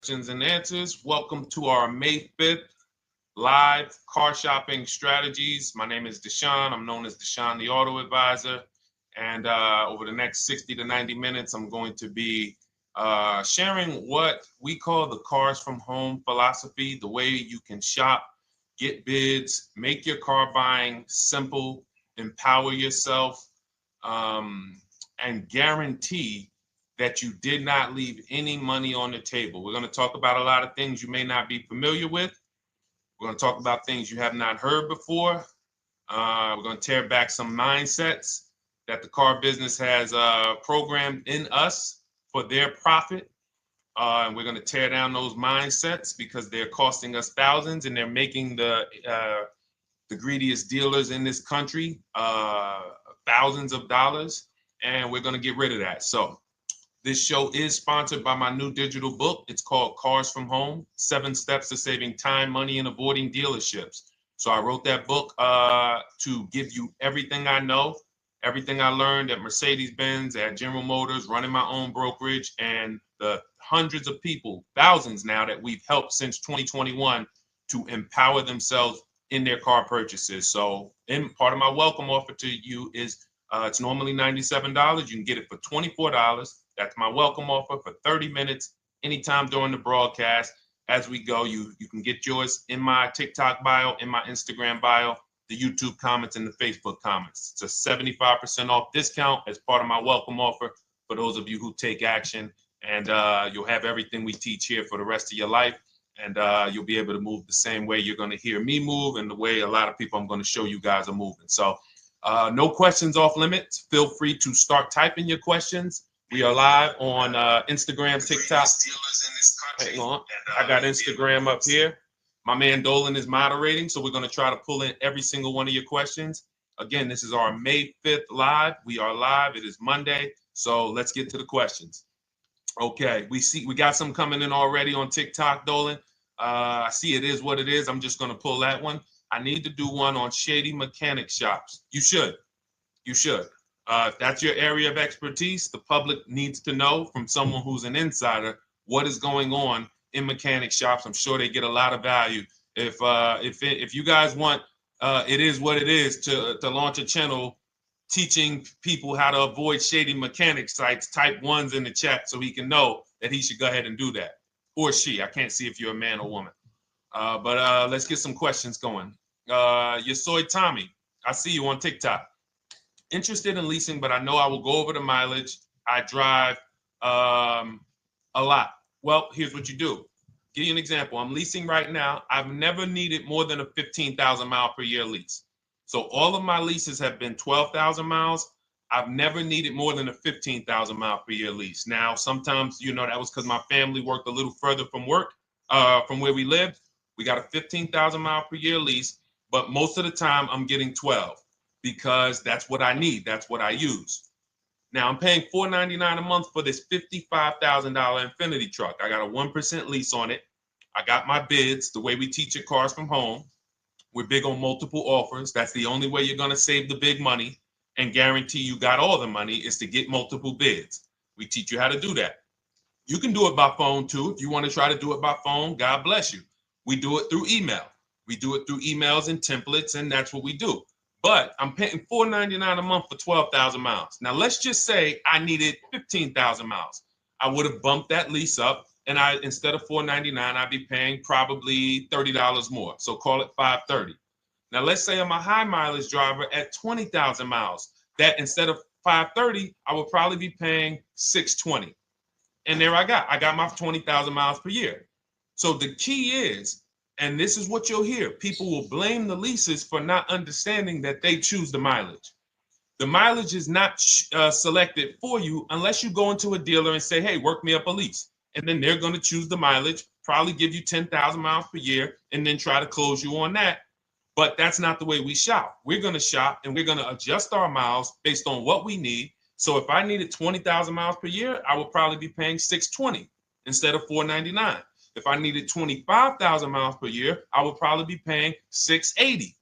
questions and answers. Welcome to our May 5th live car shopping strategies. My name is Deshone. I'm known as Deshone the Auto Advisor. And over the next 60 to 90 minutes, I'm going to be sharing what we call the cars from home philosophy, the way you can shop, get bids, make your car buying simple, empower yourself, and guarantee that you did not leave any money on the table. We're going to talk about a lot of things you may not be familiar with. We're going to talk about things you have not heard before. We're going to tear back some mindsets that the car business has programmed in us for their profit. And we're going to tear down those mindsets because they're costing us thousands and they're making the greediest dealers in this country thousands of dollars. And we're going to get rid of that. So this show is sponsored by my new digital book. It's called Cars from Home, 7 Steps to Saving Time, Money, and Avoiding Dealerships. So I wrote that book to give you everything I know, everything I learned at Mercedes-Benz, at General Motors, running my own brokerage, and the hundreds of people, thousands now, that we've helped since 2021 to empower themselves in their car purchases. So part of my welcome offer to you is it's normally $97. You can get it for $24. That's my welcome offer for 30 minutes, anytime during the broadcast. As we go, you can get yours in my TikTok bio, in my Instagram bio, the YouTube comments, and the Facebook comments. It's a 75% off discount as part of my welcome offer for those of you who take action. And you'll have everything we teach here for the rest of your life. And you'll be able to move the same way you're going to hear me move and the way a lot of people I'm going to show you guys are moving. So no questions off limits. Feel free to start typing your questions. We are live on Instagram, TikTok. Hang on. I got Instagram up here. My man Dolan is moderating, so we're going to try to pull in every single one of your questions. Again, this is our May 5th live. We are live. It is Monday, so let's get to the questions. Okay, we got some coming in already on TikTok, Dolan. I see it is what it is. I'm just going to pull that one. I need to do one on shady mechanic shops. You should. If that's your area of expertise, the public needs to know from someone who's an insider what is going on in mechanic shops. I'm sure they get a lot of value. If you guys want, it is what it is to launch a channel teaching people how to avoid shady mechanic sites, type ones in the chat so he can know that he should go ahead and do that. Or she. I can't see if you're a man or woman. But let's get some questions going. Yasoy Tommy, I see you on TikTok. Interested in leasing, but I know I will go over the mileage. I drive a lot. Well, here's what you do. Give you an example. I'm leasing right now. I've never needed more than a 15,000 mile per year lease. So all of my leases have been 12,000 miles. I've never needed more than a 15,000 mile per year lease. Now, sometimes, that was because my family worked a little further from where we lived. We got a 15,000 mile per year lease, but most of the time I'm getting 12 because that's what I need. That's what I use. Now I'm paying $499 a month for this $55,000 Infinity truck. I got a 1% lease on it. I got my bids, the way we teach at Cars from Home. We're big on multiple offers. That's the only way you're going to save the big money and guarantee you got all the money is to get multiple bids. We teach you how to do that. You can do it by phone too. If you want to try to do it by phone, God bless you. We do it through email. We do it through emails and templates, and that's what we do. But I'm paying $499 a month for 12,000 miles. Now, let's just say I needed 15,000 miles. I would have bumped that lease up, and instead of $499, I'd be paying probably $30 more. So call it $530. Now, let's say I'm a high mileage driver at 20,000 miles. That instead of $530, I would probably be paying $620. And there I got my 20,000 miles per year. So the key is, and this is what you'll hear, people will blame the leases for not understanding that they choose the mileage. The mileage is not selected for you unless you go into a dealer and say, hey, work me up a lease. And then they're going to choose the mileage, probably give you 10,000 miles per year, and then try to close you on that. But that's not the way we shop. We're going to shop and we're going to adjust our miles based on what we need. So if I needed 20,000 miles per year, I would probably be paying $620 instead of $499. If I needed 25,000 miles per year, I would probably be paying $680.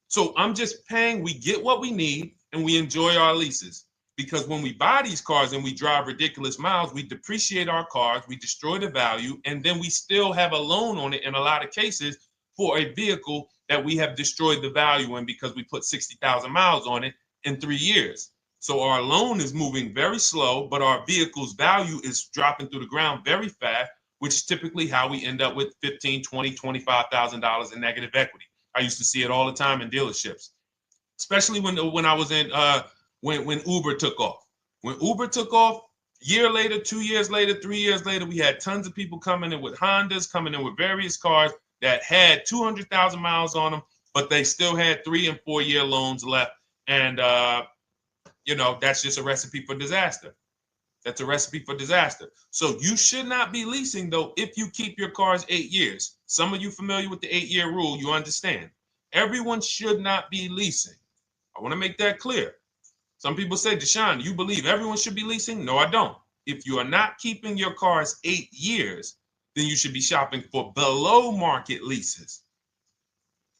So I'm just paying, we get what we need and we enjoy our leases. because when we buy these cars and we drive ridiculous miles, we depreciate our cars, we destroy the value, and then we still have a loan on it in a lot of cases for a vehicle that we have destroyed the value in because we put 60,000 miles on it in 3 years. So our loan is moving very slow, but our vehicle's value is dropping through the ground very fast, which is typically how we end up with $15,000, $20,000, $25,000 in negative equity. I used to see it all the time in dealerships, especially when I was in when Uber took off. When Uber took off, year later, 2 years later, 3 years later, we had tons of people coming in with Hondas, coming in with various cars that had 200,000 miles on them, but they still had 3 and 4 year loans left. And, that's just a recipe for disaster. That's a recipe for disaster. So you should not be leasing, though, if you keep your cars 8 years. Some of you familiar with the 8-year rule, you understand. Everyone should not be leasing. I want to make that clear. Some people say, Deshone, you believe everyone should be leasing? No, I don't. If you are not keeping your cars 8 years, then you should be shopping for below market leases.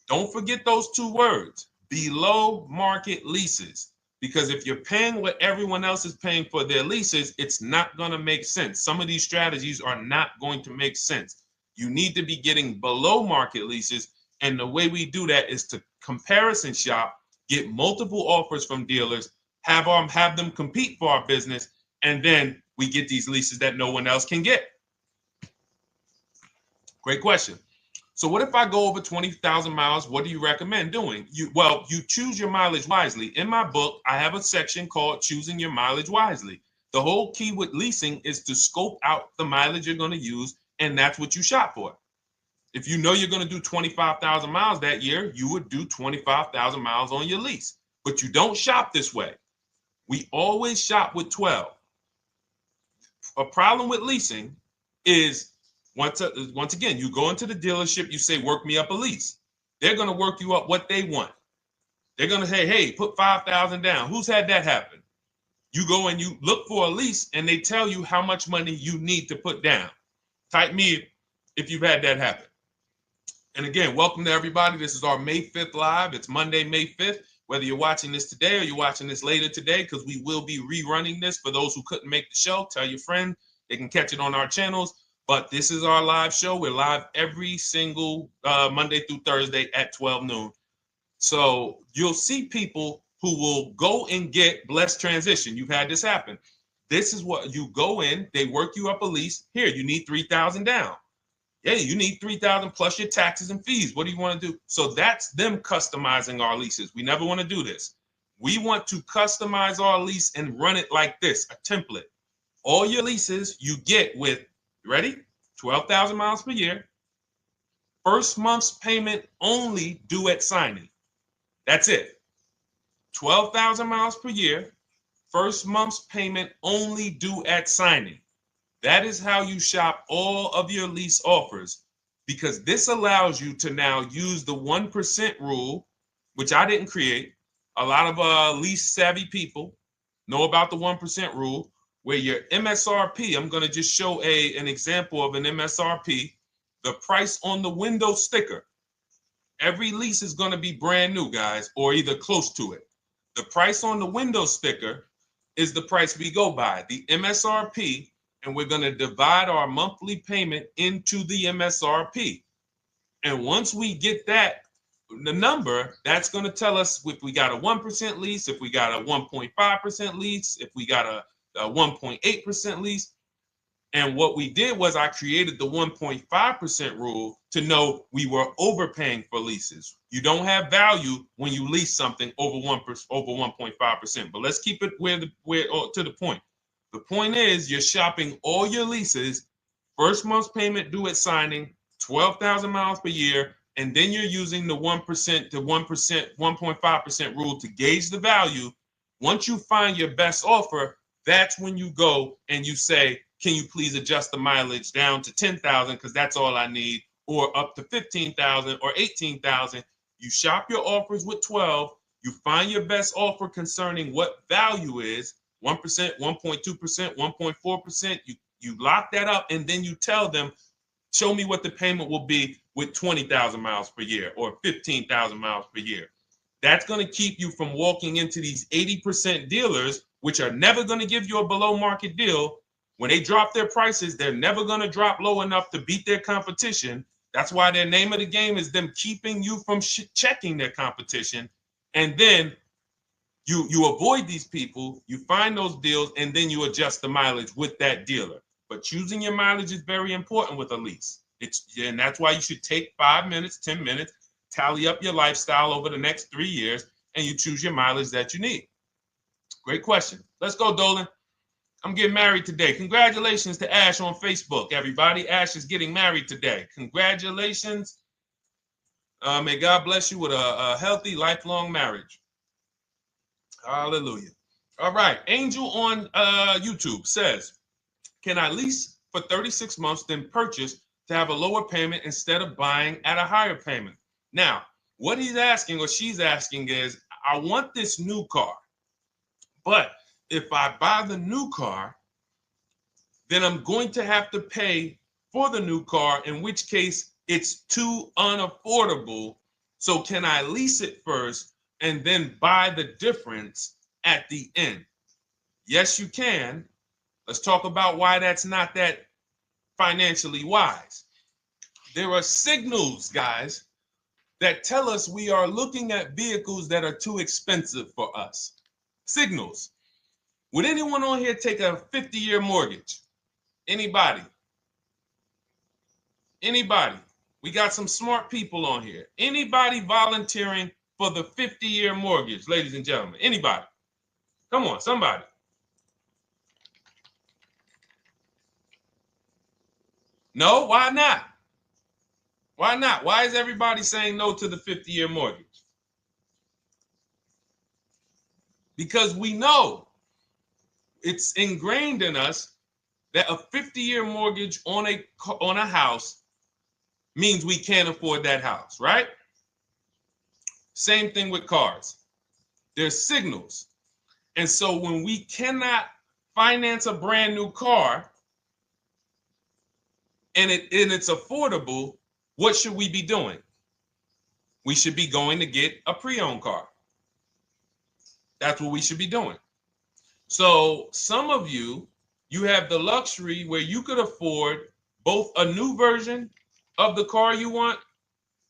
Don't forget those 2 words, below market leases. Because if you're paying what everyone else is paying for their leases, it's not going to make sense. Some of these strategies are not going to make sense. You need to be getting below market leases. And the way we do that is to comparison shop, get multiple offers from dealers, have them compete for our business, and then we get these leases that no one else can get. Great question. So what if I go over 20,000 miles? What do you recommend doing? You choose your mileage wisely. In my book, I have a section called Choosing Your Mileage Wisely. The whole key with leasing is to scope out the mileage you're going to use, and that's what you shop for. If you know you're going to do 25,000 miles that year, you would do 25,000 miles on your lease. But you don't shop this way. We always shop with 12. A problem with leasing is once again, you go into the dealership, you say, work me up a lease. They're going to work you up what they want. They're going to say, hey, put 5,000 down. Who's had that happen? You go and you look for a lease and they tell you how much money you need to put down. Type me if you've had that happen. And again, welcome to everybody. This is our May 5th live. It's Monday, May 5th. Whether you're watching this today or you're watching this later today, because we will be rerunning this for those who couldn't make the show. Tell your friend they can catch it on our channels. But this is our live show. We're live every single Monday through Thursday at 12 noon. So you'll see people who will go and get blessed transition. You've had this happen. This is what you go in. They work you up a lease. Here, you need 3,000 down. Yeah, you need 3,000 plus your taxes and fees. What do you want to do? So that's them customizing our leases. We never want to do this. We want to customize our lease and run it like this, a template. All your leases you get with, ready? 12,000 miles per year. First month's payment only due at signing. That's it. 12,000 miles per year. First month's payment only due at signing. That is how you shop all of your lease offers, because this allows you to now use the 1% rule, which I didn't create. A lot of lease savvy people know about the 1% rule, where your MSRP, I'm going to just show an example of an MSRP, the price on the window sticker. Every lease is going to be brand new, guys, or either close to it. The price on the window sticker is the price we go by, the MSRP, and we're going to divide our monthly payment into the MSRP. And once we get that, the number, that's going to tell us if we got a 1% lease, if we got a 1.5% lease, if we got a 1.8% lease. And what we did was I created the 1.5% rule to know we were overpaying for leases. You don't have value when you lease something over 1.5%. But let's keep it to the point. The point is you're shopping all your leases, first month's payment due at signing, 12,000 miles per year, and then you're using the 1% to 1.5% rule to gauge the value. Once you find your best offer, that's when you go and you say, can you please adjust the mileage down to 10,000 because that's all I need, or up to 15,000 or 18,000. You shop your offers with 12. You find your best offer concerning what value is, 1%, 1.2%, 1.4%. You lock that up, and then you tell them, show me what the payment will be with 20,000 miles per year or 15,000 miles per year. That's going to keep you from walking into these 80% dealers which are never going to give you a below market deal, when they drop their prices, they're never going to drop low enough to beat their competition. That's why their name of the game is them keeping you from checking their competition. And then you avoid these people, you find those deals, and then you adjust the mileage with that dealer. But choosing your mileage is very important with a lease. And that's why you should take 5 minutes, 10 minutes, tally up your lifestyle over the next 3 years, and you choose your mileage that you need. Great question. Let's go, Dolan. I'm getting married today. Congratulations to Ash on Facebook, everybody. Ash is getting married today. Congratulations. May God bless you with a healthy, lifelong marriage. Hallelujah. All right. Angel on YouTube says, can I lease for 36 months, then purchase to have a lower payment instead of buying at a higher payment? Now, what he's asking or she's asking is, I want this new car, but if I buy the new car, then I'm going to have to pay for the new car, in which case it's too unaffordable. So can I lease it first and then buy the difference at the end? Yes, you can. Let's talk about why that's not that financially wise. There are signals, guys, that tell us we are looking at vehicles that are too expensive for us. Signals. Would anyone on here take a 50-year mortgage? Anybody? Anybody? We got some smart people on here. Anybody volunteering for the 50-year mortgage, ladies and gentlemen? Anybody? Come on, somebody. No, why not? Why not? Why is everybody saying no to the 50-year mortgage? Because we know it's ingrained in us that a 50-year mortgage on a house means we can't afford that house, right? Same thing with cars. There's signals. And so when we cannot finance a brand new car and it's affordable, what should we be doing? We should be going to get a pre-owned car. That's what we should be doing. So some of you have the luxury where you could afford both a new version of the car you want,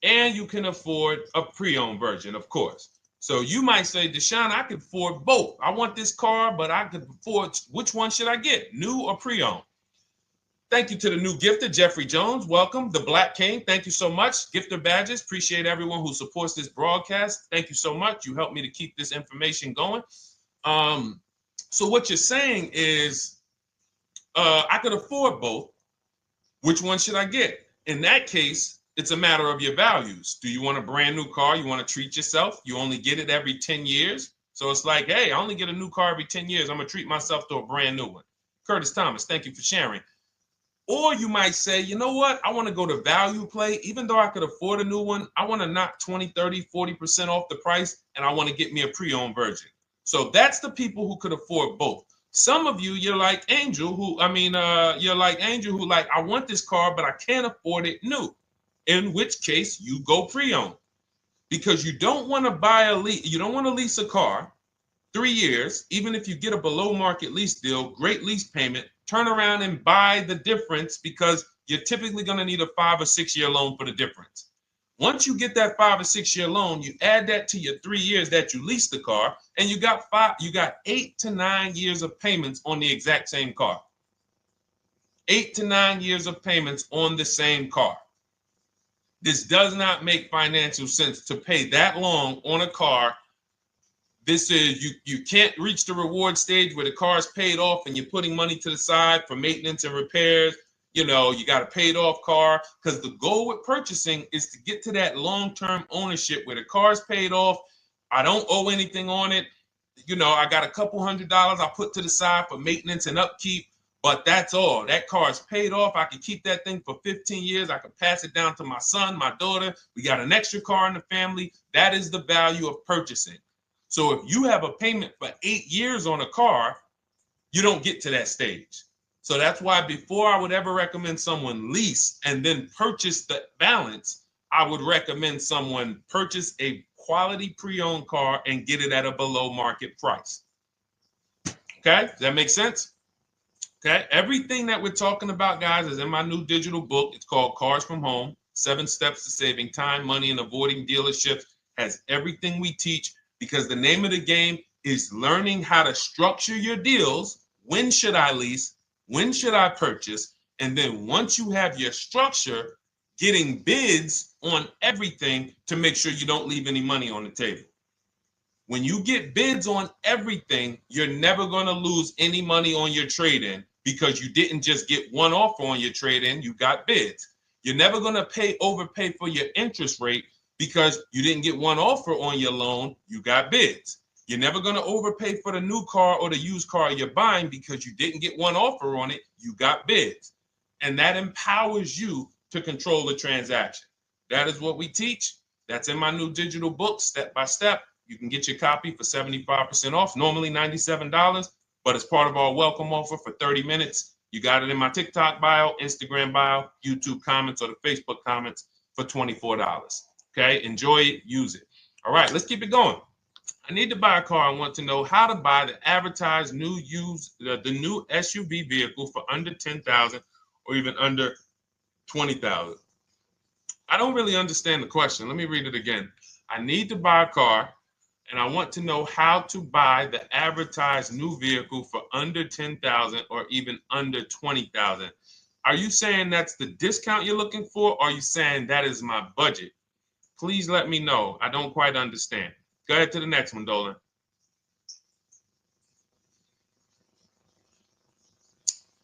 and you can afford a pre-owned version, of course. So you might say, Deshone, I could afford both. I want this car, but I could afford, which one should I get, new or pre-owned? Thank you to the new gifter, Jeffrey Jones. Welcome. The Black King. Thank you so much. Gifter badges. Appreciate everyone who supports this broadcast. Thank you so much. You helped me to keep this information going. So what you're saying is, I could afford both. Which one should I get? In that case, it's a matter of your values. Do you want a brand new car? You want to treat yourself? You only get it every 10 years. So it's like, hey, I only get a new car every 10 years. I'm going to treat myself to a brand new one. Curtis Thomas, thank you for sharing. Or you might say, you know what? I want to go to value play. Even though I could afford a new one, I want to knock 20, 30, 40% off the price, and I want to get me a pre-owned version. So that's the people who could afford both. Some of you, you're like Angel, who like, I want this car, but I can't afford it new. In which case you go pre-owned, because you don't want to lease a car 3 years, even if you get a below market lease deal, great lease payment, turn around and buy the difference, because you're typically going to need a 5 or 6 year loan for the difference. Once you get that 5 or 6 year loan, you add that to your 3 years that you leased the car, and you got 8 to 9 years of payments on the exact same car. 8 to 9 years of payments on the same car. This does not make financial sense to pay that long on a car. This is, you can't reach the reward stage where the car is paid off and you're putting money to the side for maintenance and repairs. You know, you got a paid off car, because the goal with purchasing is to get to that long-term ownership where the car is paid off. I don't owe anything on it. You know, I got a couple $100 I put to the side for maintenance and upkeep, but that's all. That car is paid off. I can keep that thing for 15 years. I can pass it down to my son, my daughter. We got an extra car in the family. That is the value of purchasing. So if you have a payment for 8 years on a car, you don't get to that stage. So that's why before I would ever recommend someone lease and then purchase the balance, I would recommend someone purchase a quality pre-owned car and get it at a below market price. Okay, does that make sense? Okay, everything that we're talking about, guys, is in my new digital book. It's called Cars from Home, 7 Steps to Saving Time, Money, and Avoiding Dealerships. Has everything we teach, because the name of the game is learning how to structure your deals. When should I lease? When should I purchase? And then once you have your structure, getting bids on everything to make sure you don't leave any money on the table. When you get bids on everything, you're never going to lose any money on your trade-in, because you didn't just get one offer on your trade-in, you got bids. You're never going to overpay for your interest rate, because you didn't get one offer on your loan, you got bids. You're never going to overpay for the new car or the used car you're buying, because you didn't get one offer on it, you got bids. And that empowers you to control the transaction. That is what we teach. That's in my new digital book, step by step. You can get your copy for 75% off, normally $97, but it's part of our welcome offer for 30 minutes. You got it in my TikTok bio, Instagram bio, YouTube comments, or the Facebook comments for $24. Okay, enjoy it, use it. All right, let's keep it going. I need to buy a car. I want to know how to buy the advertised new the new SUV vehicle for under $10,000 or even under $20,000. I don't really understand the question. Let me read it again. I need to buy a car, and I want to know how to buy the advertised new vehicle for under $10,000 or even under $20,000. Are you saying that's the discount you're looking for, or are you saying that is my budget? Please let me know. I don't quite understand. Go ahead to the next one, Dolan.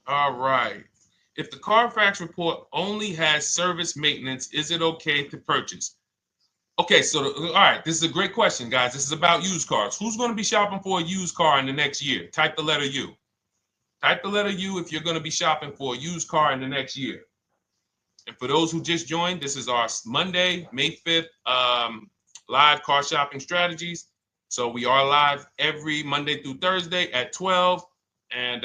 All right. If the Carfax report only has service maintenance, is it okay to purchase? Okay, so all right, this is a great question, guys. This is about used cars. Who's going to be shopping for a used car in the next year? Type the letter U. Type the letter U if you're going to be shopping for a used car in the next year. And for those who just joined, this is our Monday, May 5th, live car shopping strategies. So we are live every Monday through Thursday at 12. And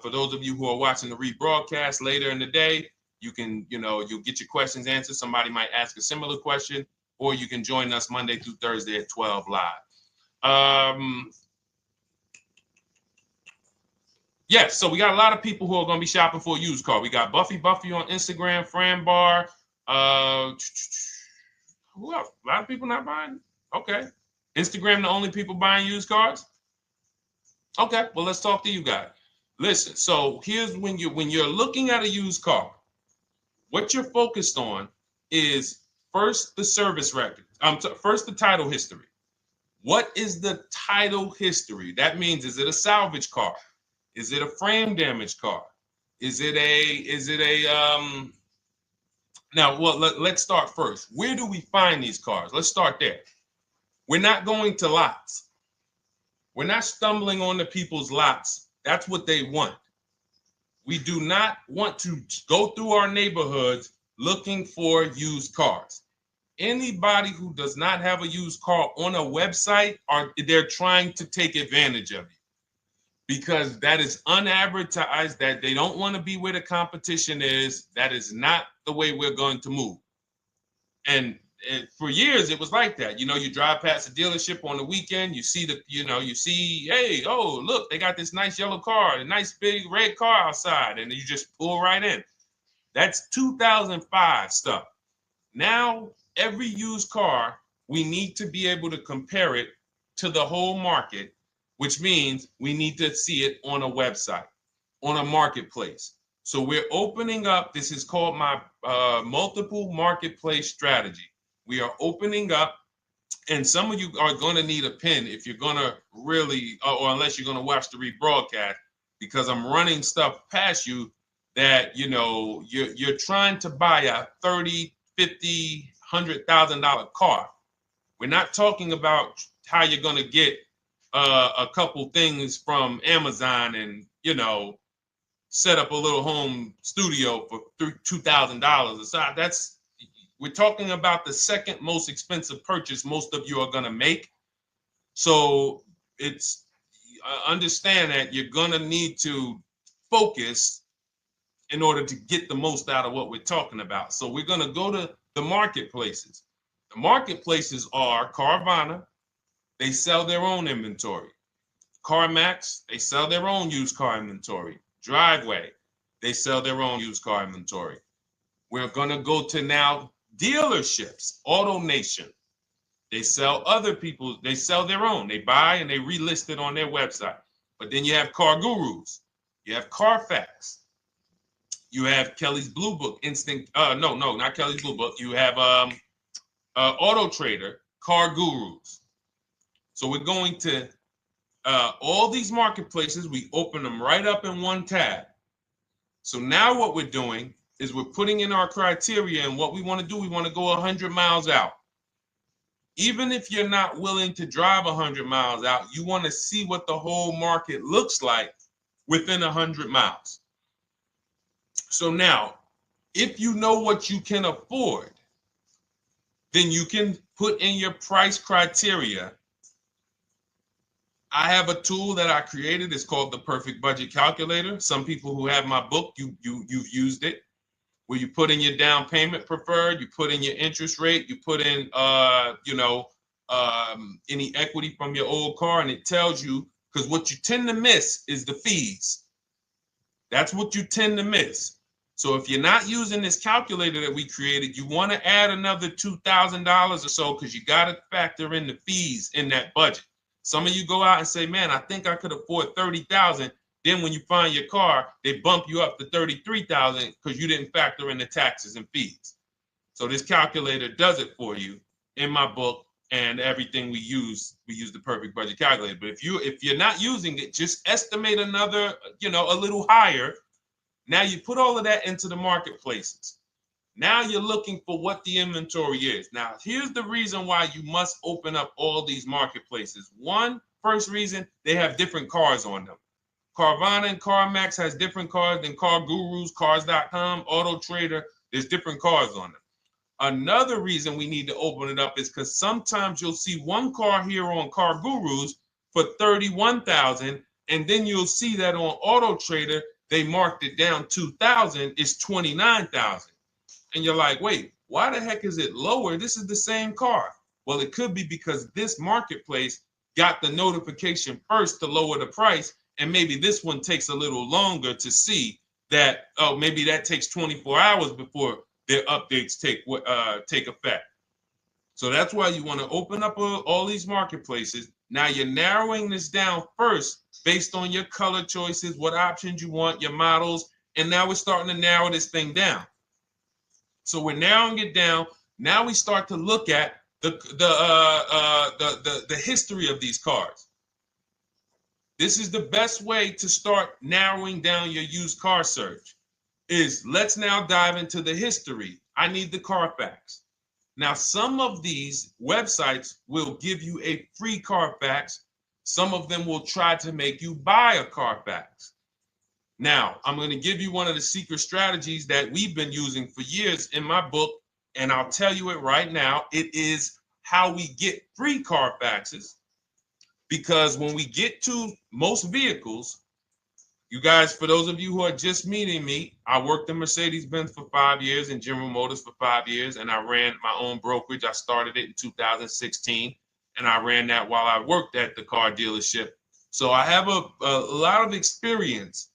for those of you who are watching the rebroadcast later in the day, you can, you'll get your questions answered. Somebody might ask a similar question, or you can join us Monday through Thursday at 12 live. Yes, so we got a lot of people who are going to be shopping for a used car. We got Buffy on Instagram, Fran Bar. Who else? A lot of people not buying? Okay. Instagram, the only people buying used cars? Okay, well, let's talk to you guys. Listen, so here's when you're looking at a used car, what you're focused on is first the service record. First the title history. What is the title history? That means, is it a salvage car? Is it a frame damage car? Is it a now, well, let's start first. Where do we find these cars? Let's start there. We're not going to lots. We're not stumbling onto people's lots. That's what they want. We do not want to go through our neighborhoods looking for used cars. Anybody who does not have a used car on a website, they're trying to take advantage of you, because that is unadvertised, that they don't want to be where the competition is. That is not the way we're going to move. And for years, it was like that. You drive past a dealership on the weekend, you see hey, oh, look, they got this nice yellow car, a nice big red car outside, and you just pull right in. That's 2005 stuff. Now, every used car, we need to be able to compare it to the whole market, which means we need to see it on a website, on a marketplace. So we're opening up, this is called my multiple marketplace strategy. We are opening up, and some of you are going to need a pen if you're going to really, or unless you're going to watch the rebroadcast, because I'm running stuff past you that, you're trying to buy a $30,000, $50,000, $100,000 car. We're not talking about how you're going to get a couple things from Amazon and, set up a little home studio for $2,000. We're talking about the second most expensive purchase most of you are going to make. So it's understand that you're going to need to focus in order to get the most out of what we're talking about. So we're going to go to the marketplaces. The marketplaces are Carvana. They sell their own inventory. CarMax, they sell their own used car inventory. Driveway, they sell their own used car inventory. We're going to go to now dealerships. AutoNation, they sell other people's, they sell their own. They buy and they relist it on their website. But then you have Car Gurus, you have Carfax, you have Kelly's Blue Book, no, not Kelly's Blue Book. You have Auto Trader, Car Gurus. So we're going to all these marketplaces, we open them right up in one tab. So now what we're doing is we're putting in our criteria, and what we want to do, we want to go 100 miles out. Even if you're not willing to drive 100 miles out, you want to see what the whole market looks like within 100 miles. So now, if you know what you can afford, then you can put in your price criteria. I have a tool that I created. It's called the Perfect Budget Calculator. Some people who have my book, you've used it, where you put in your down payment preferred, you put in your interest rate, you put in any equity from your old car, and it tells you, because what you tend to miss is the fees. That's what you tend to miss. So if you're not using this calculator that we created, you want to add another $2,000 or so, because you got to factor in the fees in that budget. Some of you go out and say, man, I think I could afford $30,000. Then when you find your car, they bump you up to $33,000 because you didn't factor in the taxes and fees. So this calculator does it for you in my book, and everything we use the Perfect Budget Calculator. But if you're not using it, just estimate another, a little higher. Now you put all of that into the marketplaces. Now you're looking for what the inventory is. Now, here's the reason why you must open up all these marketplaces. First reason, they have different cars on them. Carvana and CarMax has different cars than Car Gurus, Cars.com, Auto Trader. There's different cars on them. Another reason we need to open it up is because sometimes you'll see one car here on Car Gurus for $31,000, and then you'll see that on Auto Trader, they marked it down $2,000, it's $29,000. And you're like, wait, why the heck is it lower? This is the same car. Well, it could be because this marketplace got the notification first to lower the price, and maybe this one takes a little longer to see that, oh, maybe that takes 24 hours before their updates take effect. So that's why you want to open up all these marketplaces. Now you're narrowing this down first based on your color choices, what options you want, your models, and now we're starting to narrow this thing down. So we're narrowing it down. Now we start to look at the history of these cars. This is the best way to start narrowing down your used car search. Let's now dive into the history. I need the Carfax. Now, some of these websites will give you a free Carfax. Some of them will try to make you buy a Carfax. Now, I'm going to give you one of the secret strategies that we've been using for years in my book, and I'll tell you it right now. It is how we get free Carfaxes, because when we get to most vehicles, you guys, for those of you who are just meeting me, I worked in Mercedes-Benz for 5 years and General Motors for 5 years, and I ran my own brokerage. I started it in 2016, and I ran that while I worked at the car dealership. So I have a lot of experience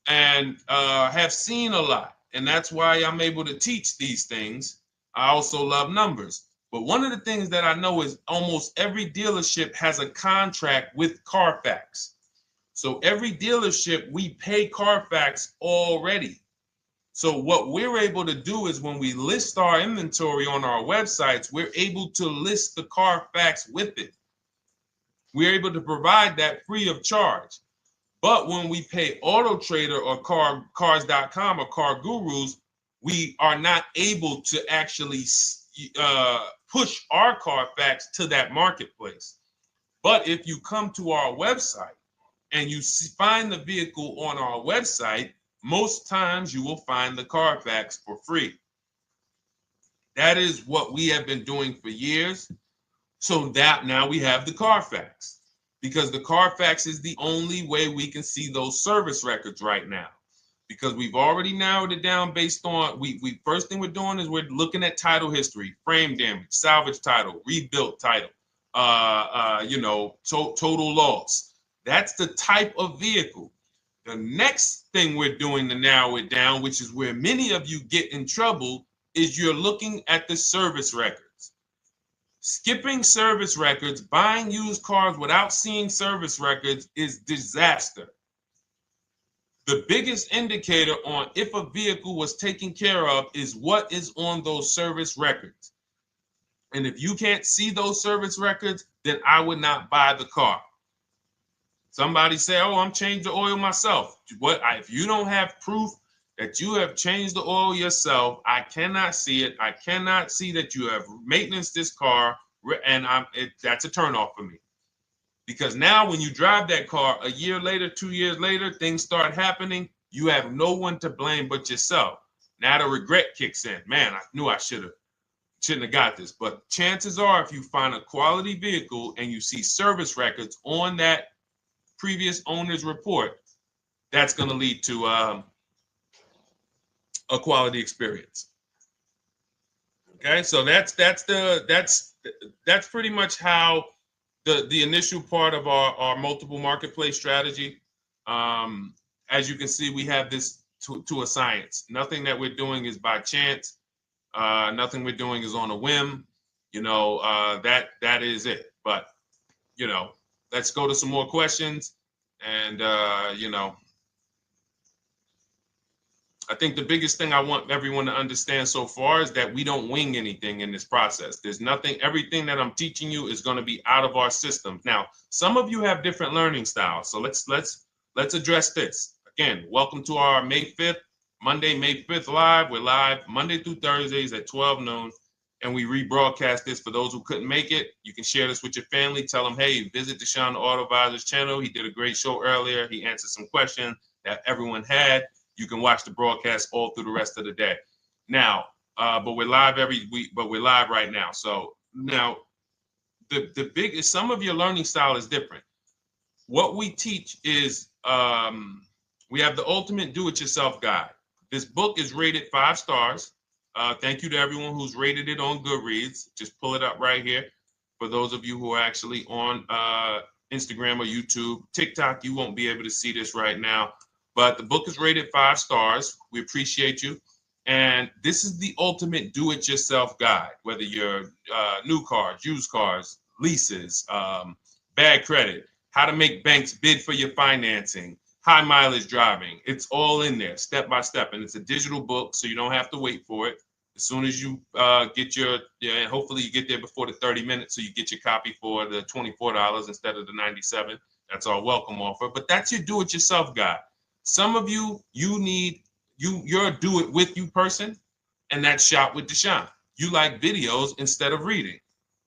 and have seen a lot, and that's why I'm able to teach these things. I also love numbers. But one of the things that I know is almost every dealership has a contract with Carfax. So every dealership, we pay Carfax already. So what we're able to do is when we list our inventory on our websites, we're able to list the Carfax with it. We're able to provide that free of charge. But when we pay Auto Trader or Cars.com or Car Gurus, we are not able to actually push our Carfax to that marketplace. But if you come to our website and you find the vehicle on our website, most times you will find the Carfax for free. That is what we have been doing for years. So that now we have the Carfax, because the Carfax is the only way we can see those service records right now, because we've already narrowed it down based on, first thing we're doing is we're looking at title history, frame damage, salvage title, rebuilt title, total loss. That's the type of vehicle. The next thing we're doing to narrow it down, which is where many of you get in trouble, is you're looking at the service records. Skipping service records, buying used cars without seeing service records is disaster. The biggest indicator on if a vehicle was taken care of is what is on those service records. And if you can't see those service records, then I would not buy the car. Somebody say, oh, I'm changed the oil myself. If you don't have proof that you have changed the oil yourself, I cannot see it. I cannot see that you have maintenance this car, and that's a turnoff for me. Because now when you drive that car a year later, 2 years later, things start happening. You have no one to blame but yourself. Now the regret kicks in. Man, I knew I shouldn't have got this. But chances are, if you find a quality vehicle and you see service records on that previous owner's report, that's going to lead to a quality experience. Okay, so that's pretty much how the initial part of our multiple marketplace strategy. As you can see, we have this to a science. Nothing that we're doing is by chance. Nothing we're doing is on a whim. That is it. But let's go to some more questions. And I think the biggest thing I want everyone to understand so far is that we don't wing anything in this process. There's nothing, everything that I'm teaching you is going to be out of our systems. Now, some of you have different learning styles. So let's address this. Again, welcome to our May 5th, Monday, May 5th live. We're live Monday through Thursdays at 12 noon. And we rebroadcast this for those who couldn't make it. You can share this with your family. Tell them, hey, visit Deshone the Auto Advisor's channel. He did a great show earlier. He answered some questions that everyone had. You can watch the broadcast all through the rest of the day. Now, but we're live every week, but we're live right now. So now the biggest, some of your learning style is different. What we teach is we have the ultimate do-it-yourself guide. This book is rated 5 stars. Thank you to everyone who's rated it on Goodreads. Just pull it up right here. For those of you who are actually on Instagram or YouTube, TikTok, you won't be able to see this right now. But the book is rated 5 stars. We appreciate you. And this is the ultimate do-it-yourself guide, whether you're new cars, used cars, leases, bad credit, how to make banks bid for your financing, high mileage driving. It's all in there, step by step. And it's a digital book, so you don't have to wait for it. As soon as you get and hopefully you get there before the 30 minutes, so you get your copy for the $24 instead of the $97. That's our welcome offer. But that's your do-it-yourself guide. Some of you, you're a do-it-with-you person, and that's Shop with Deshone. You like videos instead of reading.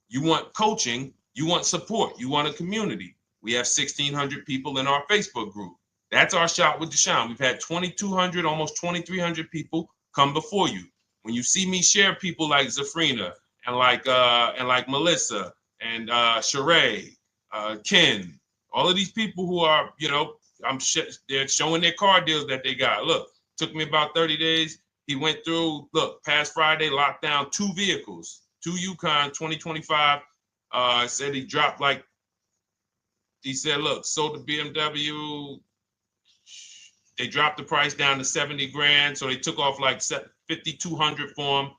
You want coaching. You want support. You want a community. We have 1,600 people in our Facebook group. That's our Shop with Deshone. We've had 2,200, almost 2,300 people come before you. When you see me share people like Zafrina and like Melissa and Sheree, Ken, all of these people who are, they're showing their car deals that they got. Look, took me about 30 days. He went through, past Friday, locked down 2 vehicles, 2 Yukon 2025. Said he dropped sold the BMW. They dropped the price down to 70 grand. So they took off like 5,200 for him.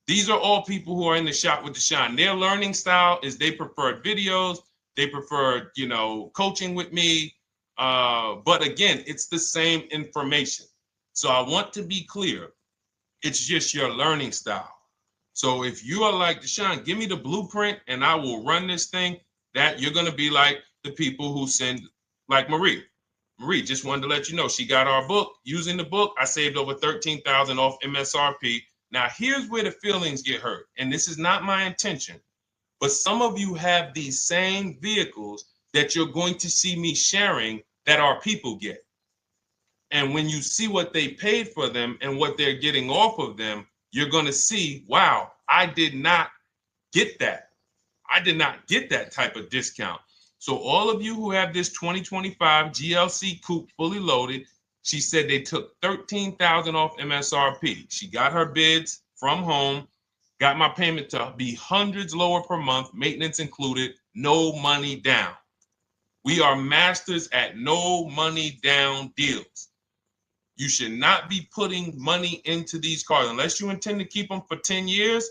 These are all people who are in the Shop with Deshone. Their learning style is they prefer videos. They prefer, coaching with me. But again, it's the same information. So I want to be clear. It's just your learning style. So if you are like Deshone, give me the blueprint and I will run this thing. That you're going to be like the people who send, like Marie. Marie just wanted to let you know she got our book. Using the book, I saved over $13,000 off MSRP. Now, here's where the feelings get hurt. And this is not my intention. But some of you have these same vehicles that you're going to see me sharing that our people get. And when you see what they paid for them and what they're getting off of them, you're going to see, wow, I did not get that. I did not get that type of discount. So all of you who have this 2025 GLC coupe fully loaded, she said they took $13,000 off MSRP. She got her bids from home, got my payment to be hundreds lower per month, maintenance included, no money down. We are masters at no money down deals. You should not be putting money into these cars unless you intend to keep them for 10 years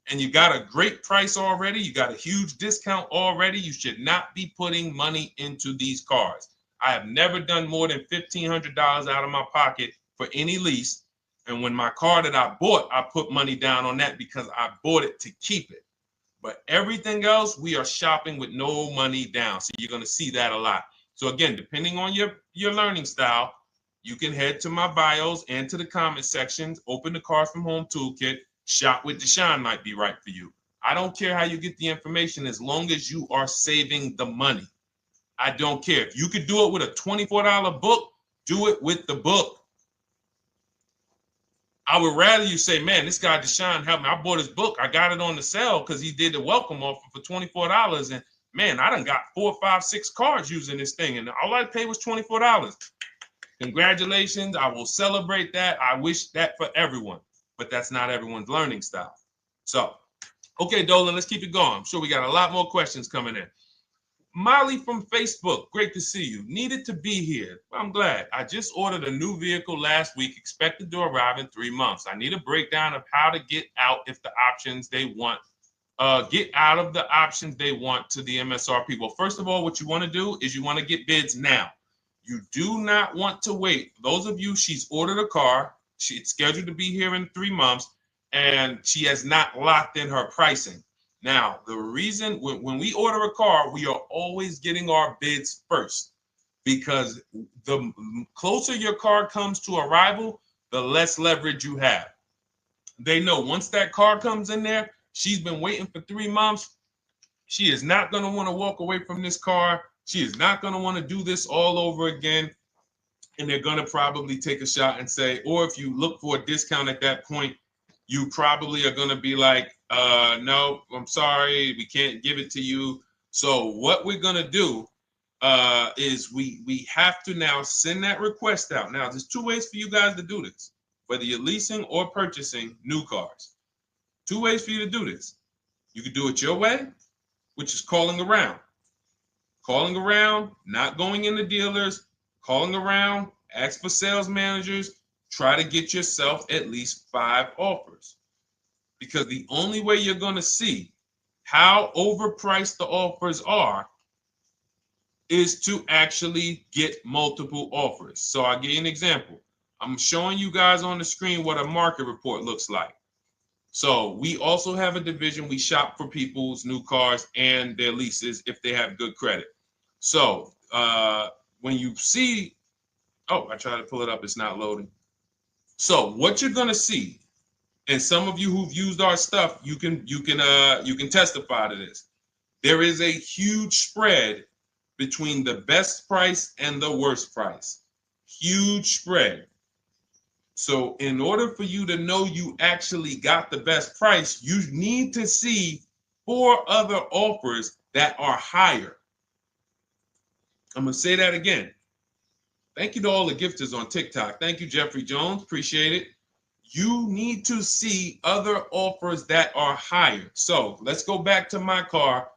and you got a great price already. You got a huge discount already. You should not be putting money into these cars. I have never done more than $1,500 out of my pocket for any lease. And when my car that I bought, I put money down on that because I bought it to keep it. But everything else, we are shopping with no money down. So you're going to see that a lot. So again, depending on your learning style, you can head to my bios and to the comment sections, open the Cars from Home Toolkit, Shop with Deshone might be right for you. I don't care how you get the information as long as you are saving the money. I don't care. If you could do it with a $24 book, do it with the book. I would rather you say, man, this guy Deshone helped me. I bought his book. I got it on the sale because he did the welcome offer for $24. And man, I done got 4, 5, 6 cars using this thing. And all I paid was $24. Congratulations. I will celebrate that. I wish that for everyone, but that's not everyone's learning style. So, okay, Dolan, let's keep it going. I'm sure we got a lot more questions coming in. Molly from Facebook, great to see you. Needed to be here. Well, I'm glad. I just ordered a new vehicle last week, expected to arrive in 3 months. I need a breakdown of how to get out if the options they want, get out of the options they want to the MSRP. Well, first of all, what you want to do is you want to get bids now. You do not want to wait. Those of you, she's ordered a car. She's scheduled to be here in 3 months, and she has not locked in her pricing. Now, the reason when we order a car, we are always getting our bids first because the closer your car comes to arrival, the less leverage you have. They know once that car comes in there, she's been waiting for 3 months. She is not going to want to walk away from this car. She is not going to want to do this all over again. And they're going to probably take a shot and say, or if you look for a discount at that point, you probably are going to be like, no, I'm sorry, we can't give it to you. So what we're going to do is we have to now send that request out. Now, there's 2 ways for you guys to do this, whether you're leasing or purchasing new cars. 2 ways for you to do this. You can do it your way, which is calling around. Calling around, not going into dealers, calling around, ask for sales managers, try to get yourself at least 5 offers. Because the only way you're going to see how overpriced the offers are is to actually get multiple offers. So I'll give you an example. I'm showing you guys on the screen what a market report looks like. So we also have a division. We shop for people's new cars and their leases if they have good credit. So when you see, oh, I tried to pull it up. It's not loading. So what you're going to see, and some of you who've used our stuff, you can testify to this. There is a huge spread between the best price and the worst price. Huge spread. So in order for you to know you actually got the best price, you need to see 4 other offers that are higher. I'm going to say that again. Thank you to all the gifters on TikTok. Thank you, Jeffrey Jones. Appreciate it. You need to see other offers that are higher. So let's go back to my car.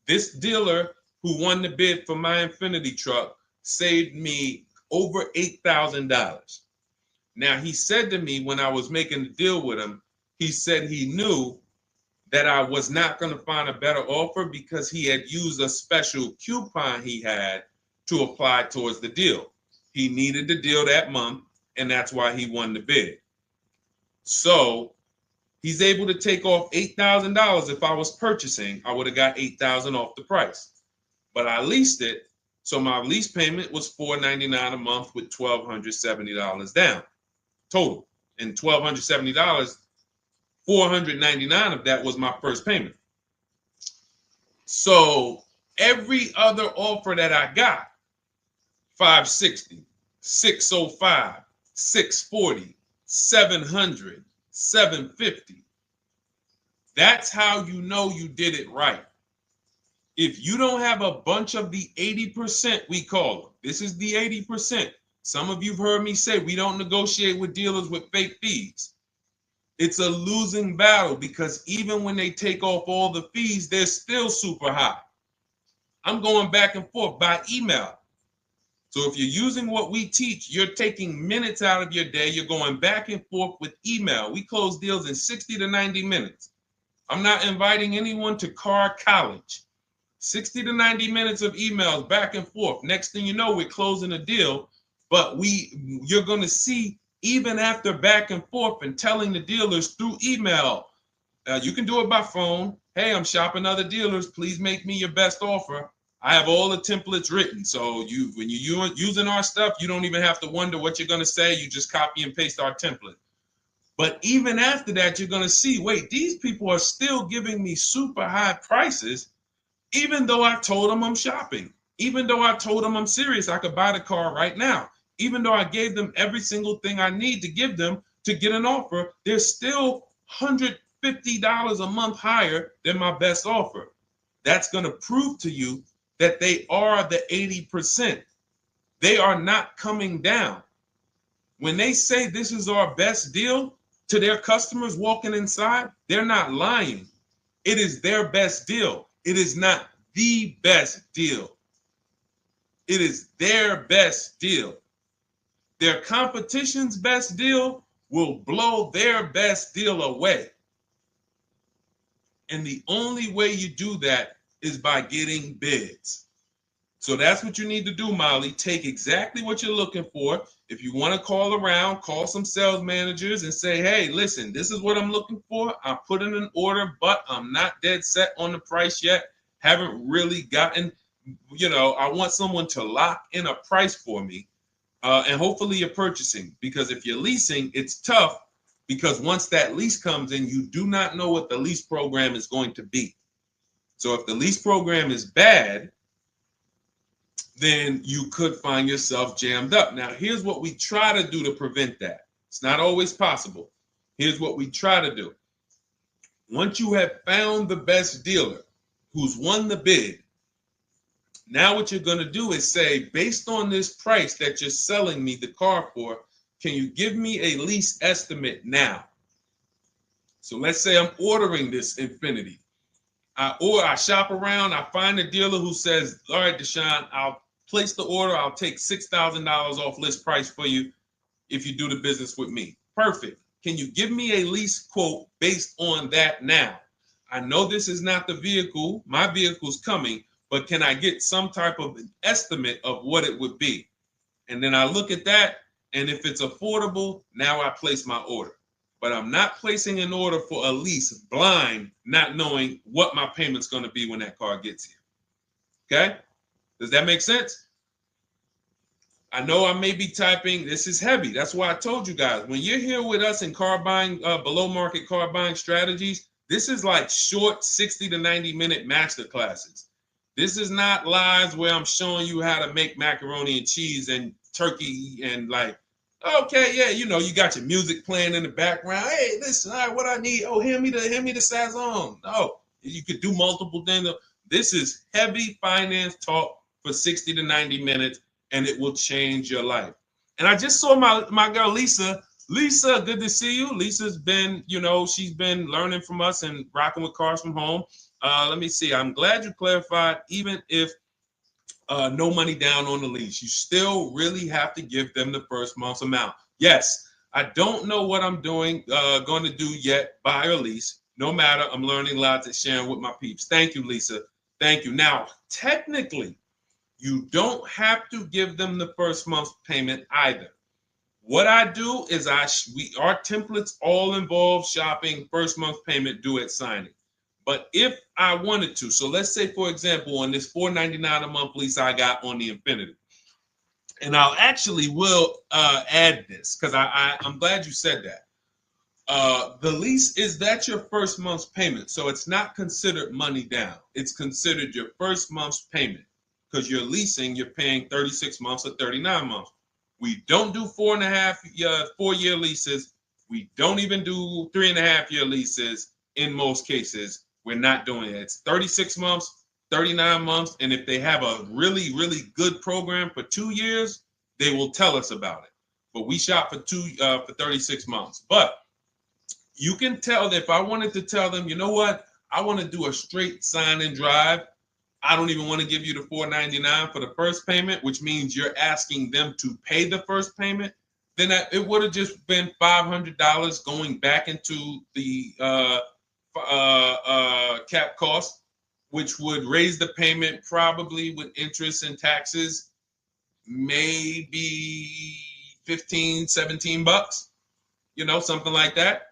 This dealer who won the bid for my Infinity truck saved me over $8,000. Now, he said to me when I was making the deal with him, he said he knew that I was not going to find a better offer because he had used a special coupon he had to apply towards the deal. He needed the deal that month, and that's why he won the bid. So he's able to take off $8,000. If I was purchasing, I would have got $8,000 off the price. But I leased it, so my lease payment was $499 a month with $1,270 down total. And $1,270, $499 of that was my first payment. So every other offer that I got, $560, $605, $640, $700, $750. That's how you know you did it right. If you don't have a bunch of the 80%, we call them. This is the 80%. Some of you have heard me say we don't negotiate with dealers with fake fees. It's a losing battle because even when they take off all the fees, they're still super high. I'm going back and forth by email. So if you're using what we teach, you're taking minutes out of your day. You're going back and forth with email. We close deals in 60 to 90 minutes. I'm not inviting anyone to car college. 60 to 90 minutes of emails back and forth. Next thing you know, we're closing a deal. But you're going to see, even after back and forth and telling the dealers through email, you can do it by phone. Hey, I'm shopping other dealers. Please make me your best offer. I have all the templates written. So when you're using our stuff, you don't even have to wonder what you're going to say. You just copy and paste our template. But even after that, you're going to see, wait, these people are still giving me super high prices, even though I told them I'm shopping, even though I told them I'm serious, I could buy the car right now, even though I gave them every single thing I need to give them to get an offer, they're still $150 a month higher than my best offer. That's going to prove to you that they are the 80%. They are not coming down. When they say this is our best deal to their customers walking inside, they're not lying. It is their best deal. It is not the best deal. It is their best deal. Their competition's best deal will blow their best deal away. And the only way you do that is by getting bids. So that's what you need to do, Molly. Take exactly what you're looking for. If you want to call around, call some sales managers and say, hey, listen, this is what I'm looking for. I put in an order, but I'm not dead set on the price yet. Haven't really gotten, I want someone to lock in a price for me. And hopefully you're purchasing, because if you're leasing, it's tough, because once that lease comes in, you do not know what the lease program is going to be. So if the lease program is bad, then you could find yourself jammed up. Now, here's what we try to do to prevent that. It's not always possible. Here's what we try to do. Once you have found the best dealer who's won the bid, now what you're going to do is say, based on this price that you're selling me the car for, can you give me a lease estimate now? So let's say I'm ordering this Infiniti. I shop around, I find a dealer who says, all right, Deshone, I'll place the order. I'll take $6,000 off list price for you if you do the business with me. Perfect. Can you give me a lease quote based on that now? I know this is not the vehicle. My vehicle's coming, but can I get some type of an estimate of what it would be? And then I look at that, and if it's affordable, now I place my order. But I'm not placing an order for a lease blind, not knowing what my payment's going to be when that car gets here. Okay? Does that make sense? I know I may be typing, this is heavy. That's why I told you guys, when you're here with us in car buying, below market car buying strategies, this is like short 60 to 90 minute master classes. This is not lives where I'm showing you how to make macaroni and cheese and turkey and like, okay, yeah, you got your music playing in the background. Hey, listen, all right, what I need? Oh, hand me the Sazon. No, you could do multiple things. This is heavy finance talk for 60 to 90 minutes, and it will change your life. And I just saw my girl, Lisa. Lisa, good to see you. Lisa's been, she's been learning from us and rocking with Cars from Home. Let me see. I'm glad you clarified, even if no money down on the lease, you still really have to give them the first month's amount. Yes, I don't know what I'm going to do yet, buy or lease. No matter, I'm learning lots and sharing with my peeps. Thank you, Lisa. Thank you. Now, technically, you don't have to give them the first month's payment either. What I do is our templates all involve shopping, first month payment due at signing. But if I wanted to, so let's say, for example, on this $499 a month lease I got on the Infiniti, and I'll actually will add this because I'm glad you said that. The lease that's your first month's payment, so it's not considered money down. It's considered your first month's payment because you're leasing, you're paying 36 months or 39 months. We don't do 4-year leases. We don't even do 3.5-year leases in most cases. We're not doing it. It's 36 months, 39 months. And if they have a really, really good program for 2 years, they will tell us about it. But we shop for 36 months. But you can tell that if I wanted to tell them, you know what, I want to do a straight sign and drive, I don't even want to give you the $499 for the first payment, which means you're asking them to pay the first payment, then it would have just been $500 going back into the cap cost, which would raise the payment probably with interest and taxes, maybe 15, 17 bucks, something like that.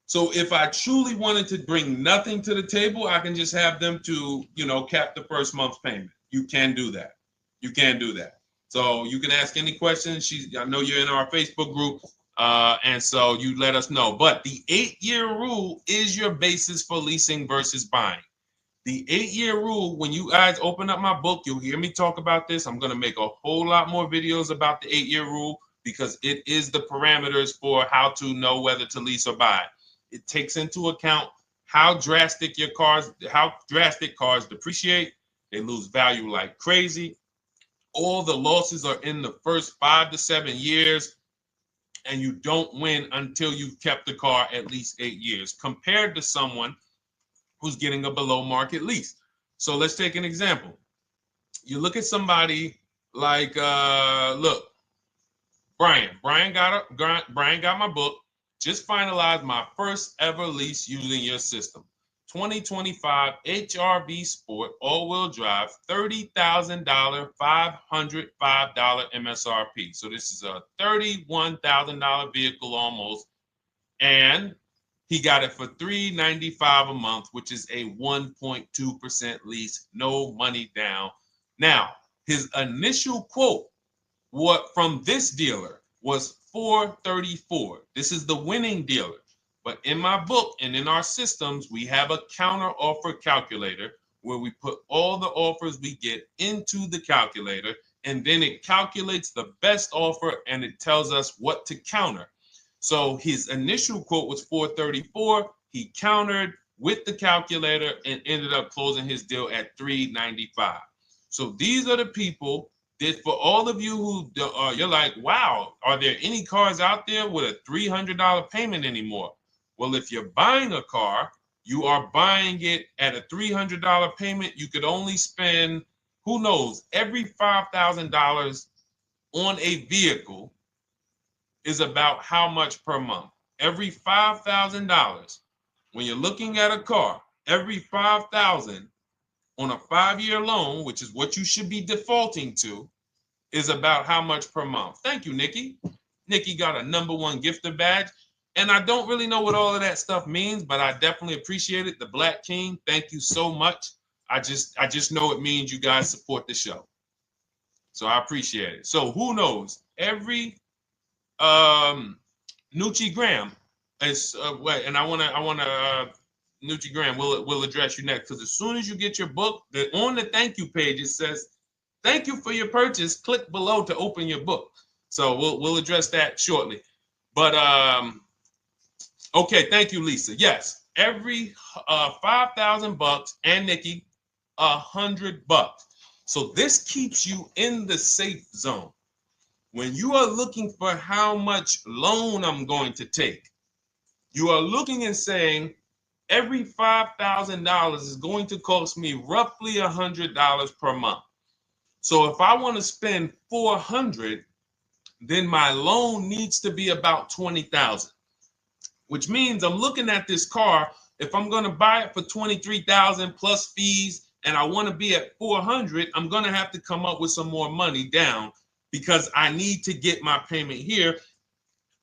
So if I truly wanted to bring nothing to the table, I can just have them to, cap the first month's payment. You can do that. You can do that. So you can ask any questions. I know you're in our Facebook group, and so you let us know. But the 8-year rule is your basis for leasing versus buying. The 8-year rule, when you guys open up my book, you'll hear me talk about this. I'm going to make a whole lot more videos about the 8-year rule because it is the parameters for how to know whether to lease or buy. It takes into account how drastic cars depreciate. They lose value like crazy. All the losses are in the first 5 to 7 years, and you don't win until you've kept the car at least 8 years, compared to someone who's getting a below market lease. So let's take an example. You look at somebody like, look, Brian. Brian got my book. Just finalized my first ever lease using your system. 2025 HRV Sport all-wheel drive, $30,000, $505 MSRP. So this is a $31,000 vehicle almost, and he got it for $395 a month, which is a 1.2% lease, no money down. Now, his initial quote from this dealer was $434. This is the winning dealer. But in my book and in our systems, we have a counter offer calculator where we put all the offers we get into the calculator, and then it calculates the best offer and it tells us what to counter. So his initial quote was $434. He countered with the calculator and ended up closing his deal at $395. So these are the people that, for all of you who you're like, wow, are there any cars out there with a $300 payment anymore? Well, if you're buying a car, you are buying it at a $300 payment. You could only spend, who knows, every $5,000 on a vehicle is about how much per month. Every $5,000, when you're looking at a car, every $5,000 on a 5-year loan, which is what you should be defaulting to, is about how much per month. Thank you, Nikki. Nikki got a #1 gifter badge. And I don't really know what all of that stuff means, but I definitely appreciate it. The Black King, thank you so much. I just know it means you guys support the show. So I appreciate it. So who knows? Every Nucci Graham is and I wanna Nucci Graham will address you next, because as soon as you get your book, on the thank you page it says, "Thank you for your purchase. Click below to open your book." So we'll address that shortly. But okay, thank you, Lisa. Yes, every $5,000, and Nikki, $100. So this keeps you in the safe zone. When you are looking for how much loan I'm going to take, you are looking and saying, every $5,000 is going to cost me roughly $100 per month. So if I want to spend $400, then my loan needs to be about $20,000, which means I'm looking at this car. If I'm going to buy it for $23,000 plus fees, and I want to be at $400, I'm going to have to come up with some more money down, because I need to get my payment here.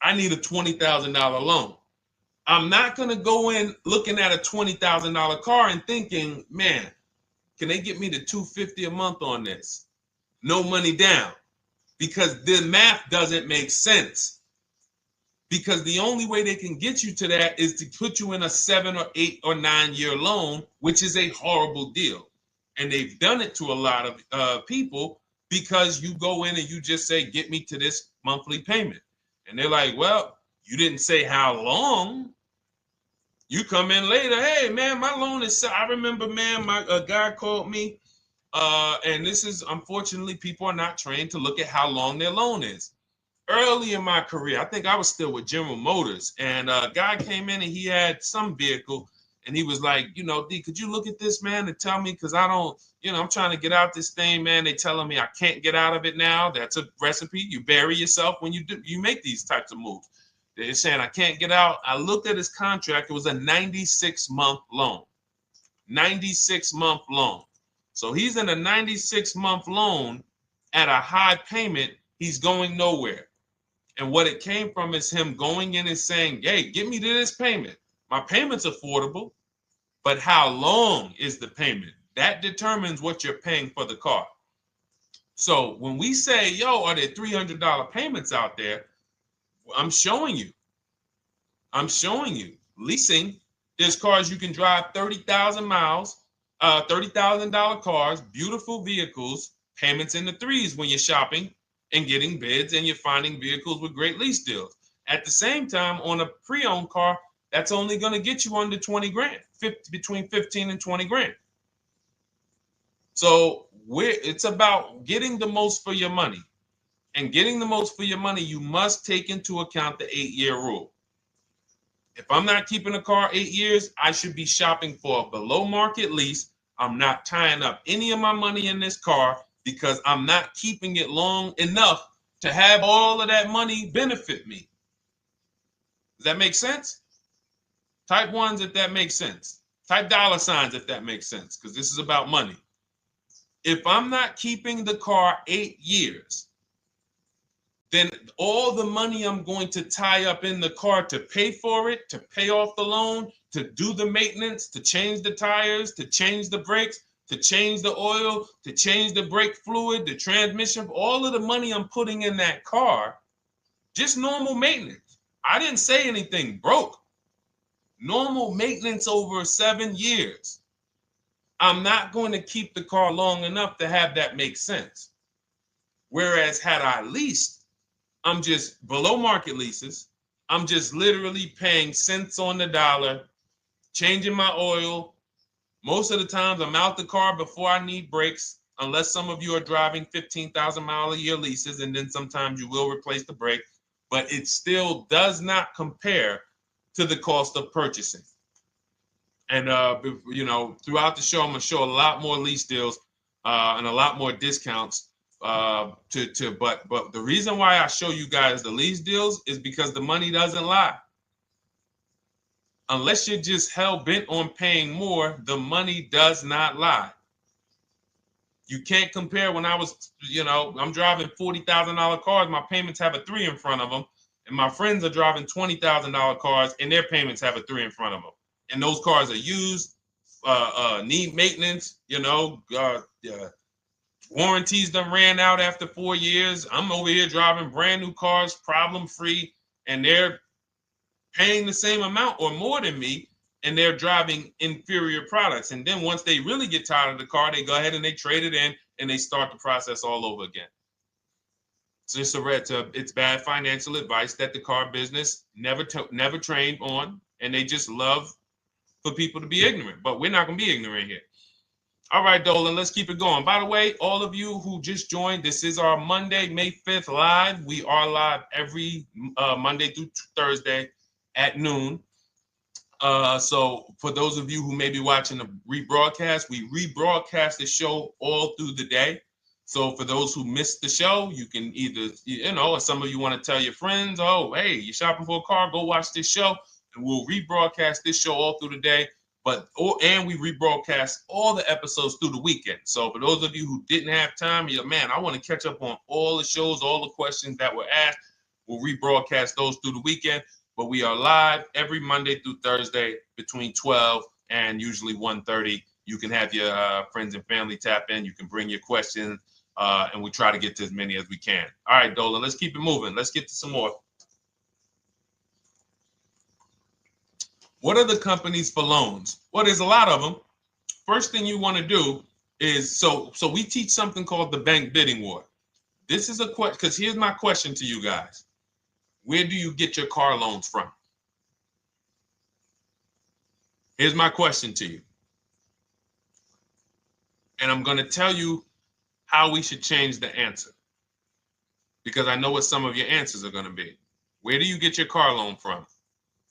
I need a $20,000 loan. I'm not going to go in looking at a $20,000 car and thinking, man, can they get me to $250 a month on this? No money down, because the math doesn't make sense. Because the only way they can get you to that is to put you in a 7 or 8 or 9 year loan, which is a horrible deal. And they've done it to a lot of people, because you go in and you just say, get me to this monthly payment. And they're like, well, you didn't say how long. You come in later, hey, man, my loan is, I remember, man, a guy called me, and this is, unfortunately, people are not trained to look at how long their loan is. Early in my career, I think I was still with General Motors, and a guy came in and he had some vehicle, And he was like, you know, D, could you look at this, man, and tell me, because I don't, you know, I'm trying to get out this thing, man. They telling me I can't get out of it now. That's a recipe. You bury yourself when you make these types of moves. They're saying I can't get out. I looked at his contract. It was a 96-month loan. 96-month loan. So he's in a 96-month loan at a high payment. He's going nowhere. And what it came from is him going in and saying, hey, get me to this payment. My payment's affordable, but how long is the payment? That determines what you're paying for the car. So when we say, yo, are there $300 payments out there? I'm showing you. Leasing, there's cars you can drive 30,000 miles, $30,000 cars, beautiful vehicles, payments in the threes when you're shopping and getting bids, and you're finding vehicles with great lease deals. At the same time, on a pre-owned car, that's only going to get you under 20 grand, between 15 and 20 grand. So it's about getting the most for your money. And getting the most for your money, you must take into account the 8-year rule. If I'm not keeping a car 8 years, I should be shopping for a below market lease. I'm not tying up any of my money in this car because I'm not keeping it long enough to have all of that money benefit me. Does that make sense? Type ones if that makes sense. Type dollar signs if that makes sense, because this is about money. If I'm not keeping the car 8 years, then all the money I'm going to tie up in the car to pay for it, to pay off the loan, to do the maintenance, to change the tires, to change the brakes, to change the oil, to change the brake fluid, the transmission, all of the money I'm putting in that car, just normal maintenance. I didn't say anything broke. Normal maintenance over 7 years. I'm not going to keep the car long enough to have that make sense. Whereas had I leased, I'm just below market leases. I'm just literally paying cents on the dollar, changing my oil. Most of the times I'm out the car before I need brakes, unless some of you are driving 15,000 mile a year leases, and then sometimes you will replace the brake, but it still does not compare to the cost of purchasing. And you know, throughout the show, I'm gonna show a lot more lease deals and a lot more discounts. But the reason why I show you guys the lease deals is because the money doesn't lie. Unless you're just hell bent on paying more, the money does not lie. You can't compare when I was, you know, I'm driving $40,000 cars, my payments have a 3 in front of them, and my friends are driving $20,000 cars and their payments have a 3 in front of them. And those cars are used, need maintenance, you know, warranties done ran out after 4 years. I'm over here driving brand new cars, problem free, and they're paying the same amount or more than me, and they're driving inferior products. And then once they really get tired of the car, they go ahead and they trade it in and they start the process all over again. So it's bad financial advice that the car business never trained on, and they just love for people to be ignorant. But we're not going to be ignorant here. All right, Dolan, let's keep it going. By the way, all of you who just joined, this is our Monday, May 5th live. We are live every Monday through Thursday at noon. So for those of you who may be watching the rebroadcast, we rebroadcast the show all through the day. So for those who missed the show, you can either, you know, or some of you want to tell your friends, oh, hey, you're shopping for a car, go watch this show. And we'll rebroadcast this show all through the day. And we rebroadcast all the episodes through the weekend. So for those of you who didn't have time, you're like, man, I want to catch up on all the shows, all the questions that were asked. We'll rebroadcast those through the weekend. But we are live every Monday through Thursday between 12 and usually 1:30. You can have your friends and family tap in. You can bring your questions, and we try to get to as many as we can. All right, Dolan, let's keep it moving. Let's get to some more. What are the companies for loans? Well, there's a lot of them. First thing you want to do is, so we teach something called the bank bidding war. This is a question, because here's my question to you guys. Where do you get your car loans from? Here's my question to you. And I'm going to tell you how we should change the answer, because I know what some of your answers are going to be. Where do you get your car loan from?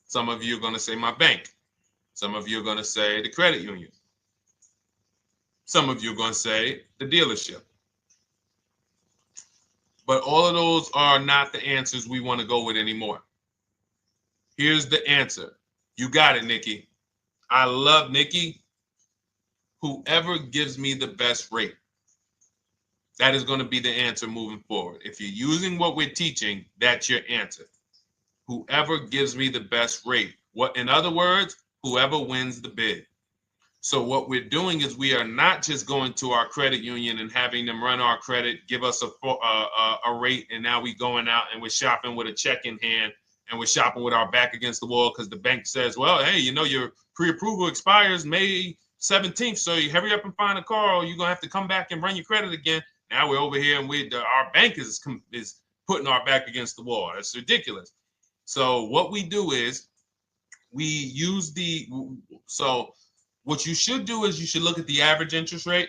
Some of you are going to say my bank. Some of you are going to say the credit union. Some of you are going to say the dealership. But all of those are not the answers we want to go with anymore. Here's the answer. You got it, Nikki. I love Nikki. Whoever gives me the best rate. That is going to be the answer moving forward. If you're using what we're teaching, that's your answer. Whoever gives me the best rate. What, in other words, whoever wins the bid. So what we're doing is we are not just going to our credit union and having them run our credit, give us a rate, and now we going out and we're shopping with a check in hand and we're shopping with our back against the wall because the bank says, well, hey, you know, your pre-approval expires May 17th, so you hurry up and find a car or you're going to have to come back and run your credit again. Now we're over here and our bank is putting our back against the wall. That's ridiculous. So what we do is we use what you should do is you should look at the average interest rate.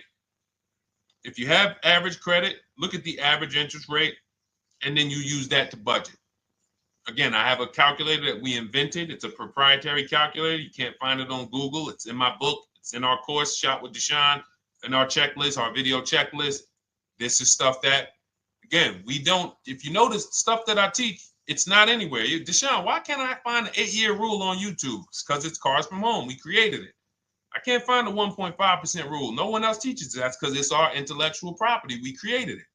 If you have average credit, look at the average interest rate, and then you use that to budget. Again, I have a calculator that we invented. It's a proprietary calculator. You can't find it on Google. It's in my book. It's in our course, Shop with Deshone, in our checklist, our video checklist. This is stuff that, again, we don't, if you notice stuff that I teach, it's not anywhere. Deshone, why can't I find an 8-year rule on YouTube? It's because it's Cars from Home. We created it. I can't find the 1.5% rule. No one else teaches that because it's our intellectual property. We created it.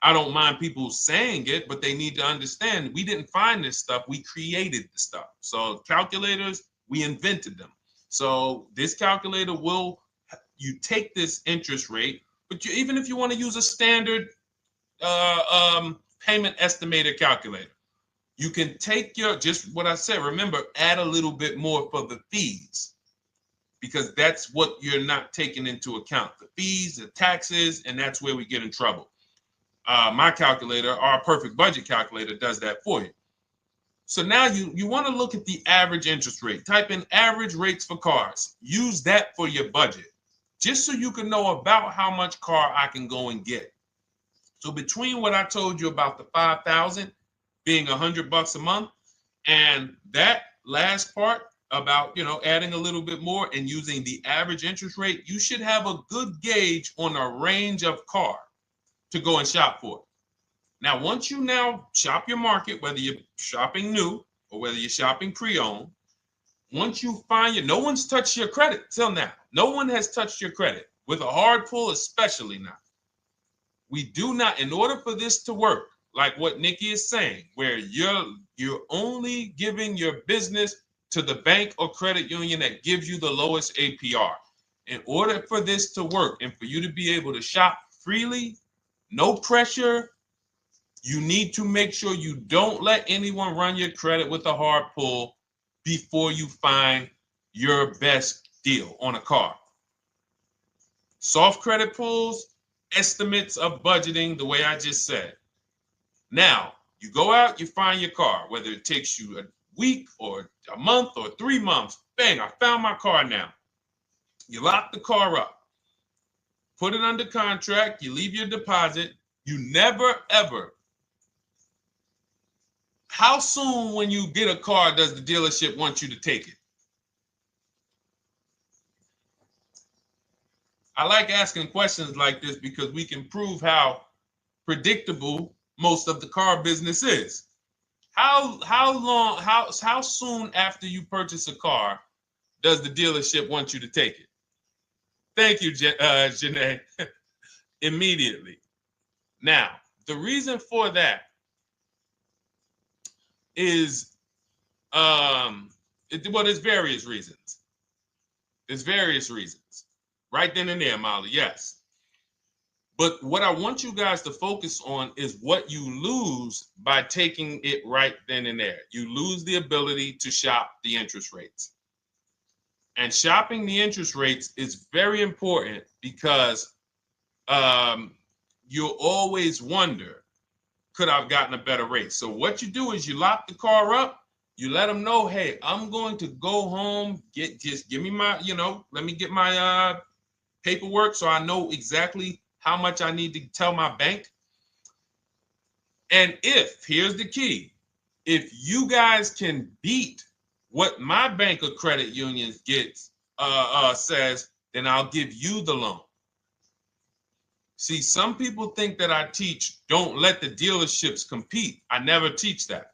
I don't mind people saying it, but they need to understand we didn't find this stuff. We created the stuff. So calculators, we invented them. So this calculator you take this interest rate, but even if you want to use a standard payment estimator calculator, you can take just what I said. Remember, add a little bit more for the fees, because that's what you're not taking into account. The fees, the taxes, and that's where we get in trouble. My calculator, our perfect budget calculator, does that for you. So now you want to look at the average interest rate. Type in average rates for cars. Use that for your budget, just so you can know about how much car I can go and get. So between what I told you about the 5,000 being $100 a month, and that last part about, adding a little bit more and using the average interest rate, you should have a good gauge on a range of car to go and shop for. Now, once you now shop your market, whether you're shopping new or whether you're shopping pre-owned, once you find no one's touched your credit till now. No one has touched your credit with a hard pull, especially not. We do not, in order for this to work, like what Nikki is saying, where you're only giving your business to the bank or credit union that gives you the lowest APR. In order for this to work and for you to be able to shop freely, no pressure, you need to make sure you don't let anyone run your credit with a hard pull before you find your best deal on a car. Soft credit pulls, estimates of budgeting, the way I just said. Now, you go out, you find your car, whether it takes you a week or a month or 3 months. Bang, I found my car now. You lock the car up, put it under contract, you leave your deposit. You never, ever. How soon when you get a car does the dealership want you to take it? I like asking questions like this because we can prove how predictable most of the car business is. How soon after you purchase a car does the dealership want you to take it? Thank you, Janae. Immediately. Now, the reason for that is, there's various reasons. There's various reasons. Right then and there, Molly, yes. But what I want you guys to focus on is what you lose by taking it right then and there. You lose the ability to shop the interest rates. And shopping the interest rates is very important because you'll always wonder, could I have gotten a better rate? So what you do is you lock the car up, you let them know, hey, I'm going to go home, just give me my, let me get my paperwork so I know exactly how much I need to tell my bank. And here's the key, if you guys can beat what my bank or credit union gets says, then I'll give you the loan. See, some people think that I teach don't let the dealerships compete. I never teach that.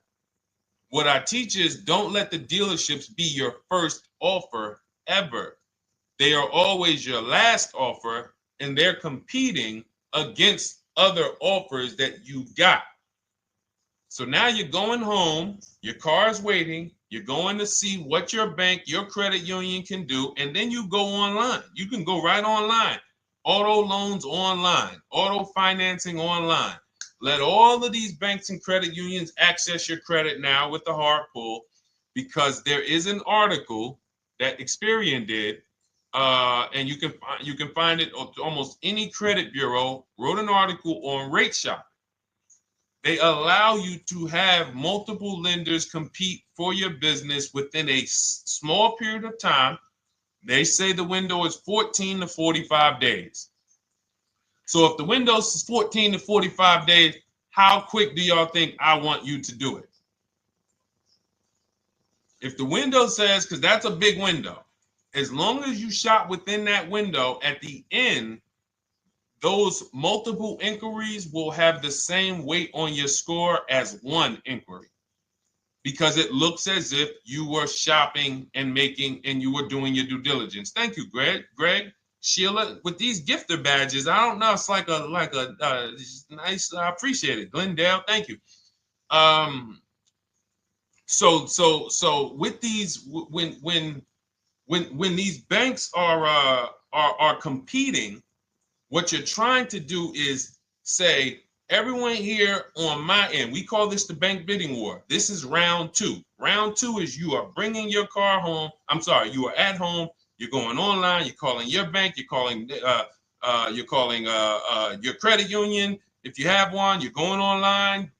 What I teach is don't let the dealerships be your first offer ever. They are always your last offer, and they're competing against other offers that you got. So now you're going home, your car's waiting, you're going to see what your bank, your credit union can do, and then you go online. You can go right online. Auto loans online, auto financing online. Let all of these banks and credit unions access your credit now with the hard pull, because there is an article that Experian did, and you can find it on almost any credit bureau, wrote an article on rate shopping. They allow you to have multiple lenders compete for your business within a small period of time. They say the window is 14 to 45 days. So if the window is 14 to 45 days, how quick do y'all think I want you to do it? If the window says, because that's a big window, as long as you shop within that window, at the end, those multiple inquiries will have the same weight on your score as one inquiry, because it looks as if you were shopping and you were doing your due diligence. Thank you, Greg, Sheila, with these gifter badges. I don't know. It's like a nice. I appreciate it, Glendale. Thank you. So with these, when these banks are competing, what you're trying to do is say, everyone here on my end, we call this the bank bidding war. This is round two. Round two is you are bringing your car home. I'm sorry, you are at home. You're going online. You're calling your bank. You're calling your credit union. If you have one, you're going online.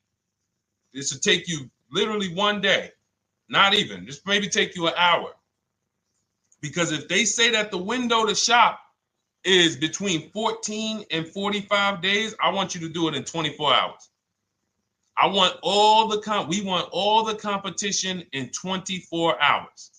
This will take you literally one day, not even. This maybe take you an hour. Because if they say that the window to shop is between 14 and 45 days, I want you to do it in 24 hours. We want all the competition in 24 hours.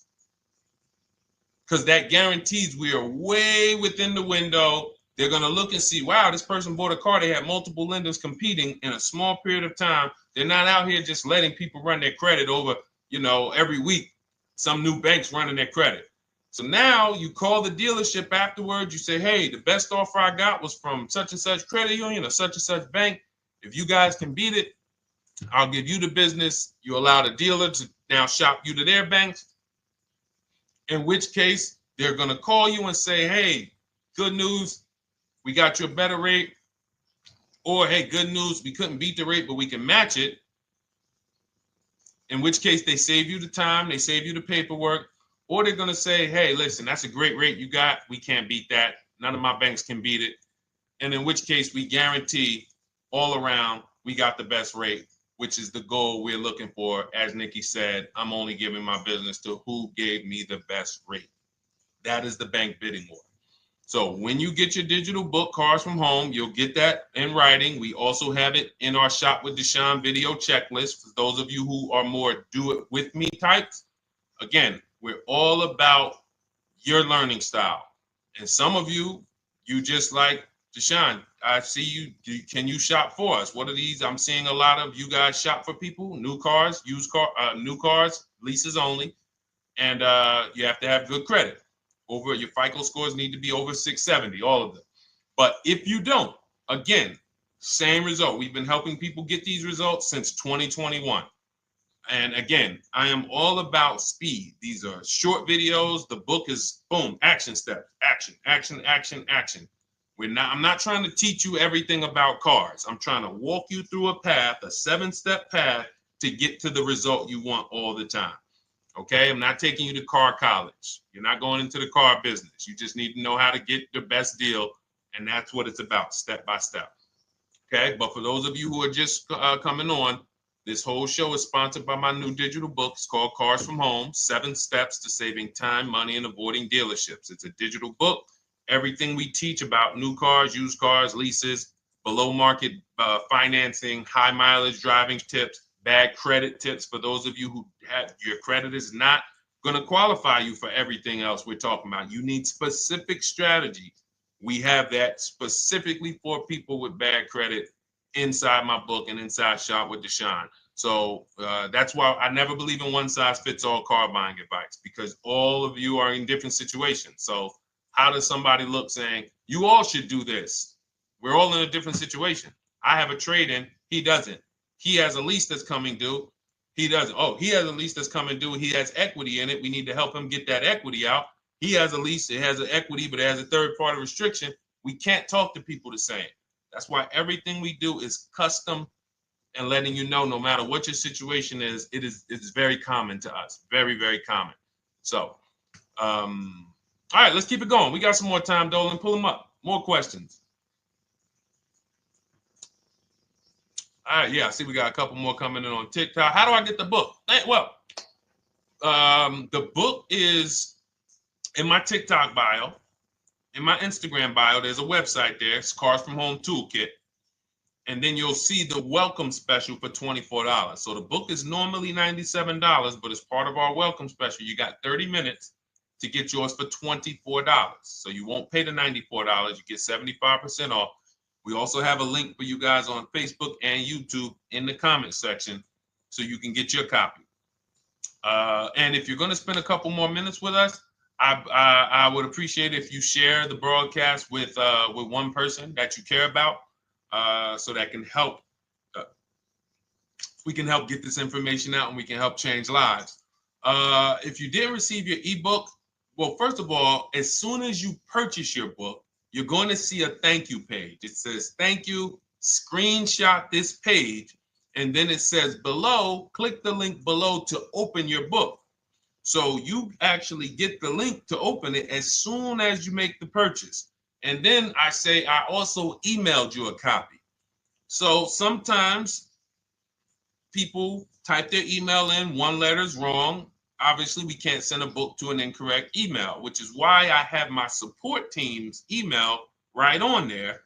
Because that guarantees we are way within the window. They're going to look and see, wow, this person bought a car. They had multiple lenders competing in a small period of time. They're not out here just letting people run their credit over, every week. Some new banks running their credit. So now you call the dealership afterwards. You say, hey, the best offer I got was from such and such credit union or such and such bank. If you guys can beat it, I'll give you the business. You allow the dealer to now shop you to their banks. In which case, they're going to call you and say, hey, good news, we got you a better rate. Or, hey, good news, we couldn't beat the rate, but we can match it. In which case, they save you the time, they save you the paperwork. Or they're going to say, hey, listen, that's a great rate you got. We can't beat that. None of my banks can beat it. And in which case, we guarantee all around we got the best rate, which is the goal we're looking for. As Nikki said, I'm only giving my business to who gave me the best rate. That is the bank bidding war. So when you get your digital book, Cars from Home, you'll get that in writing. We also have it in our Shop with Deshone video checklist for those of you who are more do-it-with-me types. Again, we're all about your learning style. And some of you just like, Deshone, I see you. Can you shop for us? What are these? I'm seeing a lot of you guys shop for people, new cars, new cars, leases only. And you have to have good credit. Your FICO scores need to be over 670, all of them. But if you don't, again, same result. We've been helping people get these results since 2021. And again, I am all about speed. These are short videos. The book is boom, action steps, action, action, action, action. I'm not trying to teach you everything about cars. I'm trying to walk you through a path, a 7-step path to get to the result you want all the time. Okay, I'm not taking you to car college. You're not going into the car business. You just need to know how to get the best deal. And that's what it's about, step by step. Okay, but for those of you who are just coming on, this whole show is sponsored by my new digital book. It's called Cars from Home, 7 Steps to Saving Time, Money, and Avoiding Dealerships. It's a digital book. Everything we teach about new cars, used cars, leases, below market financing, high mileage driving tips, bad credit tips for those of you who have your credit is not going to qualify you for everything else we're talking about. You need specific strategy. We have that specifically for people with bad credit inside my book and inside Shop with Deshone. So that's why I never believe in one size fits all car buying advice, because all of you are in different situations. So how does somebody look saying, you all should do this? We're all in a different situation. I have a trade-in. He doesn't. He has a lease that's coming due. He doesn't. Oh, he has a lease that's coming due. He has equity in it. We need to help him get that equity out. He has a lease. It has an equity, but it has a third-party restriction. We can't talk to people the same. That's why everything we do is custom and letting you know, no matter what your situation is, it's very common to us. Very, very common. So, all right, let's keep it going. We got some more time, Dolan. Pull them up. More questions. All right, yeah, I see we got a couple more coming in on TikTok. How do I get the book? Well, the book is in my TikTok bio. In my Instagram bio, there's a website there. It's Cars from Home Toolkit. And then you'll see the welcome special for $24. So the book is normally $97, but as part of our welcome special, you got 30 minutes to get yours for $24. So you won't pay the $94. You get 75% off. We also have a link for you guys on Facebook and YouTube in the comment section so you can get your copy. And if you're going to spend a couple more minutes with us, I would appreciate if you share the broadcast with one person that you care about, so that can help. We can help get this information out, and we can help change lives. If you didn't receive your ebook, well, first of all, as soon as you purchase your book, you're going to see a thank you page. It says thank you. Screenshot this page, and then it says below, click the link below to open your book. So you actually get the link to open it as soon as you make the purchase. And then I say I also emailed you a copy. So sometimes people type their email in, one letter's wrong. Obviously, we can't send a book to an incorrect email, which is why I have my support team's email right on there,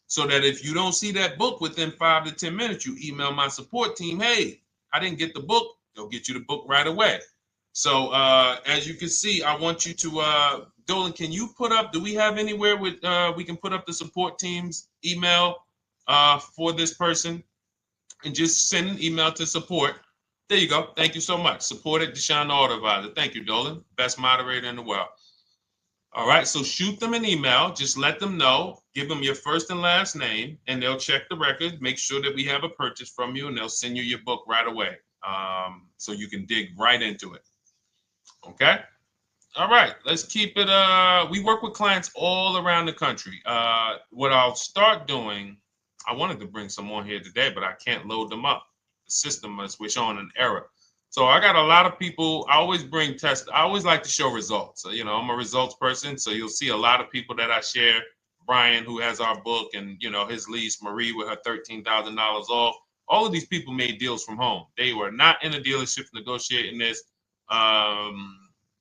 so that if you don't see that book within 5 to 10 minutes, you email my support team, hey, I didn't get the book. They'll get you the book right away. So as you can see, I want you to, Dolan, can you put up, do we have anywhere with, we can put up the support team's email for this person, and just send an email to support. There you go. Thank you so much. Support at Deshone the Auto Advisor. Thank you, Dolan. Best moderator in the world. All right, so shoot them an email. Just let them know. Give them your first and last name, and they'll check the record, make sure that we have a purchase from you, and they'll send you your book right away, so you can dig right into it. Okay? All right, let's keep it. We work with clients all around the country. What I'll start doing, I wanted to bring some on here today, but I can't load them up. The system is showing an error. So I got a lot of people. I always bring tests. I always like to show results. So, you know, I'm a results person. So you'll see a lot of people that I share. Brian, who has our book, and, you know, his lease, Marie with her $13,000 off. All of these people made deals from home. They were not in a dealership negotiating this.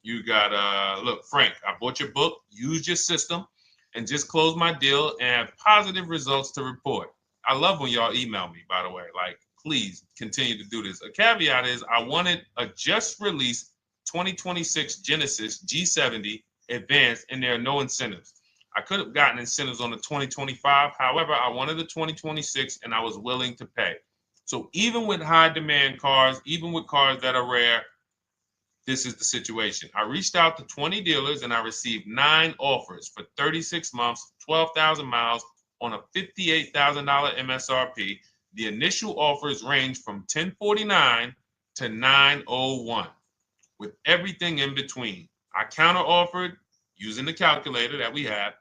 You got, look, Frank, I bought your book, used your system, and just closed my deal and have positive results to report. I love when y'all email me, by the way. Like, please continue to do this. A caveat is I wanted a just released 2026 Genesis G70 Advanced, and there are no incentives. I could have gotten incentives on the 2025. However, I wanted the 2026, and I was willing to pay. So even with high demand cars, even with cars that are rare, this is the situation. I reached out to 20 dealers, and I received 9 offers for 36 months, 12,000 miles on a $58,000 MSRP. The initial offers range from $1049 to $901, with everything in between. I counter offered using the calculator that we have,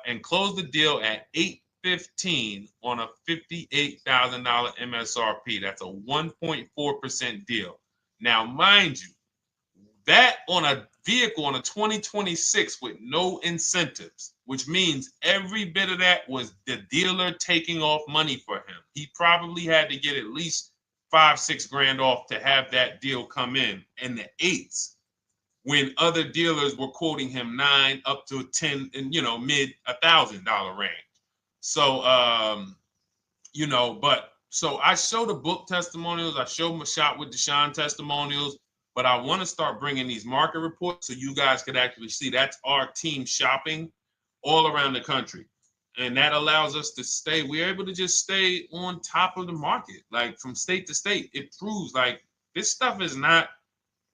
and closed the deal at $815 on a $58,000 MSRP. That's a 1.4% deal. Now, mind you, that on a vehicle on a 2026 with no incentives, which means every bit of that was the dealer taking off money for him. He probably had to get at least $5-6 grand off to have that deal come in the 8s, when other dealers were quoting him 9 up to 10 and, you know, mid $1,000 range. So, you know, but so I show the book testimonials. I show my Shop with Deshone testimonials. But I want to start bringing these market reports so you guys could actually see that's our team shopping all around the country. And that allows us to stay, we're able to just stay on top of the market, like from state to state. It proves like this stuff is not,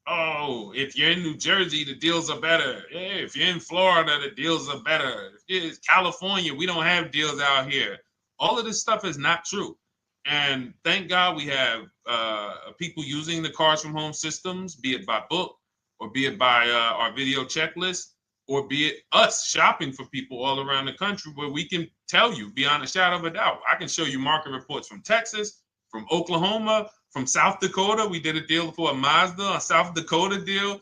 oh, if you're in New Jersey, the deals are better. Hey, if you're in Florida, the deals are better. If it's California, we don't have deals out here. All of this stuff is not true. And thank God we have people using the Cars from Home systems, be it by book or be it by our video checklist, or be it us shopping for people all around the country where we can tell you beyond a shadow of a doubt. I can show you market reports from Texas, from Oklahoma, from South Dakota. We did a deal for a Mazda, a South Dakota deal,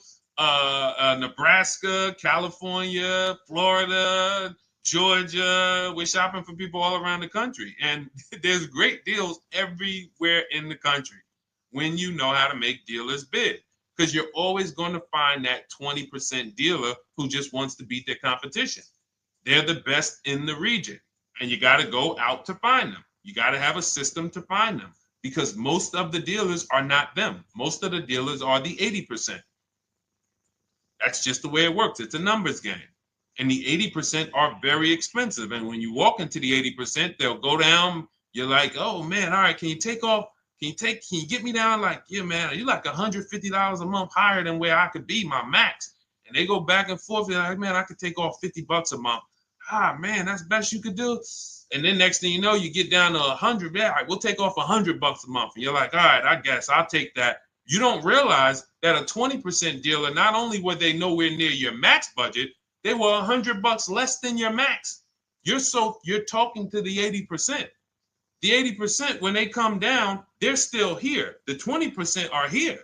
Nebraska, California, Florida, Georgia. We're shopping for people all around the country. And there's great deals everywhere in the country when you know how to make dealers bid. Because you're always going to find that 20% dealer who just wants to beat their competition. They're the best in the region. And you got to go out to find them. You got to have a system to find them. Because most of the dealers are not them. Most of the dealers are the 80%. That's just the way it works. It's a numbers game. And the 80% are very expensive. And when you walk into the 80%, they'll go down. You're like, oh man, all right, can you take off? Can you get me down? Like, yeah, man, you're like $150 a month higher than where I could be, my max. And they go back and forth. They're like, man, I could take off $50 a month. Ah, man, that's the best you could do. And then next thing you know, you get down to 100. Yeah, all right, we'll take off $100 a month. And you're like, all right, I guess I'll take that. You don't realize that a 20% dealer, not only were they nowhere near your max budget, they were $100 less than your max. You're talking to the 80%. The 80%, when they come down, they're still here. The 20% are here.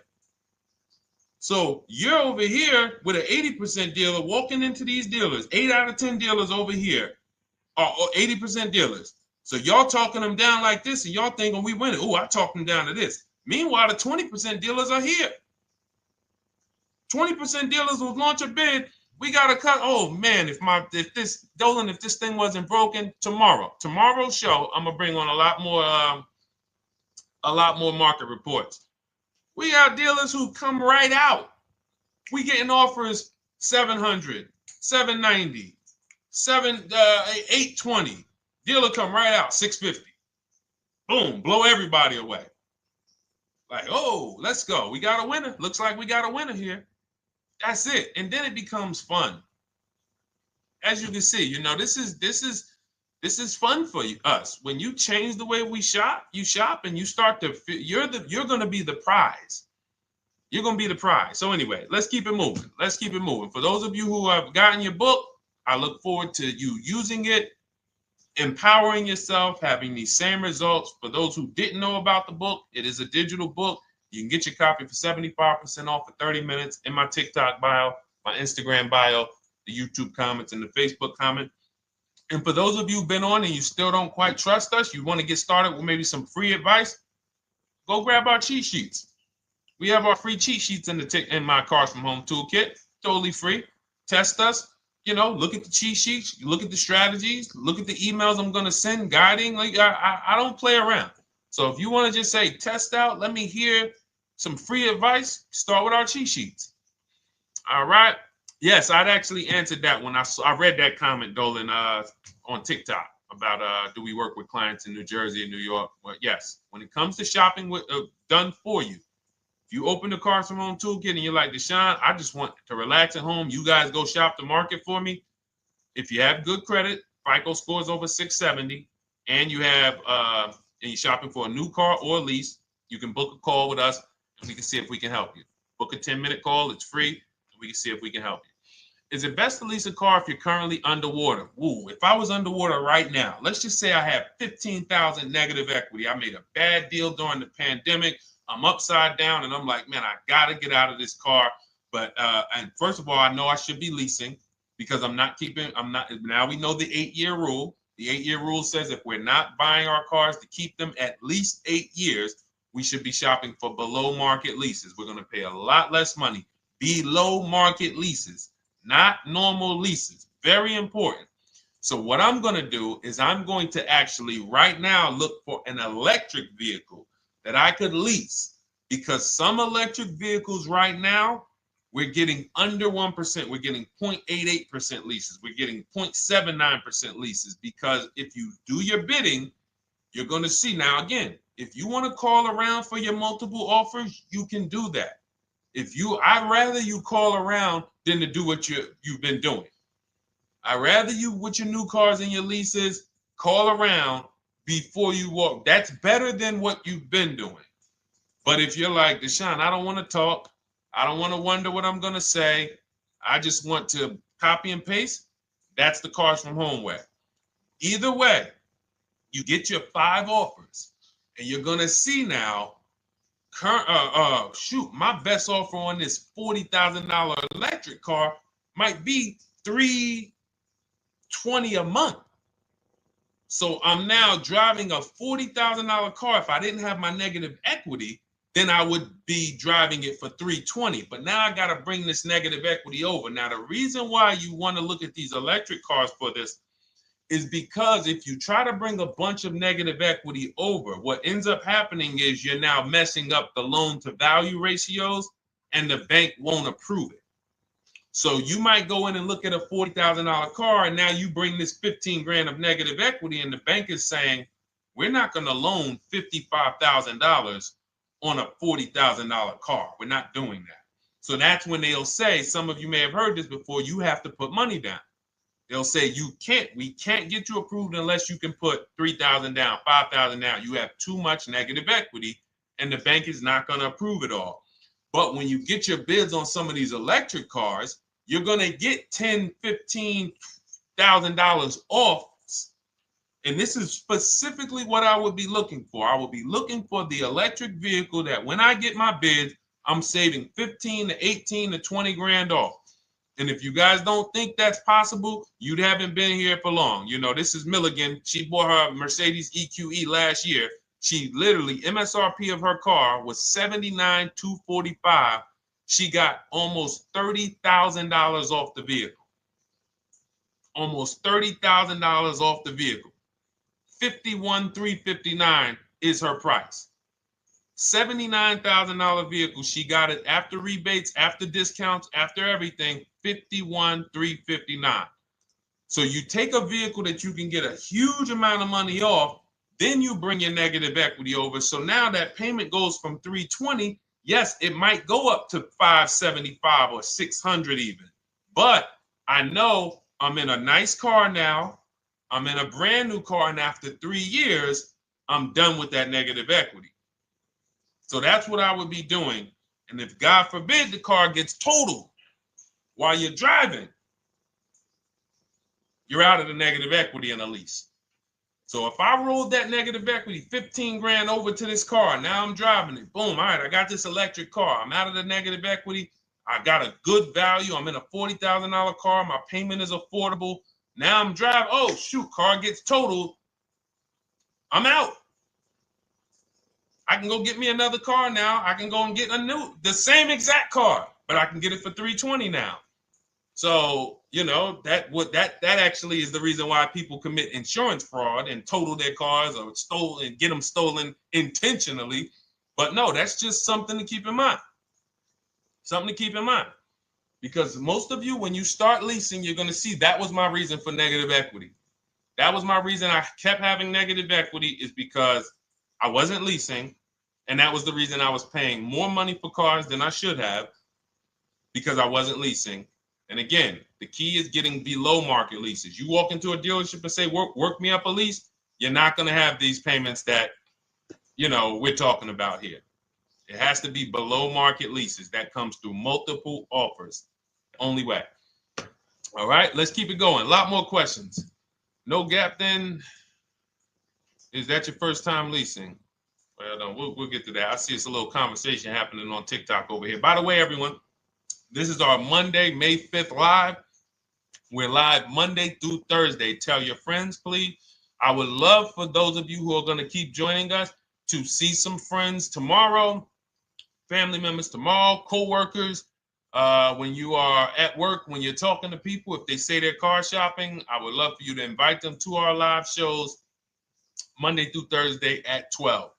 So you're over here with an 80% dealer walking into these dealers. 8 out of 10 dealers over here are 80% dealers. So y'all talking them down like this, and y'all thinking we winning. Oh, I talked them down to this. Meanwhile, the 20% dealers are here. 20% dealers will launch a bid. We gotta cut. Oh man, if this thing wasn't broken, tomorrow's show, I'm gonna bring on a lot more market reports. We got dealers who come right out. We getting offers 700, 790, 820. Dealer come right out 650. Boom, blow everybody away. Like, oh, let's go. We got a winner. Looks like we got a winner here. That's it. And then it becomes fun. As you can see, this is fun for us. When you change the way we shop, you shop and you start to you're going to be the prize. You're going to be the prize. So anyway, let's keep it moving. For those of you who have gotten your book, I look forward to you using it, empowering yourself, having these same results. For those who didn't know about the book, it is a digital book. You can get your copy for 75% off for 30 minutes in my TikTok bio, my Instagram bio, the YouTube comments, and the Facebook comment. And for those of you who've been on and you still don't quite trust us, you want to get started with maybe some free advice, go grab our cheat sheets. We have our free cheat sheets in my Cars from Home toolkit, totally free. Test us. Look at the cheat sheets, look at the strategies, look at the emails I'm going to send, guiding. Like I don't play around. So if you want to just say, test out, let me hear some free advice, start with our cheat sheets. All right. Yes, I'd actually answered that when I read that comment, Dolan, on TikTok about do we work with clients in New Jersey and New York? Well, yes. When it comes to shopping done for you, if you open the Cars from Home toolkit and you're like, Deshone, I just want to relax at home. You guys go shop the market for me. If you have good credit, FICO scores over 670, and you have and you're shopping for a new car or a lease, you can book a call with us and we can see if we can help you. Book a 10-minute call. It's free. And we can see if we can help you. Is it best to lease a car if you're currently underwater? Ooh, if I was underwater right now, let's just say I have 15,000 negative equity. I made a bad deal during the pandemic. I'm upside down and I'm like, man, I got to get out of this car. But and first of all, I know I should be leasing because now we know the 8-year rule. The 8-year rule says if we're not buying our cars to keep them at least 8 years, we should be shopping for below market leases. We're going to pay a lot less money. Below market leases, not normal leases. Very important. So what I'm going to do is I'm going to actually right now look for an electric vehicle that I could lease because some electric vehicles right now, we're getting under 1%. We're getting 0.88% leases. We're getting 0.79% leases, because if you do your bidding, you're going to see. Now, again, if you want to call around for your multiple offers, you can do that. I'd rather you call around than to do what you've been doing. I'd rather you, with your new cars and your leases, call around before you walk. That's better than what you've been doing. But if you're like, Deshone, I don't want to talk. I don't want to wonder what I'm going to say. I just want to copy and paste. That's the Cars from Home way. Either way, you get your 5 offers, and you're going to see now, my best offer on this $40,000 electric car might be $320 a month. So I'm now driving a $40,000 car. If I didn't have my negative equity, then I would be driving it for $320. But now I got to bring this negative equity over. Now, the reason why you want to look at these electric cars for this is because if you try to bring a bunch of negative equity over, what ends up happening is you're now messing up the loan to value ratios, and the bank won't approve it. So you might go in and look at a $40,000 car, and now you bring this 15 grand of negative equity, and the bank is saying, we're not going to loan $55,000 on a $40,000 car. We're not doing that. So that's when they'll say, some of you may have heard this before, you have to put money down. They'll say, we can't get you approved unless you can put $3,000 down, $5,000 down. You have too much negative equity, and the bank is not going to approve it all. But when you get your bids on some of these electric cars, you're going to get $10,000, $15,000 off. And this is specifically what I would be looking for. I would be looking for the electric vehicle that when I get my bids, I'm saving 15 to 18 to 20 grand off. And if you guys don't think that's possible, you haven't been here for long. You know, this is Milligan. She bought her Mercedes EQE last year. She literally, MSRP of her car was $79,245. She got almost $30,000 off the vehicle. Almost $30,000 off the vehicle. $51,359 is her price. $79,000 vehicle. She got it after rebates, after discounts, after everything. $51,359. So you take a vehicle that you can get a huge amount of money off, then you bring your negative equity over. So now that payment goes from $320. Yes, it might go up to $575 or $600 even. But I know I'm in a nice car now. I'm in a brand new car, and after 3 years, I'm done with that negative equity. So that's what I would be doing. And if God forbid the car gets totaled while you're driving, you're out of the negative equity in a lease. So if I rolled that negative equity, 15 grand over to this car, now I'm driving it. Boom. All right, I got this electric car. I'm out of the negative equity. I got a good value. I'm in a $40,000 car. My payment is affordable. Now I'm driving. Oh, shoot, car gets totaled. I'm out. I can go get me another car now. I can go and get the same exact car, but I can get it for $320 now. So, you know, that actually is the reason why people commit insurance fraud and total their cars or get them stolen intentionally. But no, that's just something to keep in mind. Something to keep in mind. Because most of you, when you start leasing, you're going to see that was my reason for negative equity. That was my reason I kept having negative equity, is because I wasn't leasing. And that was the reason I was paying more money for cars than I should have, because I wasn't leasing. And again, the key is getting below market leases. You walk into a dealership and say, work me up a lease, you're not going to have these payments that, you know, we're talking about here. It has to be below market leases. That comes through multiple offers. Only way. All right, let's keep it going. A lot more questions. No gap then. Is that your first time leasing? Well, no, we'll get to that. I see it's a little conversation happening on TikTok over here. By the way, everyone, this is our Monday, May 5th live. We're live Monday through Thursday. Tell your friends, please. I would love for those of you who are going to keep joining us to see some friends tomorrow, family members tomorrow, co-workers. When you are at work, when you're talking to people, if they say they're car shopping, I would love for you to invite them to our live shows Monday through Thursday at 12.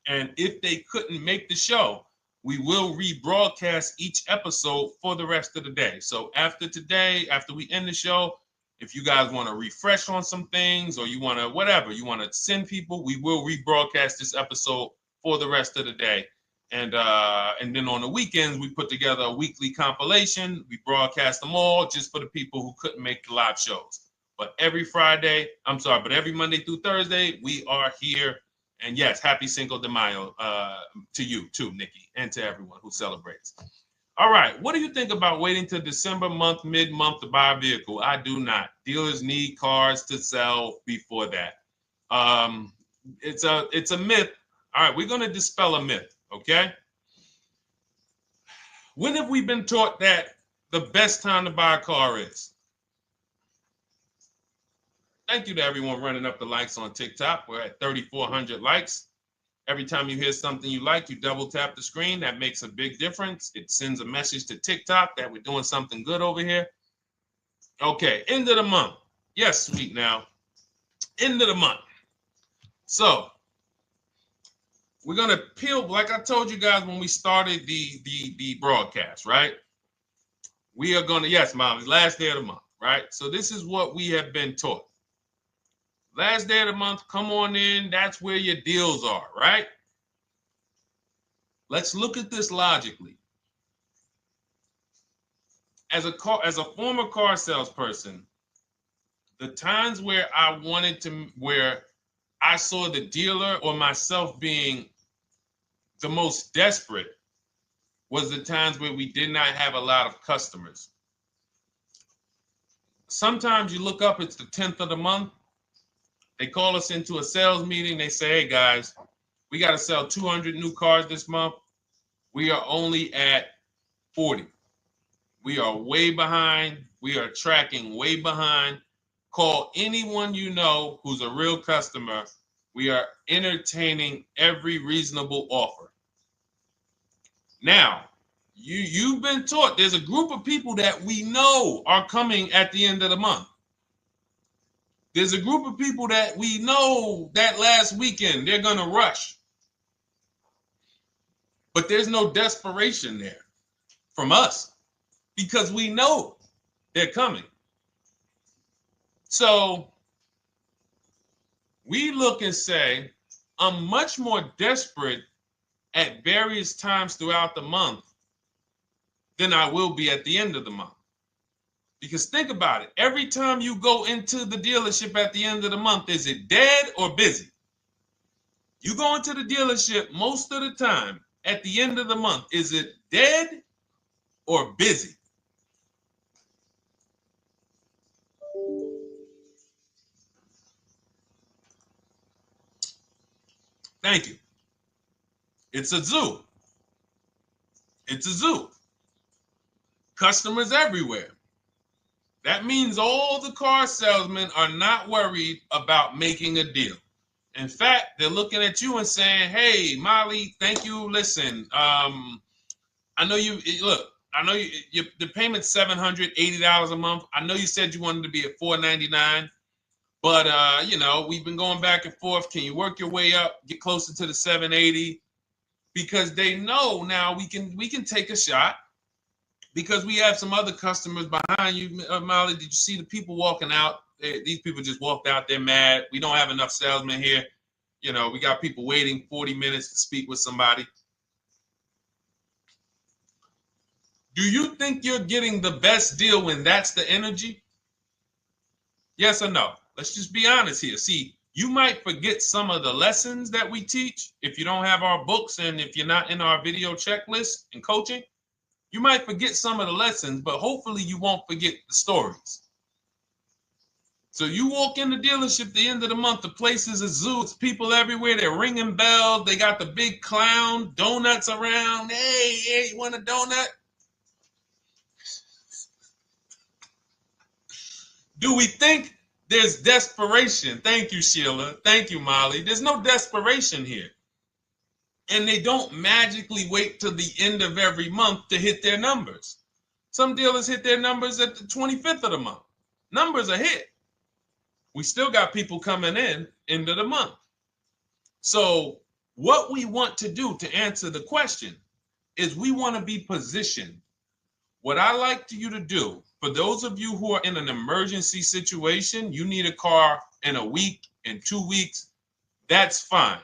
And if they couldn't make the show, we will rebroadcast each episode for the rest of the day. So after today, after we end the show, if you guys want to refresh on some things or you want to whatever, you want to send people, we will rebroadcast this episode for the rest of the day. And then on the weekends, we put together a weekly compilation. We broadcast them all just for the people who couldn't make the live shows. But every Monday through Thursday, we are here. And yes, happy Cinco de Mayo to you too, Nikki, and to everyone who celebrates. All right, what do you think about waiting till December month, mid-month to buy a vehicle? I do not. Dealers need cars to sell before that. It's a myth. All right, we're going to dispel a myth, okay? When have we been taught that the best time to buy a car is? Thank you to everyone running up the likes on TikTok. We're at 3,400 likes. Every time you hear something you like, you double tap the screen. That makes a big difference. It sends a message to TikTok that we're doing something good over here. Okay, end of the month. Yes, sweet now. End of the month. So we're gonna peel, like I told you guys when we started the broadcast, right? We are gonna, yes, Molly, last day of the month, right? So this is what we have been taught. Last day of the month, come on in. That's where your deals are, right? Let's look at this logically. As a former car salesperson, the times where where I saw the dealer or myself being the most desperate was the times where we did not have a lot of customers. Sometimes you look up, it's the 10th of the month. They call us into a sales meeting. They say, hey, guys, we got to sell 200 new cars this month. We are only at 40. We are way behind. We are tracking way behind. Call anyone you know who's a real customer. We are entertaining every reasonable offer. Now, you've been taught there's a group of people that we know are coming at the end of the month. There's a group of people that we know that last weekend they're going to rush. But there's no desperation there from us because we know they're coming. So we look and say, I'm much more desperate at various times throughout the month than I will be at the end of the month. Because think about it. Every time you go into the dealership at the end of the month, is it dead or busy? You go into the dealership most of the time at the end of the month, is it dead or busy? Thank you. It's a zoo. It's a zoo. Customers everywhere. That means all the car salesmen are not worried about making a deal. In fact, they're looking at you and saying, hey, Molly, thank you. Listen, I know you, look, I know the payment's $780 a month. I know you said you wanted to be at $499, but, we've been going back and forth. Can you work your way up, get closer to the $780? Because they know now we can take a shot. Because we have some other customers behind you, Molly. Did you see the people walking out? These people just walked out. They're mad. We don't have enough salesmen here. We got people waiting 40 minutes to speak with somebody. Do you think you're getting the best deal when that's the energy? Yes or no? Let's just be honest here. See, you might forget some of the lessons that we teach if you don't have our books and if you're not in our video checklist and coaching. You might forget some of the lessons, but hopefully you won't forget the stories. So you walk in the dealership at the end of the month, the place is a zoo. It's people everywhere. They're ringing bells. They got the big clown, donuts around. Hey, you want a donut? Do we think there's desperation? Thank you, Sheila. Thank you, Molly. There's no desperation here. And they don't magically wait till the end of every month to hit their numbers. Some dealers hit their numbers at the 25th of the month. Numbers are hit. We still got people coming in end of the month. So What we want to do to answer the question is we want to be positioned. What I like you to do, for those of you who are in an emergency situation, you need a car in a week, in 2 weeks, that's fine.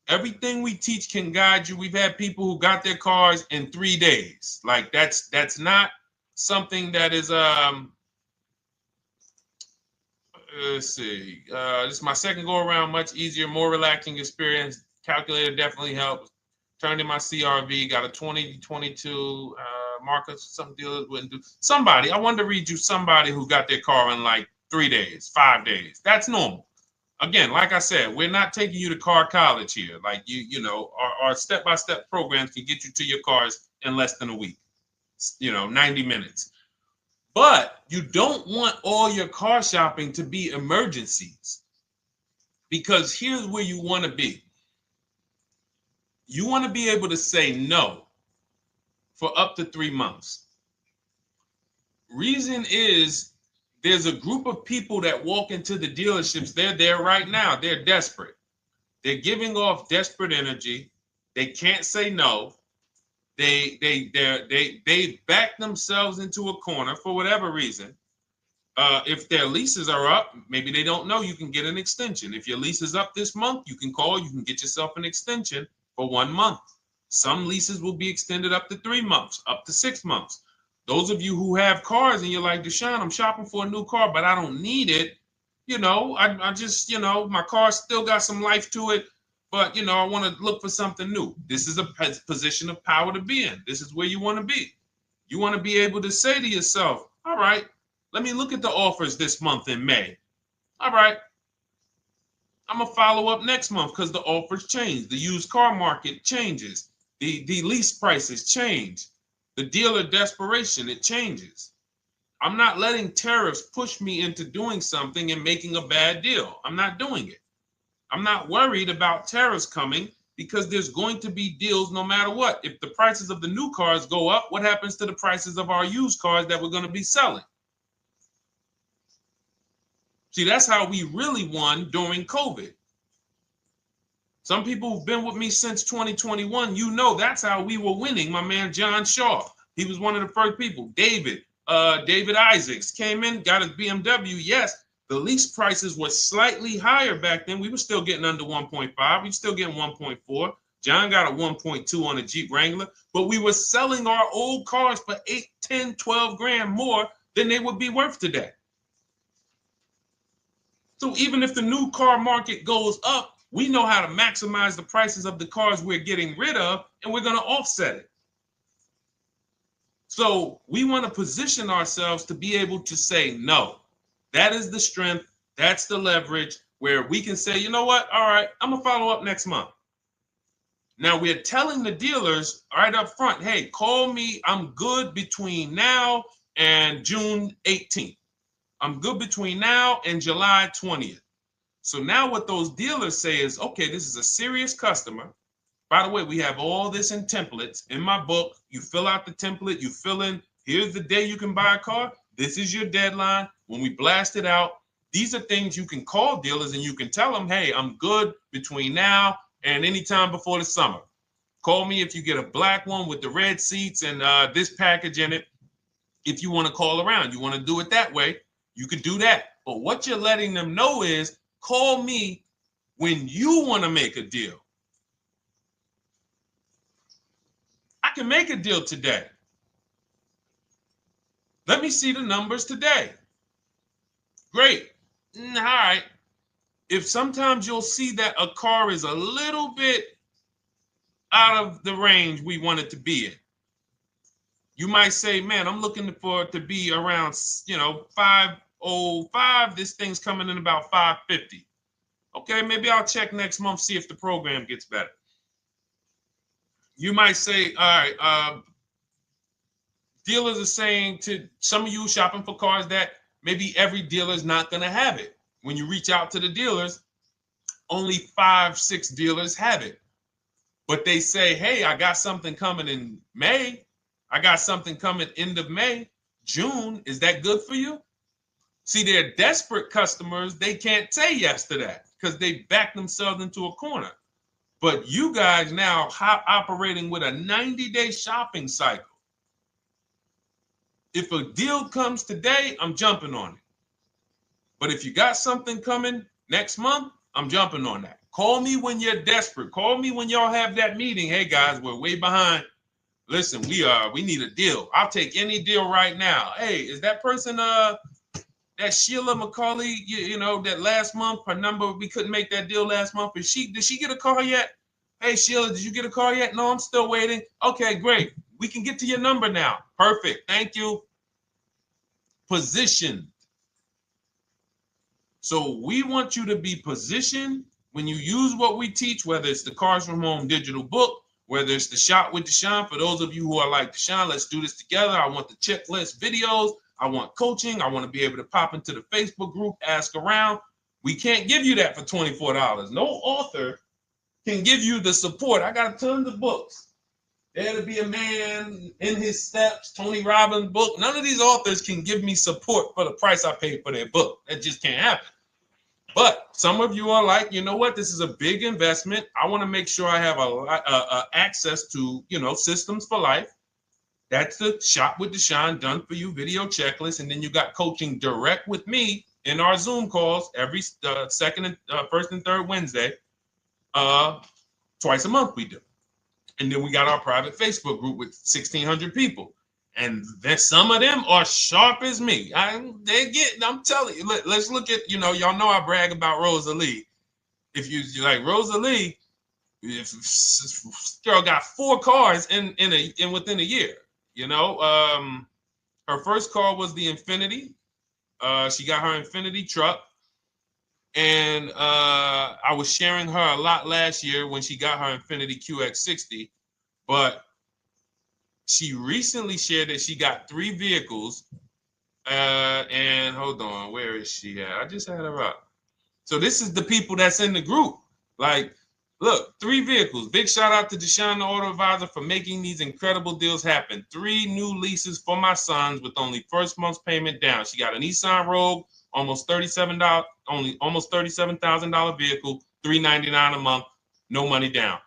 Everything we teach can guide you. We've had people who got their cars in 3 days. Like that's not something that is let's see. This is my second go around, much easier, more relaxing experience. Calculator definitely helps. Turned in my CRV, got a 2022 Marcus, some dealers wouldn't do. Somebody, I wanted to read you somebody who got their car in like 3 days, 5 days. That's normal. Again, like I said, we're not taking you to car college here. Like you know, our step-by-step programs can get you to your cars in less than a week, 90 minutes. But you don't want all your car shopping to be emergencies, because here's where you want to be. You want to be able to say no for up to 3 months. Reason is, there's a group of people that walk into the dealerships. They're there right now. They're desperate. They're giving off desperate energy. They can't say no. They back themselves into a corner for whatever reason. If their leases are up, maybe they don't know you can get an extension. If your lease is up this month, you can call. You can get yourself an extension for 1 month. Some leases will be extended up to 3 months, up to 6 months. Those of you who have cars and you're like, Deshone, I'm shopping for a new car, but I don't need it. I just, my car still got some life to it, but, I want to look for something new. This is a position of power to be in. This is where you want to be. You want to be able to say to yourself, all right, let me look at the offers this month in May. All right, I'm going to follow up next month because the offers change. The used car market changes. The lease prices change. The dealer desperation, it changes. I'm not letting tariffs push me into doing something and making a bad deal. I'm not doing it. I'm not worried about tariffs coming, because there's going to be deals no matter what. If the prices of the new cars go up, what happens to the prices of our used cars that we're going to be selling? See, that's how we really won during COVID. Some people who've been with me since 2021, that's how we were winning. My man John Shaw, he was one of the first people. David Isaacs came in, got his BMW. Yes, the lease prices were slightly higher back then. We were still getting under 1.5. We were still getting 1.4. John got a 1.2 on a Jeep Wrangler, but we were selling our old cars for 8, 10, 12 grand more than they would be worth today. So even if the new car market goes up, we know how to maximize the prices of the cars we're getting rid of, and we're going to offset it. So we want to position ourselves to be able to say no. That is the strength. That's the leverage where we can say, you know what? All right, I'm going to follow up next month. Now we're telling the dealers right up front, hey, call me. I'm good between now and June 18th. I'm good between now and July 20th. So now what those dealers say is, okay, this is a serious customer. By the way, we have all this in templates. In my book, you fill out the template, you fill in, here's the day you can buy a car. This is your deadline. When we blast it out, these are things you can call dealers and you can tell them, hey, I'm good between now and anytime before the summer. Call me if you get a black one with the red seats and this package in it. If you want to call around, you want to do it that way, you could do that. But what you're letting them know is, call me when you want to make a deal. I can make a deal today. Let me see the numbers today. Great. All right. If sometimes you'll see that a car is a little bit out of the range we want it to be in, you might say, man, I'm looking for it to be around, 505. This thing's coming in about 550. Okay, maybe I'll check next month, see if the program gets better. You might say, all right, dealers are saying to some of you shopping for cars that maybe every dealer is not going to have it. When you reach out to the dealers, only 5, 6 dealers have it. But they say, hey, I got something coming in May. I got something coming end of May, June. Is that good for you? See, they're desperate customers. They can't say yes to that because they back themselves into a corner. But you guys now operating with a 90-day shopping cycle. If a deal comes today, I'm jumping on it. But if you got something coming next month, I'm jumping on that. Call me when you're desperate. Call me when y'all have that meeting. Hey guys, we're way behind. Listen, we need a deal. I'll take any deal right now. Hey, is that person that Sheila McCauley, you know, that last month, her number, we couldn't make that deal last month. Did she get a call yet? Hey Sheila, did you get a call yet? No, I'm still waiting. Okay, great. We can get to your number now. Perfect. Thank you. Positioned. So we want you to be positioned when you use what we teach, whether it's the Cars from Home digital book, whether it's the Shop with Deshone. For those of you who are like, Deshone, let's do this together. I want the checklist videos. I want coaching. I want to be able to pop into the Facebook group, ask around. We can't give you that for $24. No author can give you the support. I got tons of books. There to Be a Man, In His Steps, Tony Robbins' book. None of these authors can give me support for the price I paid for their book. That just can't happen. But some of you are like, you know what? This is a big investment. I want to make sure I have access to, you know, systems for life. That's the Shop with Deshone done for you video checklist. And then you got coaching direct with me in our Zoom calls every first and third Wednesday. Twice a month we do. And then we got our private Facebook group with 1,600 people. And then some of them are sharp as me. I'm telling you, let's look at, you know, y'all know I brag about Rosalie. If you like Rosalie, if girl got 4 cars in within a year, you know. Her first car was the Infinity. She got her Infinity truck. And I was sharing her a lot last year when she got her Infinity QX60, but she recently shared that she got 3 vehicles. And hold on, where is she at? I just had her up. So this is the people that's in the group. Like, look, 3 vehicles. Big shout out to Deshone the Auto Advisor for making these incredible deals happen. 3 new leases for my sons with only first month's payment down. She got a Nissan Rogue, almost $37,000 vehicle, $399 a month, no money down.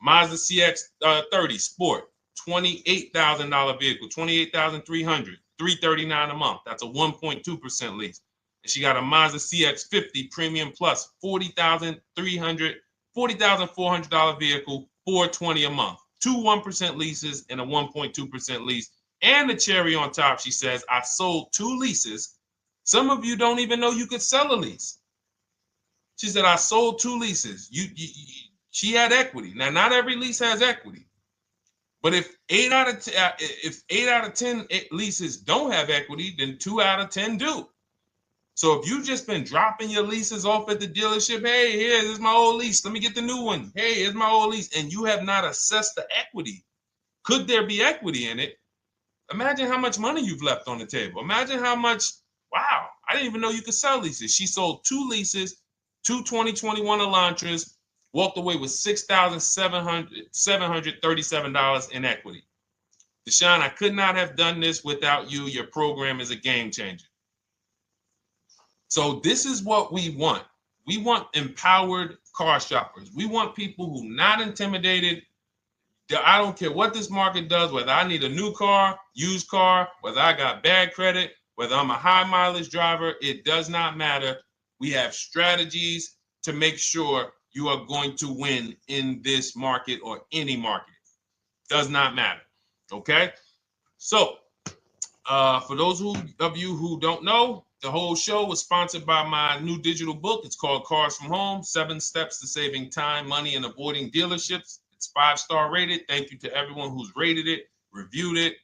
Mazda CX-30 Sport, $28,000 vehicle, $28,300, $339 a month. That's a 1.2% lease. And she got a Mazda CX-50 Premium Plus, $40,400 vehicle, $420 a month. 2 1% leases and a 1.2% lease. And the cherry on top, she says, I sold 2 leases. Some of you don't even know you could sell a lease. She said, I sold 2 leases. She had equity. Now, not every lease has equity. But if 8 out of 10 leases don't have equity, then 2 out of 10 do. So if you've just been dropping your leases off at the dealership, hey, here's my old lease. Let me get the new one. Hey, here's my old lease. And you have not assessed the equity. Could there be equity in it? Imagine how much money you've left on the table. Imagine how much, wow, I didn't even know you could sell leases. She sold 2 leases, 2 2021 Elantras, walked away with $6,737 in equity. Deshone, I could not have done this without you. Your program is a game changer. So this is what we want. We want empowered car shoppers. We want people who are not intimidated. I don't care what this market does, whether I need a new car, used car, whether I got bad credit, whether I'm a high mileage driver, it does not matter. We have strategies to make sure you are going to win in this market or any market. Does not matter. Okay? So, for those of you who don't know, the whole show was sponsored by my new digital book. It's called Cars from Home, 7 Steps to Saving Time, Money, and Avoiding Dealerships. It's 5-star rated. Thank you to everyone who's rated it, reviewed it.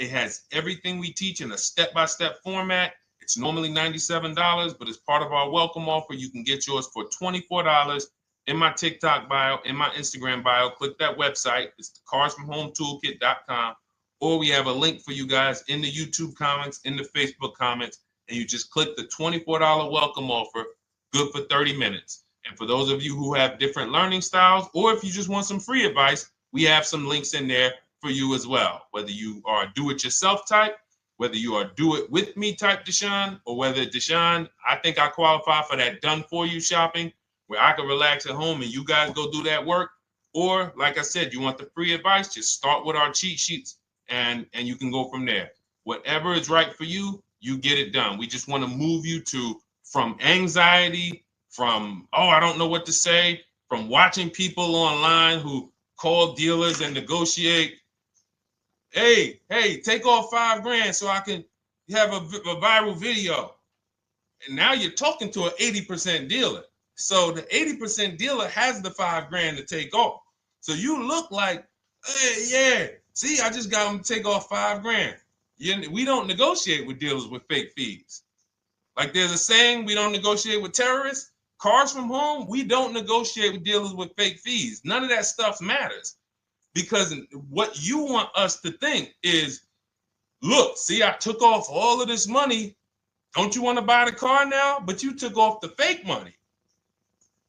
It has everything we teach in a step-by-step format. It's normally $97, but as part of our welcome offer, you can get yours for $24 in my TikTok bio, in my Instagram bio. Click that website. It's the carsfromhometoolkit.com. Or we have a link for you guys in the YouTube comments, in the Facebook comments, and you just click the $24 welcome offer, good for 30 minutes. And for those of you who have different learning styles, or if you just want some free advice, we have some links in there for you as well. Whether you are a do-it-yourself type, whether you are do-it-with-me type Deshone, or whether Deshone, I think I qualify for that done-for-you shopping, where I can relax at home and you guys go do that work. Or like I said, you want the free advice, just start with our cheat sheets and you can go from there. Whatever is right for you, you get it done. We just want to move you from anxiety, from, oh, I don't know what to say, from watching people online who call dealers and negotiate. Hey, take off $5,000 so I can have a viral video. And now you're talking to an 80% dealer. So the 80% dealer has the $5,000 to take off. So you look like, hey, yeah, see, I just got them to take off $5,000. We don't negotiate with dealers with fake fees. Like there's a saying, we don't negotiate with terrorists. Cars from home, we don't negotiate with dealers with fake fees. None of that stuff matters. Because what you want us to think is, look, see, I took off all of this money. Don't you want to buy the car now? But you took off the fake money.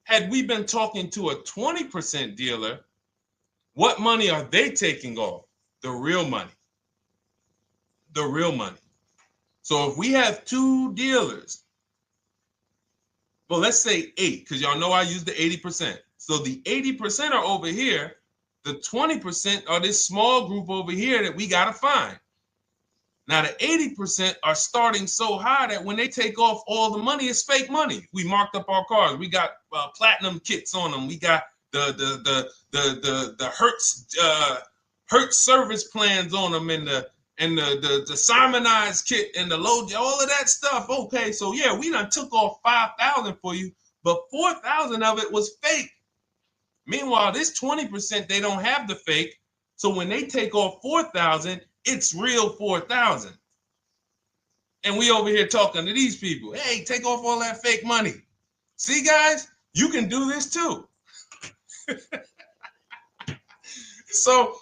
Had we been talking to a 20% dealer, what money are they taking off? The real money. The real money. So if we have two dealers, well, let's say 8, because y'all know I use the 80%. So the 80% are over here. The 20% are this small group over here that we got to find. Now, the 80% are starting so high that when they take off all the money, it's fake money. We marked up our cars. We got platinum kits on them. We got the Hertz service plans on them, and the Simonized kit and the low, all of that stuff. Okay, so yeah, we done took off 5,000 for you, but 4,000 of it was fake. Meanwhile, this 20%, they don't have the fake. So when they take off 4,000, it's real 4,000. And we over here talking to these people. Hey, take off all that fake money. See, guys, you can do this too. So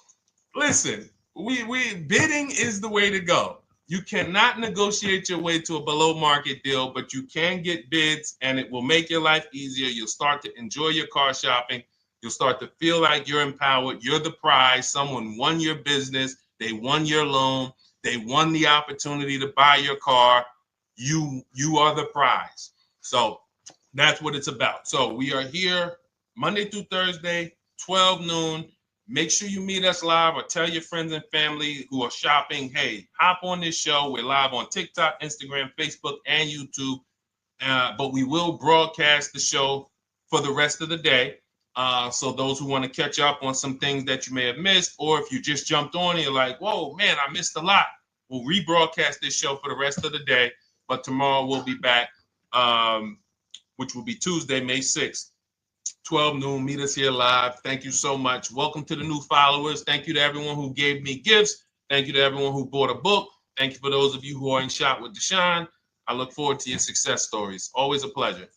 listen, we bidding is the way to go. You cannot negotiate your way to a below market deal, but you can get bids and it will make your life easier. You'll start to enjoy your car shopping. You'll start to feel like you're empowered. You're the prize. Someone won your business. They won your loan. They won the opportunity to buy your car. You are the prize. So that's what it's about. So we are here Monday through Thursday, 12 noon. Make sure you meet us live or tell your friends and family who are shopping, hey, hop on this show. We're live on TikTok, Instagram, Facebook, and YouTube. But we will broadcast the show for the rest of the day. So those who want to catch up on some things that you may have missed, or if you just jumped on and you're like, whoa, man, I missed a lot. We'll rebroadcast this show for the rest of the day. But tomorrow we'll be back, which will be Tuesday, May 6th, 12 noon. Meet us here live. Thank you so much. Welcome to the new followers. Thank you to everyone who gave me gifts. Thank you to everyone who bought a book. Thank you for those of you who are in Shop with Deshone. I look forward to your success stories. Always a pleasure.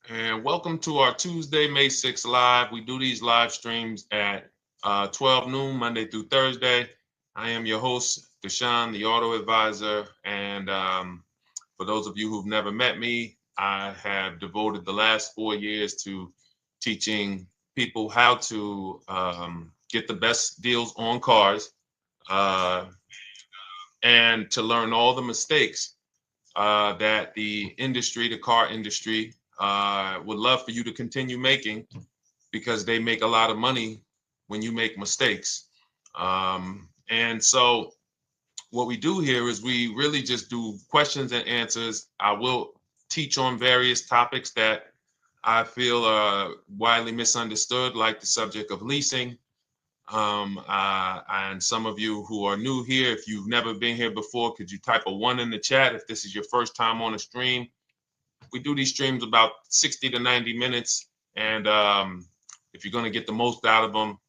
And welcome to our Tuesday, May 6th live. We do these live streams at 12 noon, Monday through Thursday. I am your host, Deshone the Auto Advisor. And for those of you who've never met me, I have devoted the last 4 years to teaching people how to get the best deals on cars and to learn all the mistakes that the industry, the car industry, would love for you to continue making, because they make a lot of money when you make mistakes. And so what we do here is we really just do questions and answers. I will teach on various topics that I feel are widely misunderstood, like the subject of leasing. And some of you who are new here, if you've never been here before, could you type a 1 in the chat if this is your first time on a stream? We do these streams about 60 to 90 minutes. And if you're going to get the most out of them,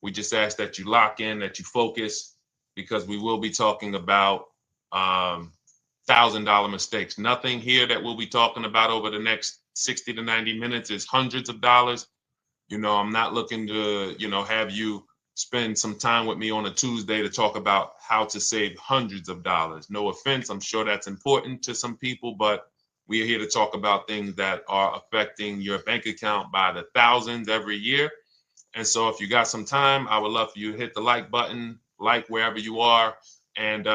we just ask that you lock in, that you focus, because we will be talking about $1,000 mistakes. Nothing here that we'll be talking about over the next 60 to 90 minutes is hundreds of dollars. You know, I'm not looking to, have you spend some time with me on a Tuesday to talk about how to save hundreds of dollars. No offense, I'm sure that's important to some people, but we are here to talk about things that are affecting your bank account by the thousands every year. And so if you got some time, I would love for you to hit the like button, like wherever you are, and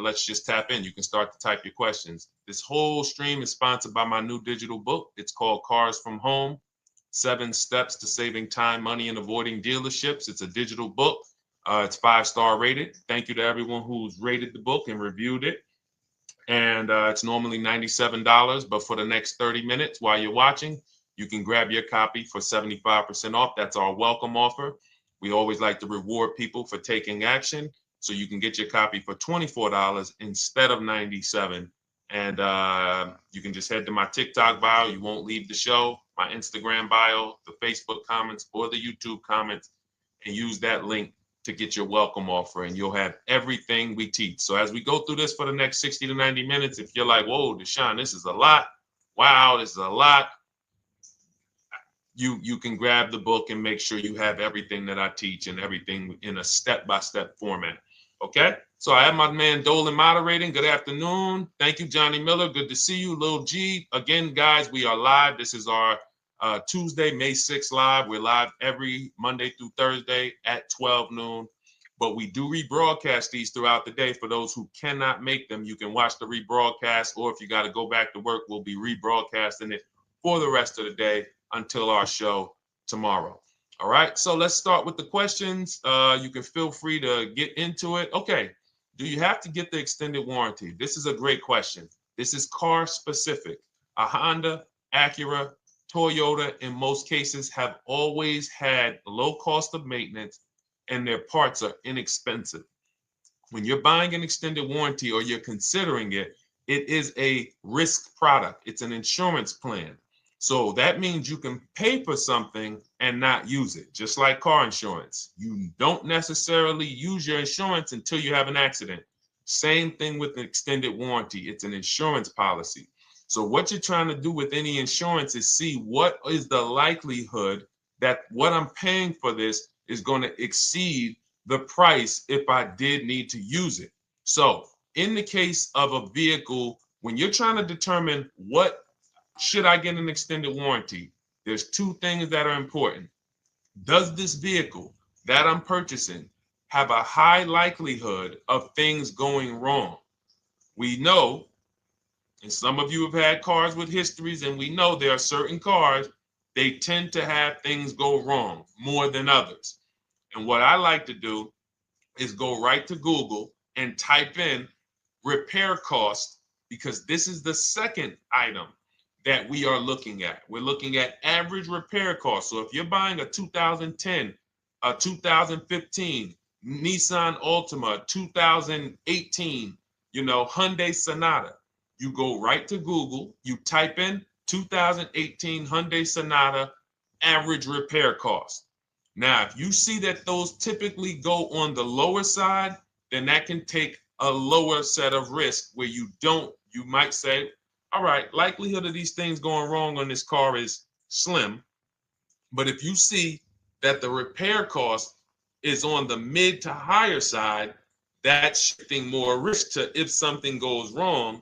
let's just tap in. You can start to type your questions. This whole stream is sponsored by my new digital book. It's called Cars from Home, 7 Steps to Saving Time, Money, and Avoiding Dealerships. It's a digital book. It's 5-star rated. Thank you to everyone who's rated the book and reviewed it. And it's normally $97, but for the next 30 minutes while you're watching, you can grab your copy for 75% off. That's our welcome offer. We always like to reward people for taking action. So you can get your copy for $24 instead of $97. And you can just head to my TikTok bio. You won't leave the show, my Instagram bio, the Facebook comments, or the YouTube comments, and use that link to get your welcome offer, and you'll have everything we teach. So as we go through this for the next 60 to 90 minutes, if you're like, whoa, Deshone, this is a lot. Wow, this is a lot. You can grab the book and make sure you have everything that I teach and everything in a step-by-step format. Okay? So I have my man Dolan moderating. Good afternoon. Thank you, Johnny Miller. Good to see you, Lil G. Again, guys, we are live. This is our Tuesday, May 6th live. We're live every Monday through Thursday at 12 noon. But we do rebroadcast these throughout the day. For those who cannot make them, you can watch the rebroadcast, or if you got to go back to work, we'll be rebroadcasting it for the rest of the day until our show tomorrow. All right, so let's start with the questions. You can feel free to get into it. Okay, do you have to get the extended warranty? This is a great question. This is car specific. A Honda, Acura, Toyota, in most cases, have always had low cost of maintenance and their parts are inexpensive. When you're buying an extended warranty or you're considering it, it is a risk product. It's an insurance plan. So that means you can pay for something and not use it, just like car insurance. You don't necessarily use your insurance until you have an accident. Same thing with an extended warranty. It's an insurance policy. So what you're trying to do with any insurance is see what is the likelihood that what I'm paying for this is going to exceed the price if I did need to use it. So in the case of a vehicle, when you're trying to determine what should I get an extended warranty, there's 2 things that are important. Does this vehicle that I'm purchasing have a high likelihood of things going wrong? We know, and some of you have had cars with histories, and we know there are certain cars, they tend to have things go wrong more than others. And what I like to do is go right to Google and type in repair cost, because this is the second item that we are looking at. We're looking at average repair cost. So if you're buying a 2010, a 2015 Nissan Altima, 2018, Hyundai Sonata, you go right to Google, you type in 2018 Hyundai Sonata average repair cost. Now, if you see that those typically go on the lower side, then that can take a lower set of risk where you might say, all right, likelihood of these things going wrong on this car is slim. But if you see that the repair cost is on the mid to higher side, that's shifting more risk to if something goes wrong,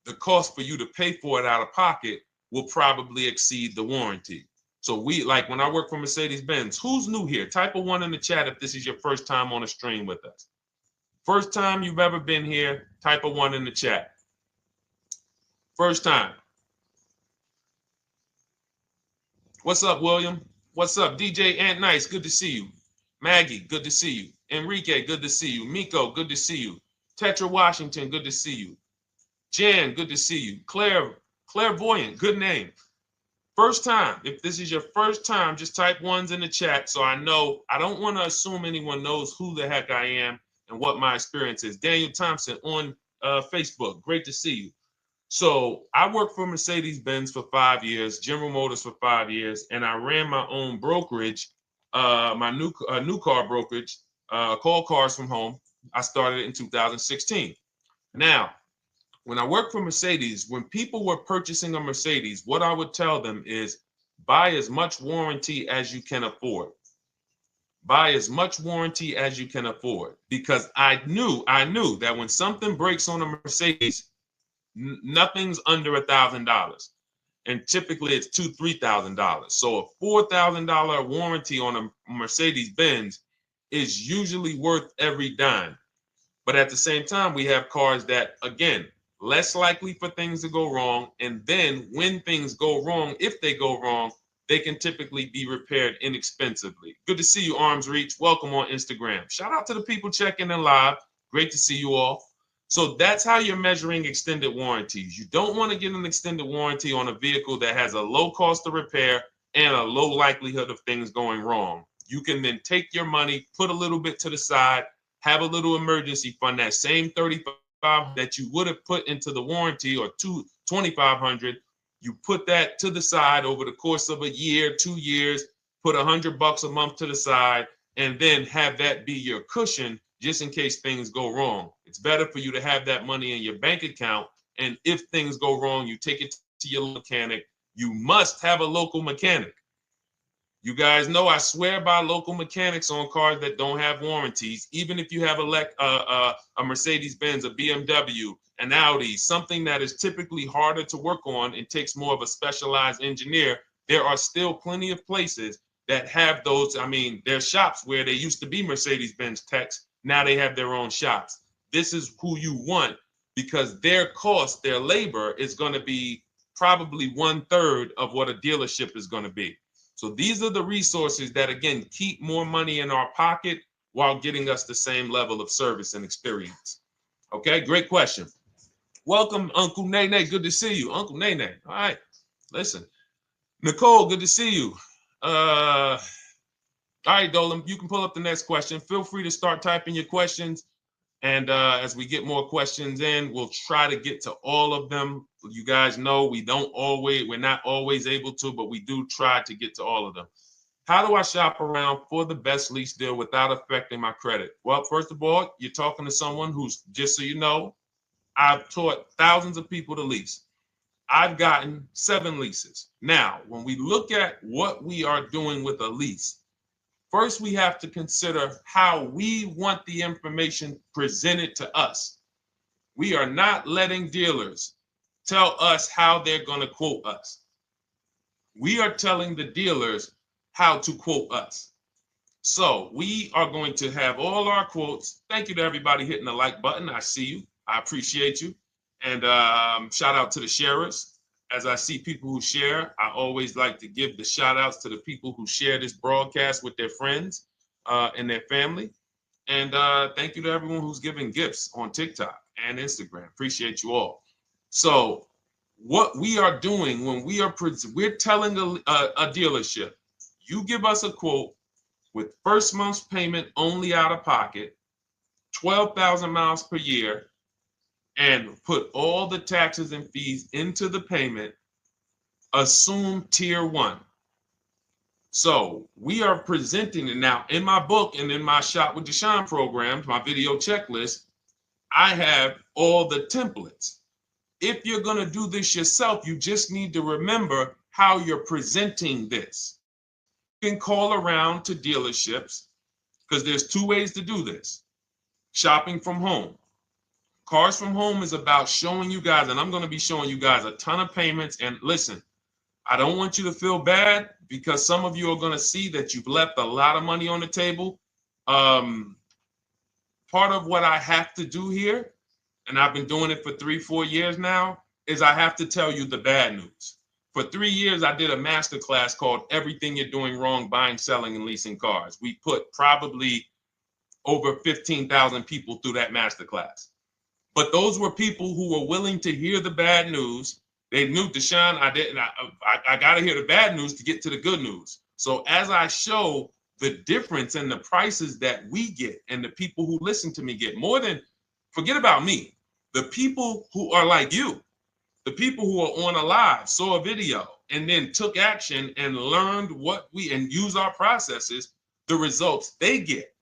the cost for you to pay for it out of pocket will probably exceed the warranty. So when I work for Mercedes-Benz, who's new here? Type a 1 in the chat if this is your first time on a stream with us. First time you've ever been here, type a 1 in the chat. First time. What's up, William? What's up, DJ Ant Nice? Good to see you. Maggie, good to see you. Enrique, good to see you. Miko, good to see you. Tetra Washington, good to see you. Jan, good to see you. Claire Clairvoyant, good name. First time, if this is your first time, just type ones in the chat so I know. I don't want to assume anyone knows who the heck I am and what my experience is. Daniel Thompson on Facebook, great to see you. So I worked for Mercedes-Benz for 5 years, General Motors for 5 years, and I ran my own brokerage, my new car brokerage, called Cars from Home. I started it in 2016. Now, when I worked for Mercedes, when people were purchasing a Mercedes, what I would tell them is buy as much warranty as you can afford. Buy as much warranty as you can afford, because I knew that when something breaks on a Mercedes, nothing's under $1,000, and typically it's $2,000-$3,000. So a $4,000 warranty on a Mercedes Benz is usually worth every dime. But at the same time, we have cars that, again, less likely for things to go wrong. And then when things go wrong, if they go wrong, they can typically be repaired inexpensively. Good to see you, Arms Reach. Welcome on Instagram. Shout out to the people checking in live. Great to see you all. So that's how you're measuring extended warranties. You don't want to get an extended warranty on a vehicle that has a low cost of repair and a low likelihood of things going wrong. You can then take your money, put a little bit to the side, have a little emergency fund, that same $3,500 that you would have put into the warranty, or $2,500, you put that to the side over the course of a year, 2 years, put $100 a month to the side, and then have that be your cushion just in case things go wrong. It's better for you to have that money in your bank account, and if things go wrong, you take it to your mechanic. You must have a local mechanic. You guys know I swear by local mechanics on cars that don't have warranties. Even if you have a Mercedes-Benz, a BMW, an Audi, something that is typically harder to work on and takes more of a specialized engineer, there are still plenty of places that have those. I mean, there's shops where they used to be Mercedes-Benz techs. Now they have their own shops. This is who you want, because their cost, their labor is going to be probably 1/3 of what a dealership is going to be. So these are the resources that, again, keep more money in our pocket while getting us the same level of service and experience. Okay, great question. Welcome, Uncle Nene. Good to see you. Uncle Nene. All right, listen. Nicole, good to see you. All right, Dolan, you can pull up the next question. Feel free to start typing your questions. And as we get more questions in, we'll try to get to all of them. You guys know we're not always able to, but we do try to get to all of them. How do I shop around for the best lease deal without affecting my credit? Well, first of all, you're talking to someone who's, just so you know, I've taught thousands of people to lease. I've gotten 7 leases. Now, when we look at what we are doing with a lease, first, we have to consider how we want the information presented to us. We are not letting dealers tell us how they're going to quote us. We are telling the dealers how to quote us. So we are going to have all our quotes. Thank you to everybody hitting the like button. I see you. I appreciate you. And shout out to the sharers. As I see people who share, I always like to give the shout outs to the people who share this broadcast with their friends and their family. And thank you to everyone who's giving gifts on TikTok and Instagram. Appreciate you all. So what we are doing when we're telling a dealership, you give us a quote with first month's payment only out of pocket, 12,000 miles per year, and put all the taxes and fees into the payment, assume tier 1. So we are presenting it now in my book and in my Shop with Deshone programs, my video checklist. I have all the templates. If you're going to do this yourself, you just need to remember how you're presenting this. You can call around to dealerships, because there's 2 ways to do this. Shopping from home. Cars from Home is about showing you guys, and I'm going to be showing you guys a ton of payments. And listen, I don't want you to feel bad, because some of you are going to see that you've left a lot of money on the table. Part of what I have to do here, and I've been doing it for 3-4 years now, is I have to tell you the bad news. For 3 years, I did a masterclass called Everything You're Doing Wrong Buying, Selling, and Leasing Cars. We put probably over 15,000 people through that masterclass. But those were people who were willing to hear the bad news They knew, Deshone, I got to hear the bad news to get to the good news. So as I show the difference in the prices that we get and the people who listen to me get, more than, forget about me, the people who are like you, the people who are on a live, saw a video, and then took action and learned and use our processes, the results they get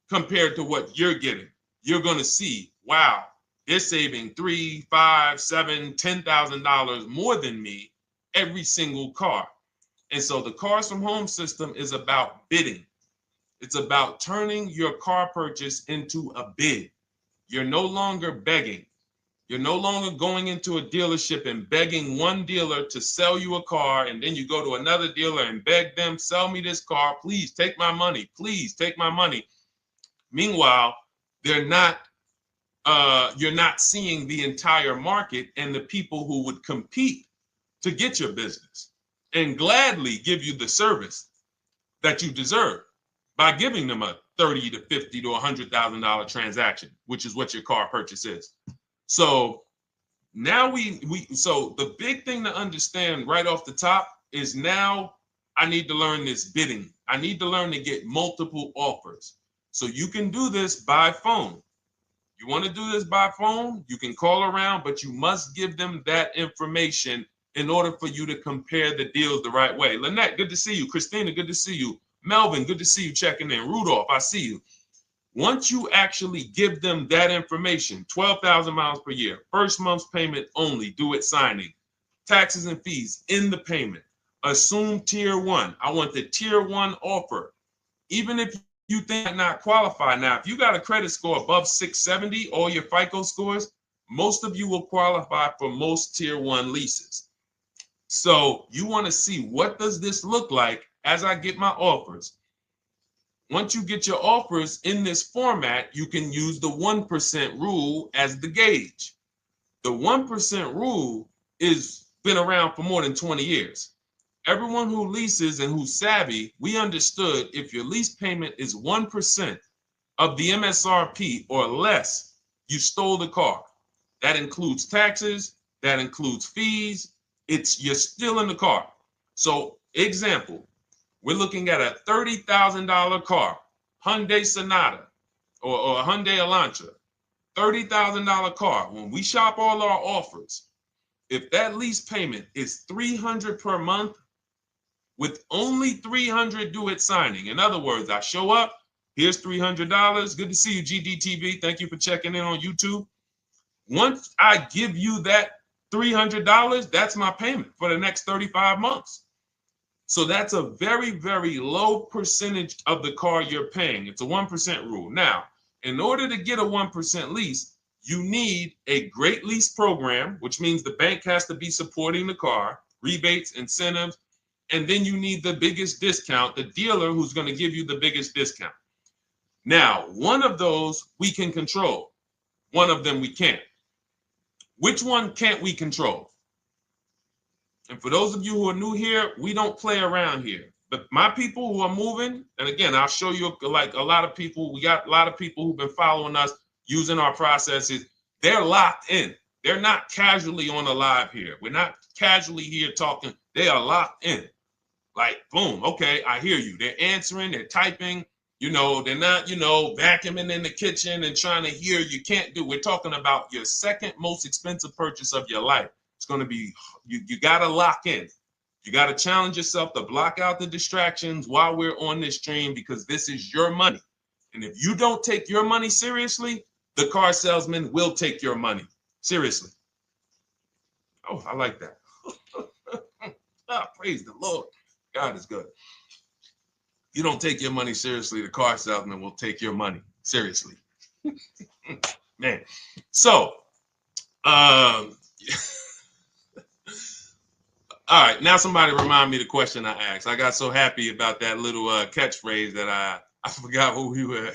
compared to what you're getting. You're going to see, wow, they're saving $3, $5, $7, $10,000 more than me every single car. And so the Cars from Home system is about bidding. It's about turning your car purchase into a bid. You're no longer begging. You're no longer going into a dealership and begging one dealer to sell you a car, and then you go to another dealer and beg them, sell me this car, please take my money, please take my money. Meanwhile, you're not seeing the entire market and the people who would compete to get your business and gladly give you the service that you deserve by giving them a $30 to $50 to $100,000 transaction, which is what your car purchase is. So now so the big thing to understand right off the top is, now I need to learn this bidding. I need to learn to get multiple offers. So you can do this by phone. You want to do this by phone, you can call around, but you must give them that information in order for you to compare the deals the right way. Lynette, good to see you. Christina, good to see you. Melvin, good to see you checking in. Rudolph, I see you. Once you actually give them that information, 12,000 miles per year, first month's payment only, due at signing, taxes and fees in the payment, assume tier one. I want the tier one offer. Even if you think I not qualify. Now, if you got a credit score above 670, all your FICO scores, most of you will qualify for most tier one leases. So you want to see, what does this look like as I get my offers? Once you get your offers in this format, you can use the 1% rule as the gauge. The 1% rule is been around for more than 20 years. Everyone who leases and who's savvy, we understood if your lease payment is 1% of the MSRP or less, you stole the car. That includes taxes, that includes fees. You're still in the car. So example, we're looking at a $30,000 car, Hyundai Sonata or a Hyundai Elantra, $30,000 car. When we shop all our offers, if that lease payment is $300 per month, with only $300 due at signing. In other words, I show up, here's $300. Good to see you, GDTV. Thank you for checking in on YouTube. Once I give you that $300, that's my payment for the next 35 months. So that's a very, very low percentage of the car you're paying. It's a 1% rule. Now, in order to get a 1% lease, you need a great lease program, which means the bank has to be supporting the car, rebates, incentives, and then you need the biggest discount, the dealer who's going to give you the biggest discount. Now, one of those we can control. One of them we can't. Which one can't we control? And for those of you who are new here, we don't play around here. But my people who are moving, and again, I'll show you, like a lot of people, we got a lot of people who've been following us, using our processes. They're locked in. They're not casually on a live here. We're not casually here talking. They are locked in. Like, boom, okay, I hear you. They're answering, they're typing, they're not, vacuuming in the kitchen and trying to hear. You can't do. We're talking about your second most expensive purchase of your life. It's going to be, you got to lock in. You got to challenge yourself to block out the distractions while we're on this stream, because this is your money. And if you don't take your money seriously, the car salesman will take your money seriously. Oh, I like that. Praise the Lord. God is good. You don't take your money seriously, the car salesman will take your money seriously. Man. So, all right, now somebody remind me the question I asked. I got so happy about that little catchphrase that I forgot who we were.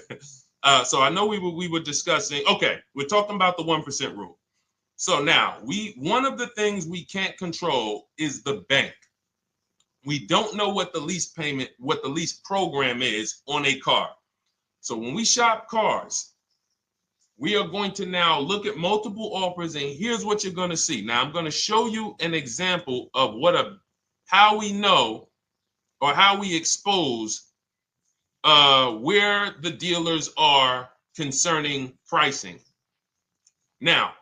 So I know we were discussing, okay, we're talking about the 1% rule. So now, one of the things we can't control is the bank. We don't know what the lease payment, what the lease program is on a car. So when we shop cars, we are going to now look at multiple offers, and here's what you're going to see. Now, I'm going to show you an example of how we know or how we expose where the dealers are concerning pricing. Now,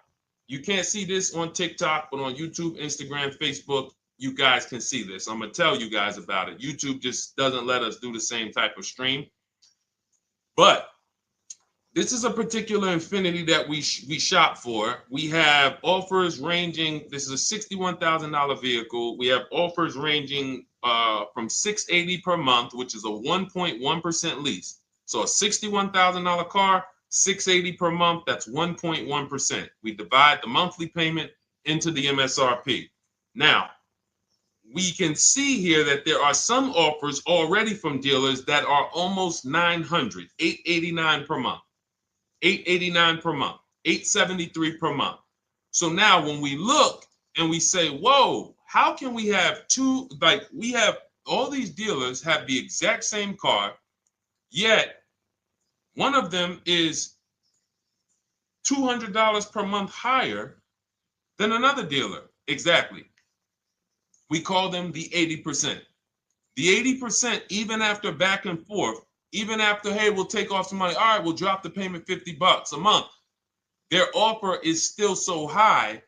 you can't see this on TikTok, but on YouTube, Instagram, Facebook, you guys can see this. I'm going to tell you guys about it. YouTube just doesn't let us do the same type of stream. But this is a particular Infiniti that we shop for. We have offers ranging, this is a $61,000 vehicle. We have offers ranging from $680 per month, which is a 1.1% lease. So a $61,000 car, $680 per month, that's 1.1%. We divide the monthly payment into the MSRP. Now, we can see here that there are some offers already from dealers that are almost $900, $889 per month. $889 per month, $873 per month. So now when we look and we say, whoa, how can we have two, like we have all these dealers have the exact same car, yet one of them is $200 per month higher than another dealer. Exactly. We call them the 80%. The 80%, even after back and forth, even after, hey, we'll take off some money. All right, we'll drop the payment $50 a month. Their offer is still so high.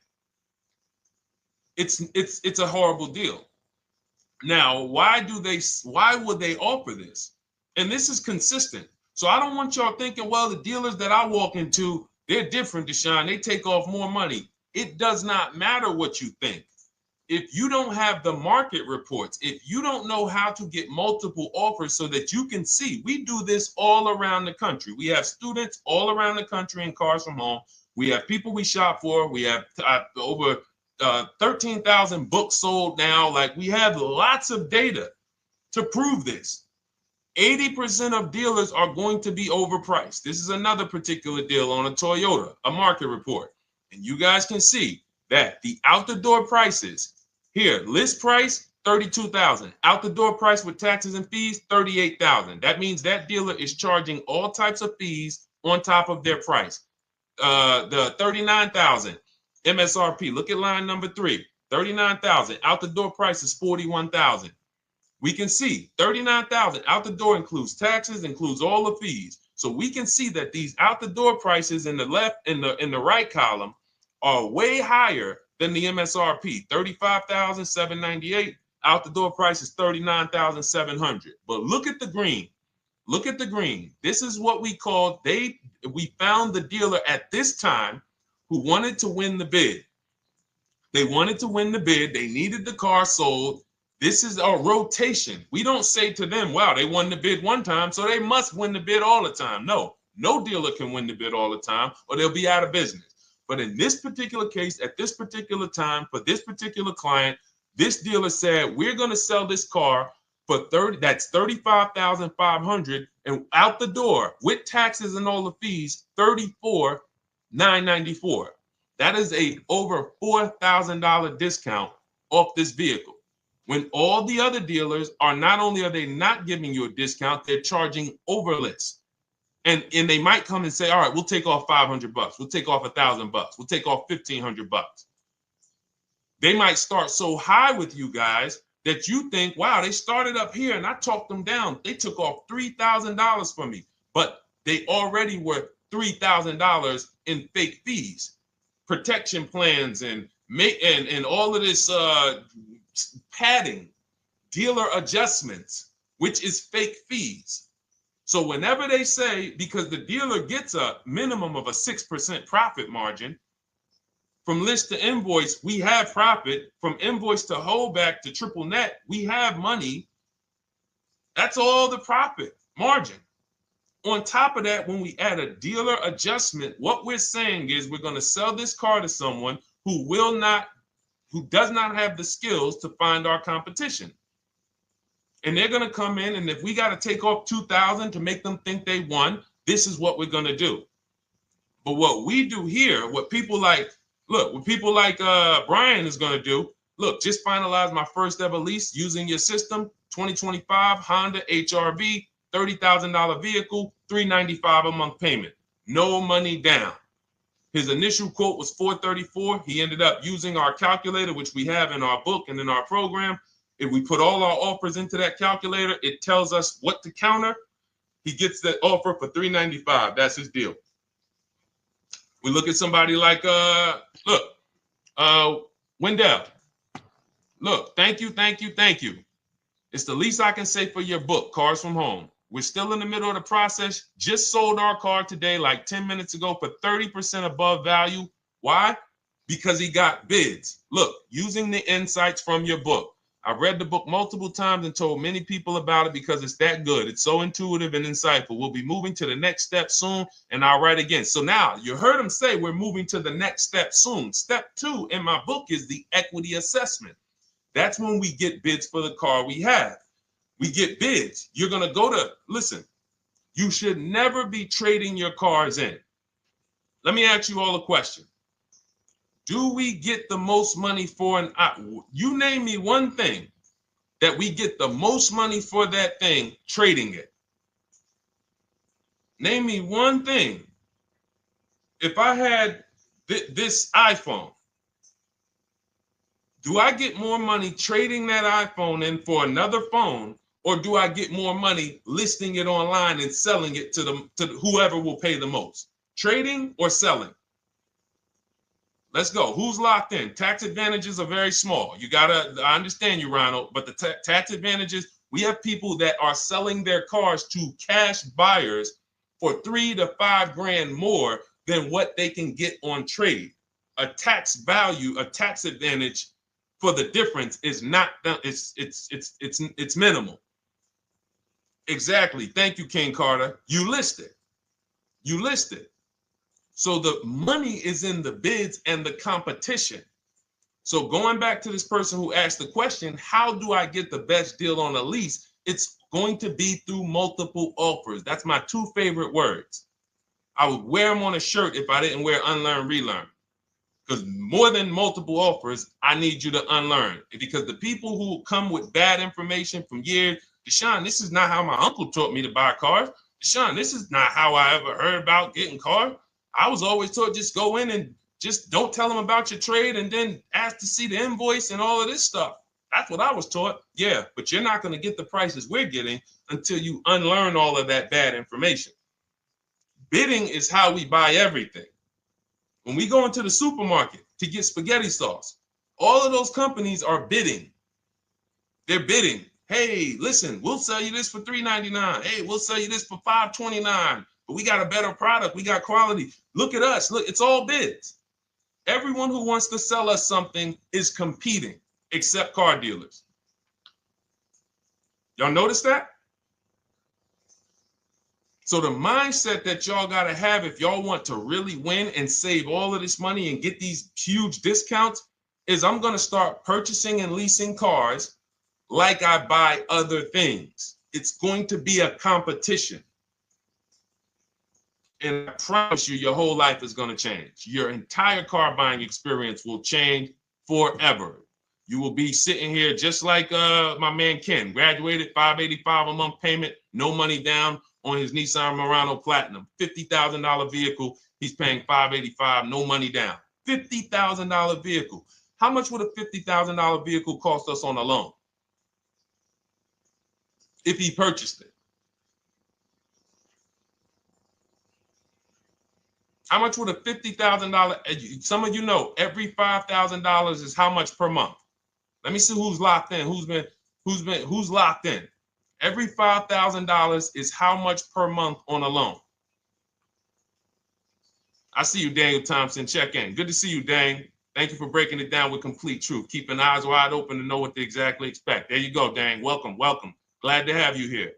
It's a horrible deal. Now, why would they offer this? And this is consistent. So I don't want y'all thinking, well, the dealers that I walk into, they're different, Deshone. They take off more money. It does not matter what you think. If you don't have the market reports, if you don't know how to get multiple offers so that you can see, we do this all around the country. We have students all around the country in Cars from Home. We have people we shop for. We have over 13,000 books sold now. Like, we have lots of data to prove this. 80% of dealers are going to be overpriced. This is another particular deal on a Toyota, a market report. And you guys can see that the out-the-door prices here, list price, $32,000. Out the door price with taxes and fees, $38,000. That means that dealer is charging all types of fees on top of their price. The $39,000 MSRP. Look at line number 3. $39,000. Out the door price is $41,000. We can see $39,000 out the door includes taxes, includes all the fees. So we can see that these out the door prices in the left, in the right column, are way higher than the MSRP, $35,798. Out the door price is $39,700. But look at the green. Look at the green. This is what we call, we found the dealer at this time who wanted to win the bid. They wanted to win the bid. They needed the car sold. This is a rotation. We don't say to them, wow, they won the bid one time, so they must win the bid all the time. No dealer can win the bid all the time, or they'll be out of business. But in this particular case, at this particular time, for this particular client, this dealer said, we're going to sell this car for that's $35,500, and out the door with taxes and all the fees, $34,994. That is a over $4,000 discount off this vehicle. When all the other dealers are, not only are they not giving you a discount, they're charging over list. And they might come and say, all right, we'll take off $500. We'll take off $1,000. We'll take off $1,500. They might start so high with you guys that you think, wow, they started up here and I talked them down. They took off $3,000 from me, but they already were $3,000 in fake fees, protection plans, and all of this padding, dealer adjustments, which is fake fees. So whenever they say, because the dealer gets a minimum of a 6% profit margin, from list to invoice, we have profit. From invoice to holdback to triple net, we have money. That's all the profit margin. On top of that, when we add a dealer adjustment, what we're saying is we're going to sell this car to someone who does not have the skills to find our competition. And they're going to come in, and if we got to take off $2,000 to make them think they won, this is what we're going to do. But what we do here, what people like Brian is going to do, look, just finalize my first ever lease using your system, 2025 Honda HRV, $30,000 vehicle, $395 a month payment. no money down. His initial quote was $434. He ended up using our calculator, which we have in our book and in our program. If we put all our offers into that calculator, it tells us what to counter. He gets that offer for $395. That's his deal. We look at somebody like Wendell. Look, thank you. It's the least I can say for your book, Cars from Home. We're still in the middle of the process. Just sold our car today, like 10 minutes ago, for 30% above value. Why? Because he got bids. Look, using the insights from your book. I've read the book multiple times and told many people about it because it's that good. It's so intuitive and insightful. We'll be moving to the next step soon, and I'll write again. So now you heard him say we're moving to the next step soon. Step 2 in my book is the equity assessment. That's when we get bids for the car we have. We get bids. You're going to go to, listen, you should never be trading your cars in. Let me ask you all a question. Do we get the most money for you name me one thing that we get the most money for that thing trading it. Name me one thing. If I had this iPhone, do I get more money trading that iPhone in for another phone, or do I get more money listing it online and selling it to whoever will pay the most? Trading or selling? Let's go. Who's locked in? Tax advantages are very small. I understand you, Ronald, but the tax advantages, we have people that are selling their cars to cash buyers for $3 to $5 grand more than what they can get on trade. A tax value, a tax advantage for the difference is not, it's minimal. Exactly. Thank you, King Carter. You listed. So the money is in the bids and the competition. So going back to this person who asked the question, how do I get the best deal on a lease? It's going to be through multiple offers. That's my 2 favorite words. I would wear them on a shirt if I didn't wear unlearn, relearn. Because more than multiple offers, I need you to unlearn. Because the people who come with bad information from years, Deshone, this is not how my uncle taught me to buy cars. Deshone, this is not how I ever heard about getting cars. I was always taught just go in and just don't tell them about your trade and then ask to see the invoice and all of this stuff. That's what I was taught. Yeah, but you're not going to get the prices we're getting until you unlearn all of that bad information. Bidding is how we buy everything. When we go into the supermarket to get spaghetti sauce, all of those companies are bidding. They're bidding. Hey, listen, we'll sell you this for $3.99. Hey, we'll sell you this for $5.29. But we got a better product. We got quality. Look at us. Look, it's all bids. Everyone who wants to sell us something is competing, except car dealers. Y'all notice that? So the mindset that y'all got to have if y'all want to really win and save all of this money and get these huge discounts is I'm going to start purchasing and leasing cars like I buy other things. It's going to be a competition. And I promise you, your whole life is going to change. Your entire car buying experience will change forever. You will be sitting here just like my man Ken, graduated, $585 a month payment, no money down on his Nissan Murano Platinum, $50,000 vehicle. He's paying $585, no money down. $50,000 vehicle. How much would a $50,000 vehicle cost us on a loan if he purchased it? How much would a $50,000? Some of you know every $5,000 is how much per month. Let me see who's locked in. Who's locked in? Every $5,000 is how much per month on a loan. I see you, Daniel Thompson. Check in. Good to see you, Dane. Thank you for breaking it down with complete truth. Keeping eyes wide open to know what to exactly expect. There you go, Dane. Welcome. Glad to have you here.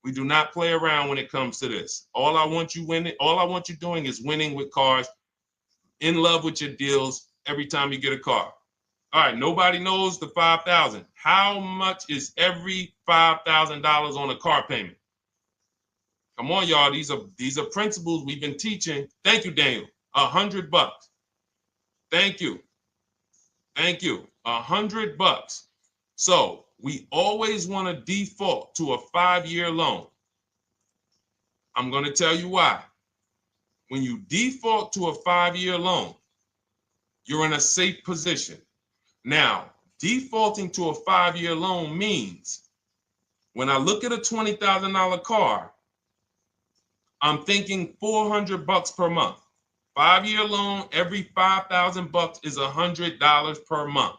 We do not play around when it comes to this. All I want you doing is winning with cars, in love with your deals every time you get a car. All right, nobody knows the 5,000. How much is every $5,000 on a car payment? Come on, y'all. These are principles we've been teaching. Thank you, Daniel. $100. Thank you. $100. So we always want to default to a 5-year loan. I'm going to tell you why. when you default to a 5-year loan, you're in a safe position. Now, defaulting to a 5-year loan means when I look at a $20,000 car, I'm thinking $400 per month. 5-year loan, every $5,000 is $100 per month.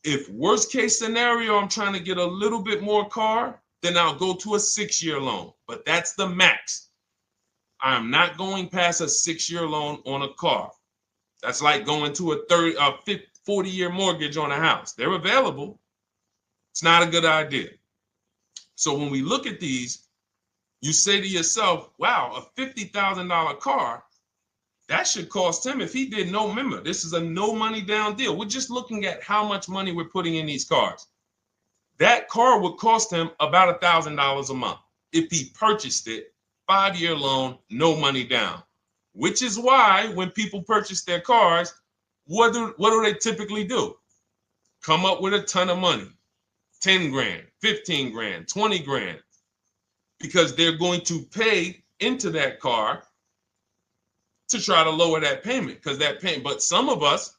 If worst case scenario, I'm trying to get a little bit more car, then I'll go to a 6-year loan, but that's the max. I'm not going past a 6-year loan on a car. That's like going to a 40-year mortgage on a house. They're available. It's not a good idea. So when we look at these, you say to yourself, wow, a $50,000 car, that should cost him, if he did no, remember, this is a no money down deal. We're just looking at how much money we're putting in these cars. That car would cost him about $1,000 a month if he purchased it, 5-year loan, no money down. Which is why when people purchase their cars, what do they typically do? Come up with a ton of money, 10 grand, 15 grand, 20 grand, because they're going to pay into that car to try to lower that payment, because that payment. But some of us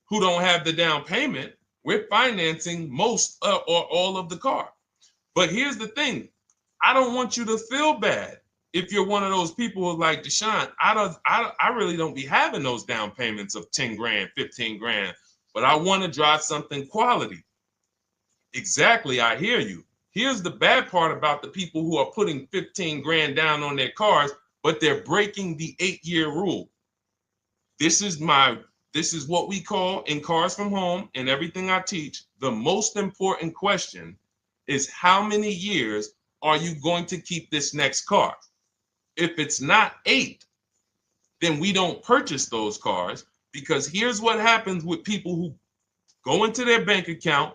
who don't have the down payment, we're financing most or all of the car. But here's the thing. I don't want you to feel bad if you're one of those people who's like, Deshone, I really don't be having those down payments of 10 grand, 15 grand, but I want to drive something quality. Exactly, I hear you. Here's the bad part about the people who are putting 15 grand down on their cars, but they're breaking the 8-year rule. This is what we call in Cars from Home and everything I teach, the most important question is how many years are you going to keep this next car? If it's not 8, then we don't purchase those cars, because here's what happens with people who go into their bank account,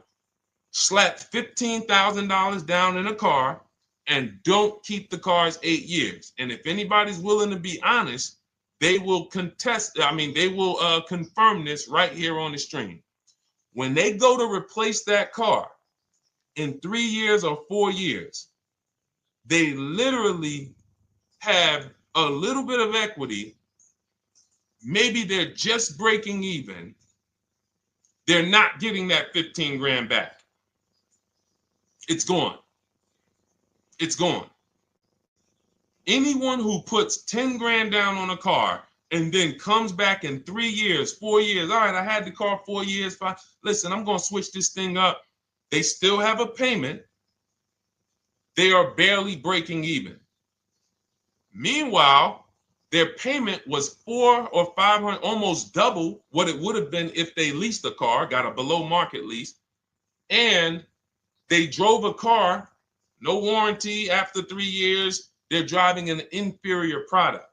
slap $15,000 down in a car, and don't keep the cars 8 years. And if anybody's willing to be honest, they will confirm this right here on the stream. When they go to replace that car in 3 years or 4 years, they literally have a little bit of equity. Maybe they're just breaking even. They're not getting that 15 grand back. It's gone. It's gone. Anyone who puts 10 grand down on a car and then comes back in 3 years, 4 years, all right, I had the car 4 years, 5, listen, I'm going to switch this thing up. They still have a payment. They are barely breaking even. Meanwhile, their payment was 400 or 500, almost double what it would have been if they leased a car, got a below market lease, and they drove a car, no warranty after 3 years, they're driving an inferior product.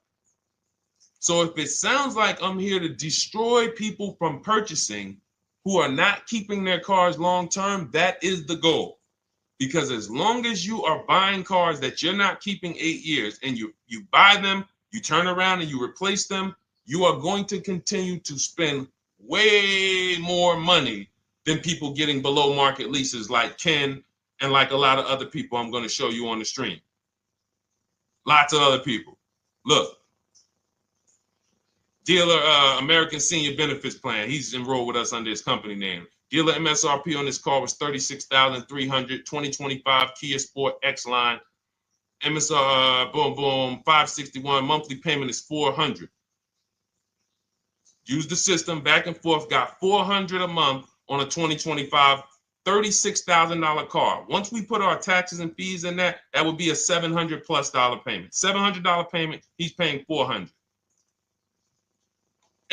So if it sounds like I'm here to destroy people from purchasing who are not keeping their cars long-term, that is the goal. Because as long as you are buying cars that you're not keeping 8 years and you buy them, you turn around and you replace them, you are going to continue to spend way more money than people getting below market leases like Ken and like a lot of other people I'm going to show you on the stream. Lots of other people. Look, dealer American Senior Benefits Plan. He's enrolled with us under his company name. Dealer MSRP on this car was $36,300. 2025 Kia Sport X line. MSR, boom, boom, 561. Monthly payment is $400. Use the system back and forth. Got $400 a month on a 2025 $36,000 car. Once we put our taxes and fees in that would be a $700+ payment. $700 payment. He's paying $400.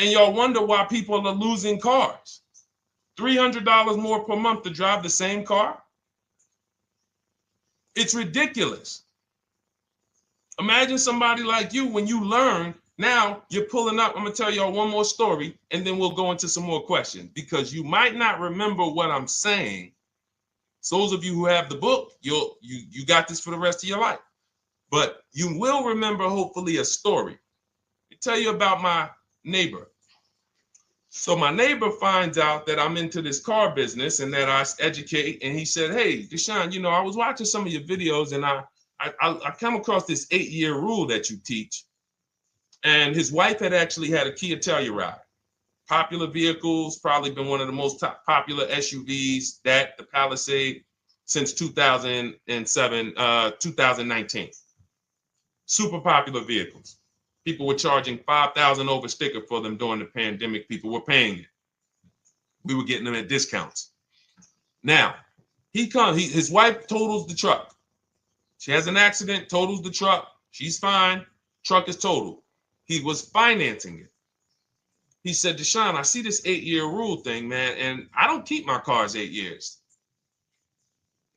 And y'all wonder why people are losing cars. $300 more per month to drive the same car? It's ridiculous. Imagine somebody like you, when you learn, now you're pulling up. I'm going to tell y'all one more story, and then we'll go into some more questions, because you might not remember what I'm saying. So those of you who have the book, you got this for the rest of your life. But you will remember, hopefully, a story. I'll tell you about my neighbor. So my neighbor finds out that I'm into this car business and that I educate. And he said, hey, Deshone, I was watching some of your videos and I come across this 8-year rule that you teach. And his wife had actually had a Kia Telluride. Popular vehicles, probably been one of the most popular SUVs, that the Palisade, since 2007, 2019. Super popular vehicles. People were charging $5,000 over sticker for them during the pandemic. People were paying it. We were getting them at discounts. Now, his wife totals the truck. She has an accident, totals the truck. She's fine. Truck is totaled. He was financing it. He said, Deshone, I see this 8-year rule thing, man, and I don't keep my cars 8 years.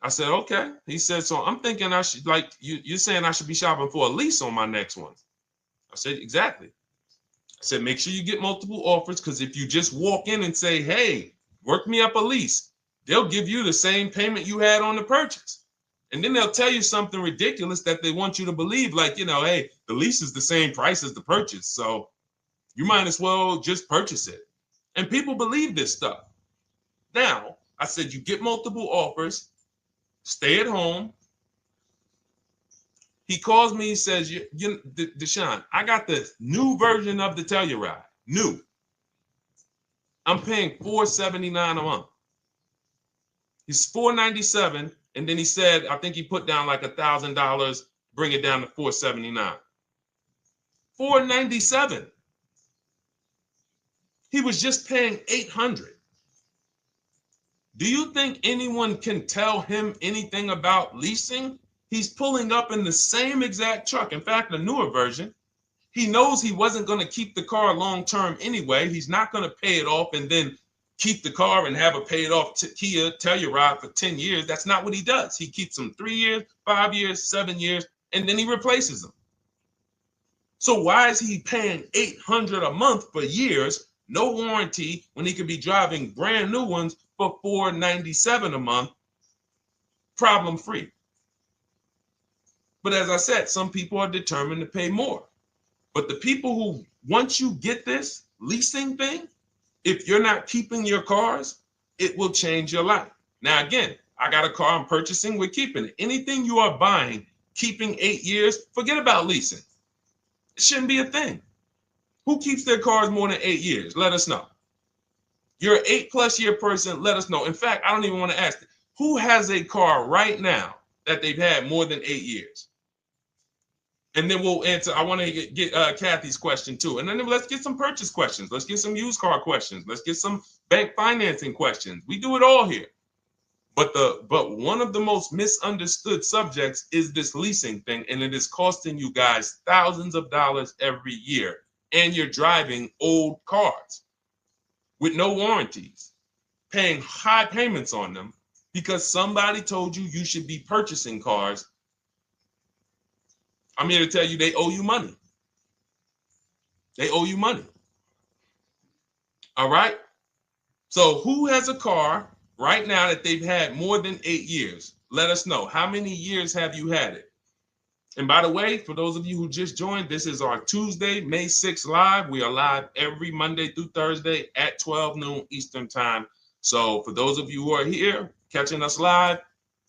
I said, okay. He said, so I'm thinking I should, like, you're saying I should be shopping for a lease on my next one. I said, exactly. I said, make sure you get multiple offers, because if you just walk in and say, hey, work me up a lease, they'll give you the same payment you had on the purchase. And then they'll tell you something ridiculous that they want you to believe, like, hey, the lease is the same price as the purchase, so you might as well just purchase it. And people believe this stuff. Now, I said, you get multiple offers, stay at home. He calls me, he says, Deshone, I got the new version of the Telluride, new. I'm paying $479 a month. He's $497, and then he said, I think he put down like $1,000, bring it down to $479. $497. He was just paying $800. Do you think anyone can tell him anything about leasing? He's pulling up in the same exact truck. In fact, the newer version. He knows he wasn't going to keep the car long term anyway. He's not going to pay it off and then keep the car and have a paid off Kia Telluride for 10 years. That's not what he does. He keeps them 3 years, 5 years, 7 years, and then he replaces them. So why is he paying $800 a month for years, no warranty, when he could be driving brand new ones for $497 a month, problem free? But as I said, some people are determined to pay more. But the people who, once you get this leasing thing, if you're not keeping your cars, it will change your life. Now, again, I got a car I'm purchasing, we're keeping it. Anything you are buying, keeping 8 years, forget about leasing. It shouldn't be a thing. Who keeps their cars more than 8 years? Let us know. You're an 8+ year person, let us know. In fact, I don't even want to ask, who has a car right now that they've had more than 8 years? And then we'll answer. I want to get Kathy's question too. And then let's get some purchase questions. Let's get some used car questions. Let's get some bank financing questions. We do it all here. But one of the most misunderstood subjects is this leasing thing, and it is costing you guys thousands of dollars every year. And you're driving old cars with no warranties, paying high payments on them because somebody told you you should be purchasing cars. I'm here to tell you they owe you money. They owe you money. All right? So who has a car right now that they've had more than 8 years? Let us know. How many years have you had it? And by the way, for those of you who just joined, this is our Tuesday, May 6th live. We are live every Monday through Thursday at 12 noon Eastern time. So for those of you who are here catching us live,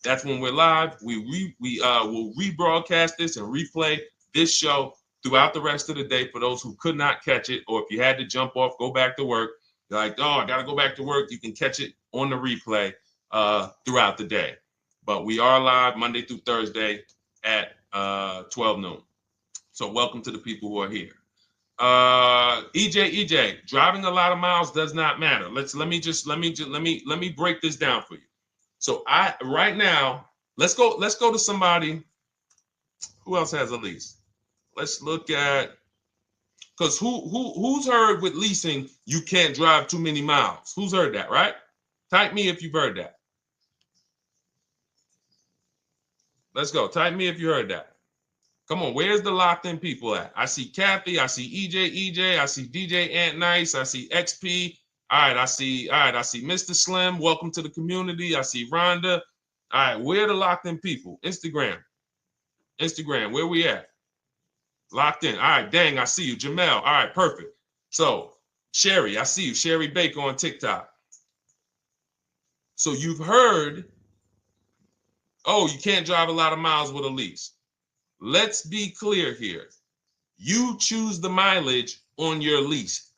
that's when we're live. We will rebroadcast this and replay this show throughout the rest of the day for those who could not catch it, or if you had to jump off, go back to work. You're like, oh, I got to go back to work. You can catch it on the replay throughout the day. But we are live Monday through Thursday at 12 noon. So welcome to the people who are here. EJ, driving a lot of miles does not matter. Let me break this down for you. So right now, let's go to somebody who else has a lease. Let's look at, because who's heard with leasing you can't drive too many miles? Who's heard that, right? Type me if you've heard that. Let's go. Type me if you heard that. Come on, where's the locked in people at? I see Kathy, I see EJ, I see DJ Ant Nice, I see XP. All right, I see Mr. Slim. Welcome to the community. I see Rhonda. All right, where are the locked in people? Instagram, where we at? Locked in. All right, dang, I see you. Jamel. All right, perfect. So, Sherry, I see you. Sherry Baker on TikTok. So you've heard, oh, you can't drive a lot of miles with a lease. Let's be clear here. You choose the mileage on your lease.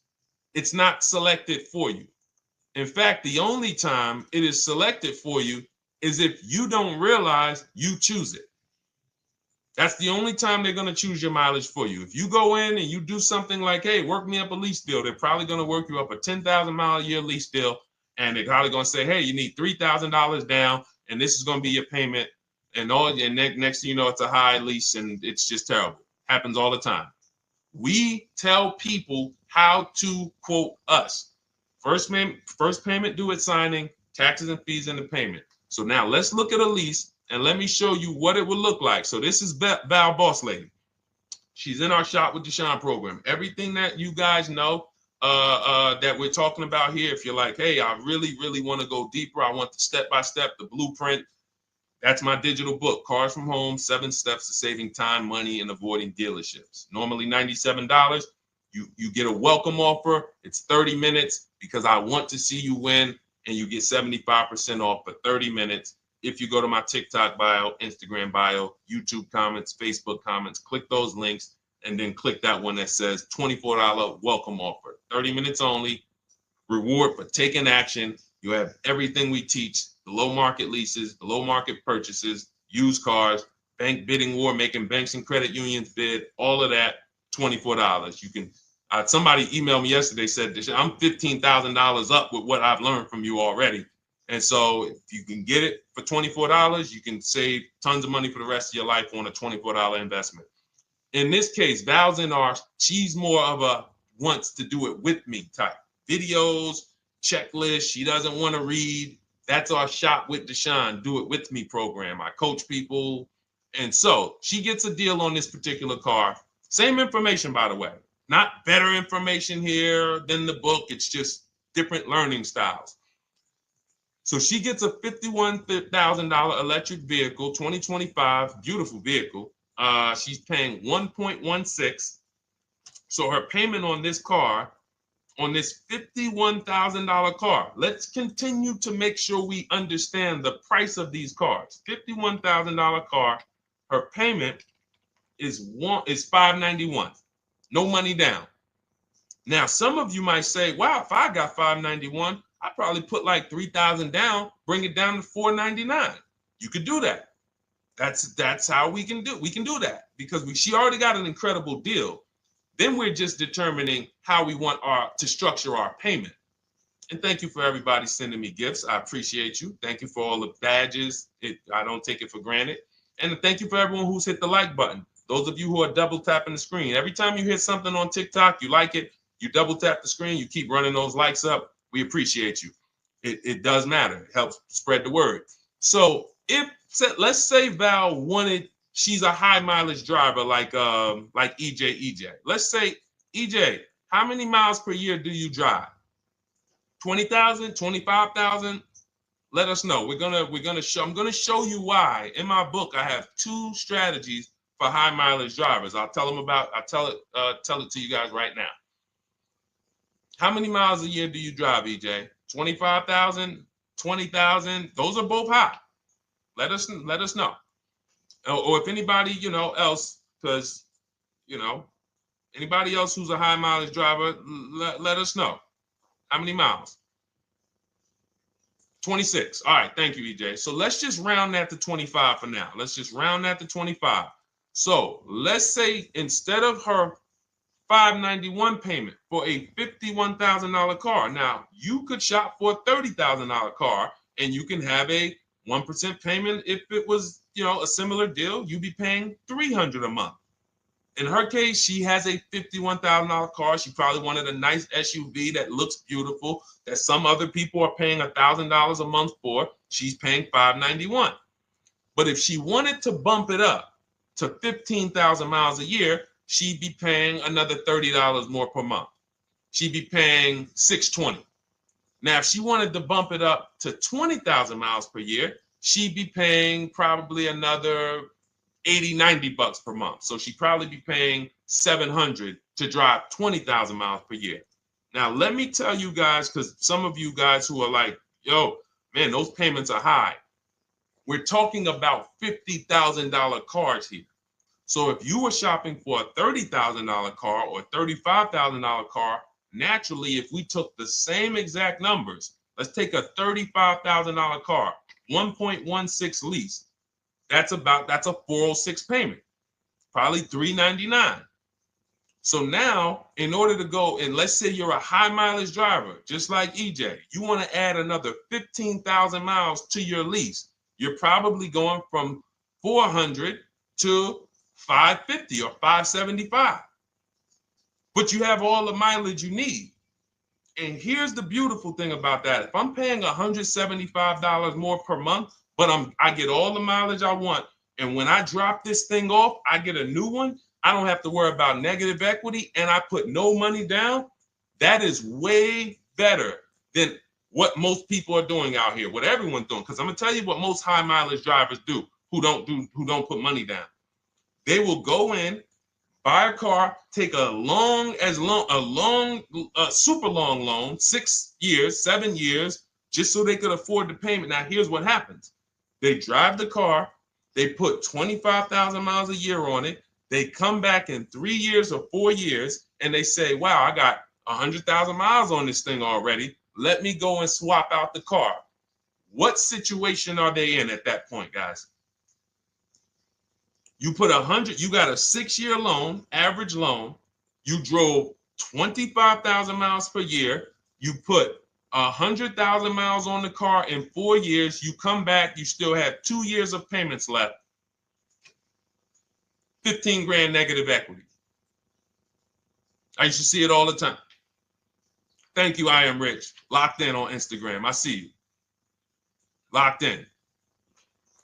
It's not selected for you. In fact, the only time it is selected for you is if you don't realize you choose it. That's the only time they're going to choose your mileage for you. If you go in and you do something like, hey, work me up a lease deal, they're probably going to work you up a 10,000 mile a year lease deal. And they're probably going to say, hey, you need $3,000 down, and this is going to be your payment. And next thing you know, it's a high lease, and it's just terrible. Happens all the time. We tell people how to quote us. First payment due at signing, taxes and fees in the payment. So now let's look at a lease, and let me show you what it would look like. So this is Val Boss Lady. She's in our Shop with Deshone program. Everything that you guys know that we're talking about here, if you're like, hey, I really, really want to go deeper, I want the step-by-step, the blueprint, that's my digital book, Cars from Home, 7 Steps to Saving Time, Money, and Avoiding Dealerships. Normally $97. You get a welcome offer. It's 30 minutes because I want to see you win, and you get 75% off for 30 minutes. If you go to my TikTok bio, Instagram bio, YouTube comments, Facebook comments, click those links, and then click that one that says $24 welcome offer. 30 minutes only, reward for taking action. You have everything we teach, the low market leases, the low market purchases, used cars, bank bidding war, making banks and credit unions bid, all of that, $24. You can, somebody emailed me yesterday, said, I'm $15,000 up with what I've learned from you already. And so if you can get it for $24, you can save tons of money for the rest of your life on a $24 investment. In this case, Val's in our, she's more of a wants to do it with me type. Videos, checklist, she doesn't want to read. That's our Shop with Deshone, do it with me program. I coach people. And so she gets a deal on this particular car. Same information, by the way. Not better information here than the book. It's just different learning styles. So she gets a $51,000 electric vehicle, 2025, beautiful vehicle. She's paying 1.16. So her payment on this car, on this $51,000 car, let's continue to make sure we understand the price of these cars. $51,000 car, her payment is $591. No money down. Now, some of you might say, wow, if I got $591, I'd probably put like $3,000 down, bring it down to $499. You could do that. That's how we can do. We can do that because she already got an incredible deal. Then we're just determining how we want to structure our payment. And thank you for everybody sending me gifts. I appreciate you. Thank you for all the badges. I don't take it for granted. And thank you for everyone who's hit the like button. Those of you who are double tapping the screen. Every time you hit something on TikTok, you like it, you double tap the screen, you keep running those likes up. We appreciate you. It does matter. It helps spread the word. So let's say Val wanted, she's a high mileage driver like EJ. Let's say, EJ, how many miles per year do you drive? 20,000, 25,000? Let us know. I'm gonna show you why. In my book, I have 2 strategies for high mileage drivers. I'll tell it to you guys right now. How many miles a year do you drive, EJ? 25,000, 20,000? Those are both high. Let us know. Or if anybody, else, because, anybody else who's a high mileage driver, let us know. How many miles? 26. All right. Thank you, EJ. So let's just round that to 25 for now. Let's just round that to 25. So let's say instead of her $591 payment for a $51,000 car, now you could shop for a $30,000 car and you can have a 1% payment. If it was, a similar deal, you'd be paying $300 a month. In her case, she has a $51,000 car. She probably wanted a nice SUV that looks beautiful, that some other people are paying $1,000 a month for. She's paying $591. But if she wanted to bump it up to 15,000 miles a year, she'd be paying another $30 more per month. She'd be paying $620. Now, if she wanted to bump it up to 20,000 miles per year, she'd be paying probably another $80-90 per month. So she'd probably be paying $700 to drive 20,000 miles per year. Now, let me tell you guys, because some of you guys who are like, yo, man, those payments are high. We're talking about $50,000 cars here. So if you were shopping for a $30,000 car or $35,000 car, naturally, if we took the same exact numbers, let's take a $35,000 car, 1.16 lease. That's a 406 payment, probably $399. So now, in order to go, and let's say you're a high mileage driver, just like EJ, you want to add another 15,000 miles to your lease. You're probably going from 400 to 550 or 575. But you have all the mileage you need. And here's the beautiful thing about that. If I'm paying $175 more per month, but I get all the mileage I want, and when I drop this thing off, I get a new one, I don't have to worry about negative equity, and I put no money down. That is way better than what most people are doing out here, what everyone's doing. Because I'm gonna tell you what most high mileage drivers do who don't put money down. They will go in, buy a car, take a super long loan, 6 years, 7 years, just so they could afford the payment. Now, here's what happens. They drive the car, they put 25,000 miles a year on it. They come back in 3 years or 4 years, and they say, wow, I got 100,000 miles on this thing already. Let me go and swap out the car. What situation are they in at that point, guys? You put 100, you got a 6-year loan, average loan. You drove 25,000 miles per year. You put 100,000 miles on the car in 4 years. You come back, you still have 2 years of payments left. 15 grand negative equity. I used to see it all the time. Thank you, I am rich. Locked in on Instagram. I see you. Locked in.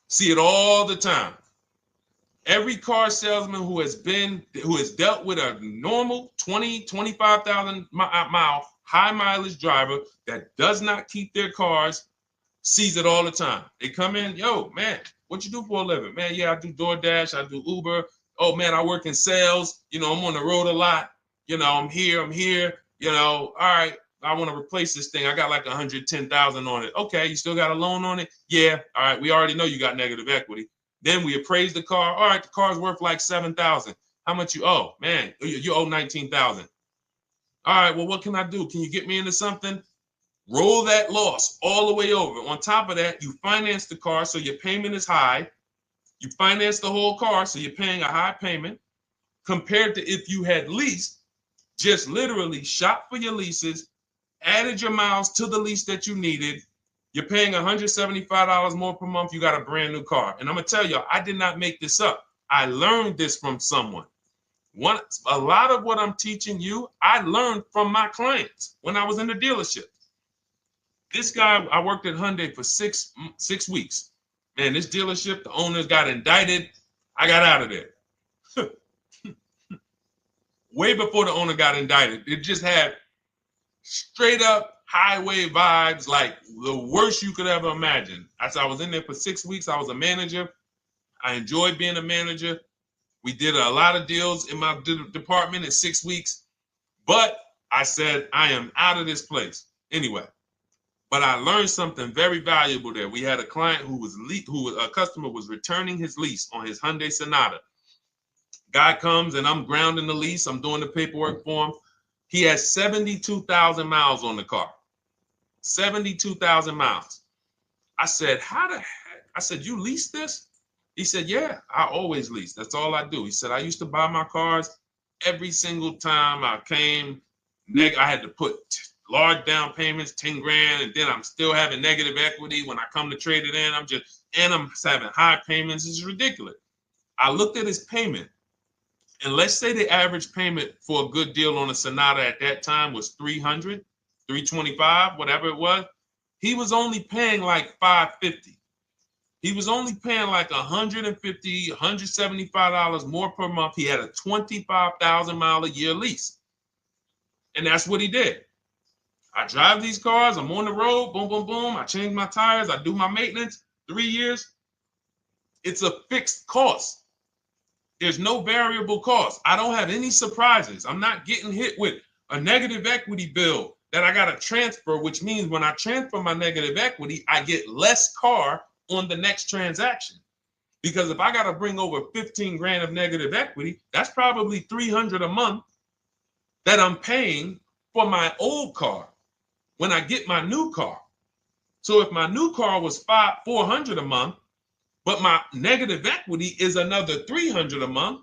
See it all the time. Every car salesman who has dealt with a normal 25,000 mile high mileage driver that does not keep their cars sees it all the time. They come in, yo, man, what you do for a living? Man, yeah, I do DoorDash, I do Uber. Oh man, I work in sales. You know, I'm on the road a lot. You know, I'm here. You know, all right, I want to replace this thing. I got like 110,000 on it. Okay, you still got a loan on it? Yeah. All right, we already know you got negative equity. Then we appraise the car. All right, the car's worth like 7,000. How much you owe? Man, you owe 19,000. All right, well, what can I do? Can you get me into something? Roll that loss all the way over. On top of that, you finance the car, so your payment is high. You finance the whole car, so you're paying a high payment compared to if you had leased, just literally shop for your leases, added your miles to the lease that you needed. You're paying $175 more per month. You got a brand new car. And I'm going to tell you, I did not make this up. I learned this from someone. A lot of what I'm teaching you, I learned from my clients when I was in the dealership. This guy, I worked at Hyundai for six weeks. Man, this dealership, the owners got indicted. I got out of there. Way before the owner got indicted. It just had straight up highway vibes, like the worst you could ever imagine. As I was in there for 6 weeks, I was a manager. I enjoyed being a manager. We did a lot of deals in my department in 6 weeks. But I said, I am out of this place. Anyway. But I learned something very valuable there. We had a client a customer was returning his lease on his Hyundai Sonata. Guy comes and I'm grounding the lease. I'm doing the paperwork for him. He has 72,000 miles on the car. 72,000 miles. I said, how the heck? I said, you lease this? He said, yeah, I always lease. That's all I do. He said, I used to buy my cars every single time I came. I had to put large down payments, 10 grand, and then I'm still having negative equity when I come to trade it in. I'm having high payments. It's ridiculous. I looked at his payment, and let's say the average payment for a good deal on a Sonata at that time was $300, $325, whatever it was. He was only paying like $550. He was only paying like $150, $175 more per month. He had a 25,000 mile a year lease. And that's what he did. I drive these cars. I'm on the road. Boom, boom, boom. I change my tires. I do my maintenance. 3 years. It's a fixed cost. There's no variable cost. I don't have any surprises. I'm not getting hit with a negative equity bill that I got to transfer, which means when I transfer my negative equity, I get less car on the next transaction. Because if I got to bring over 15 grand of negative equity, that's probably 300 a month that I'm paying for my old car when I get my new car. So if my new car was 400 a month, but my negative equity is another 300 a month,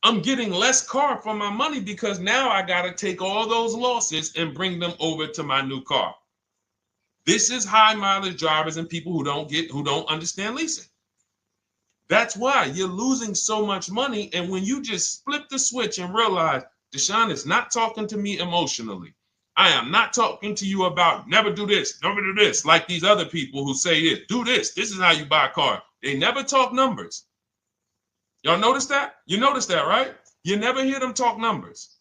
I'm getting less car for my money because now I got to take all those losses and bring them over to my new car. This is high mileage drivers and people who don't understand leasing. That's why you're losing so much money. And when you just flip the switch and realize Deshone is not talking to me emotionally, I am not talking to you about never do this, never do this, like these other people who say this, do this. This is how you buy a car. They never talk numbers. Y'all notice that? You notice that, right? You never hear them talk numbers.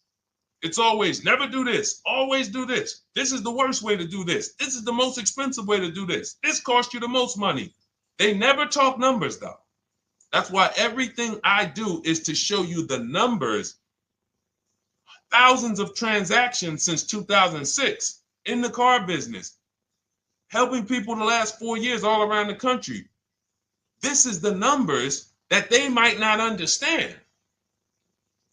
It's always never do this, always do this. This is the worst way to do this. This is the most expensive way to do this. This costs you the most money. They never talk numbers, though. That's why everything I do is to show you the numbers. Thousands of transactions since 2006 in the car business, helping people the last 4 years all around the country. This is the numbers that they might not understand.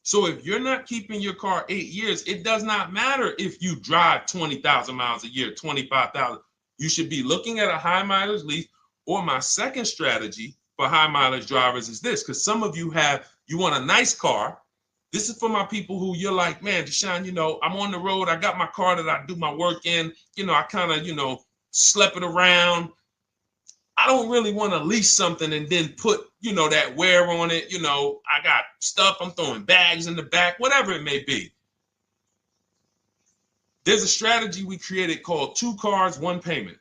So if you're not keeping your car 8 years, it does not matter if you drive 20,000 miles a year, 25,000. You should be looking at a high mileage lease. Or my second strategy for high mileage drivers is this, because some of you want a nice car. This is for my people who you're like, man, Deshone, I'm on the road. I got my car that I do my work in. I kind of, slep it around. I don't really want to lease something and then put, that wear on it. I got stuff. I'm throwing bags in the back, whatever it may be. There's a strategy we created called 2 cars, 1 payment.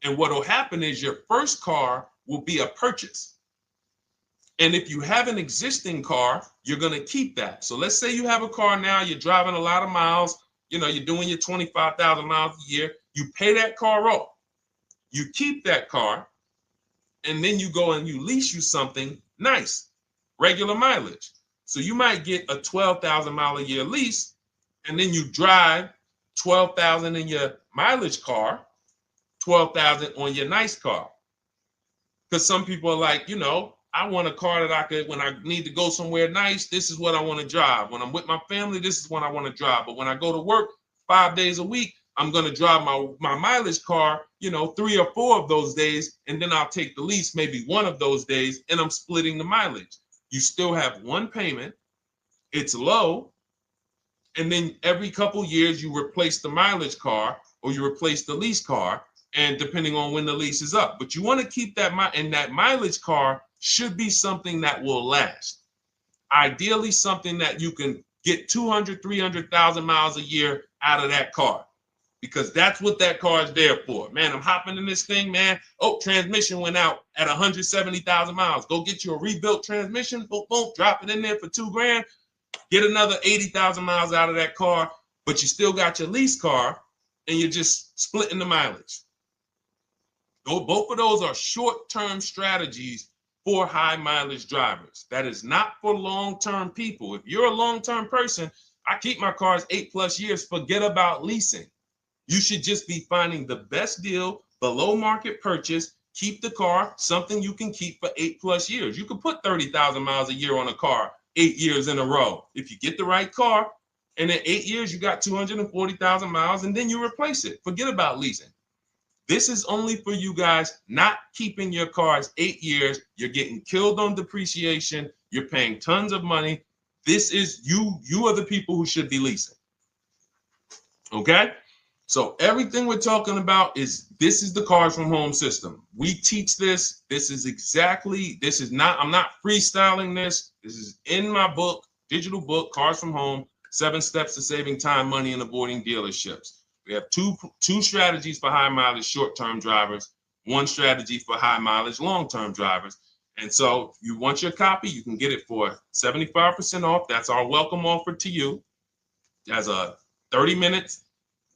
And what will happen is your first car will be a purchase. And if you have an existing car, you're going to keep that. So let's say you have a car now, you're driving a lot of miles, you're doing your 25,000 miles a year. You pay that car off. You keep that car, and then you go and you lease you something nice, regular mileage. So you might get a 12,000 mile a year lease, and then you drive 12,000 in your mileage car, 12,000 on your nice car. Because some people are like, I want a car that I could, when I need to go somewhere nice, this is what I want to drive. When I'm with my family, this is what I want to drive. But when I go to work 5 days a week, I'm going to drive my mileage car, 3 or 4 of those days, and then I'll take the lease maybe 1 of those days, and I'm splitting the mileage. You still have 1 payment. It's low. And then every couple years, you replace the mileage car or you replace the lease car, and depending on when the lease is up. But you want to keep that, and that mileage car should be something that will last. Ideally, something that you can get 200, 300,000 miles a year out of that car. Because that's what that car is there for. Man, I'm hopping in this thing, man. Oh, transmission went out at 170,000 miles. Go get you a rebuilt transmission. Boom, boom, drop it in there for $2 grand. Get another 80,000 miles out of that car, but you still got your lease car, and you're just splitting the mileage. Both of those are short-term strategies for high mileage drivers. That is not for long-term people. If you're a long-term person, I keep my cars 8+ years. Forget about leasing. You should just be finding the best deal, below market purchase, keep the car, something you can keep for 8+ years. You can put 30,000 miles a year on a car 8 years in a row. If you get the right car, and in 8 years, you got 240,000 miles, and then you replace it. Forget about leasing. This is only for you guys not keeping your cars 8 years. You're getting killed on depreciation. You're paying tons of money. This is you are the people who should be leasing. Okay? So everything we're talking about this is the Cars from Home system. We teach this. I'm not freestyling this. This is in my book, digital book, Cars from Home, 7 Steps to Saving Time, Money, and Avoiding Dealerships. We have two strategies for high mileage short-term drivers, 1 strategy for high mileage long-term drivers. And so if you want your copy, you can get it for 75% off. That's our welcome offer to you. As a 30 minutes.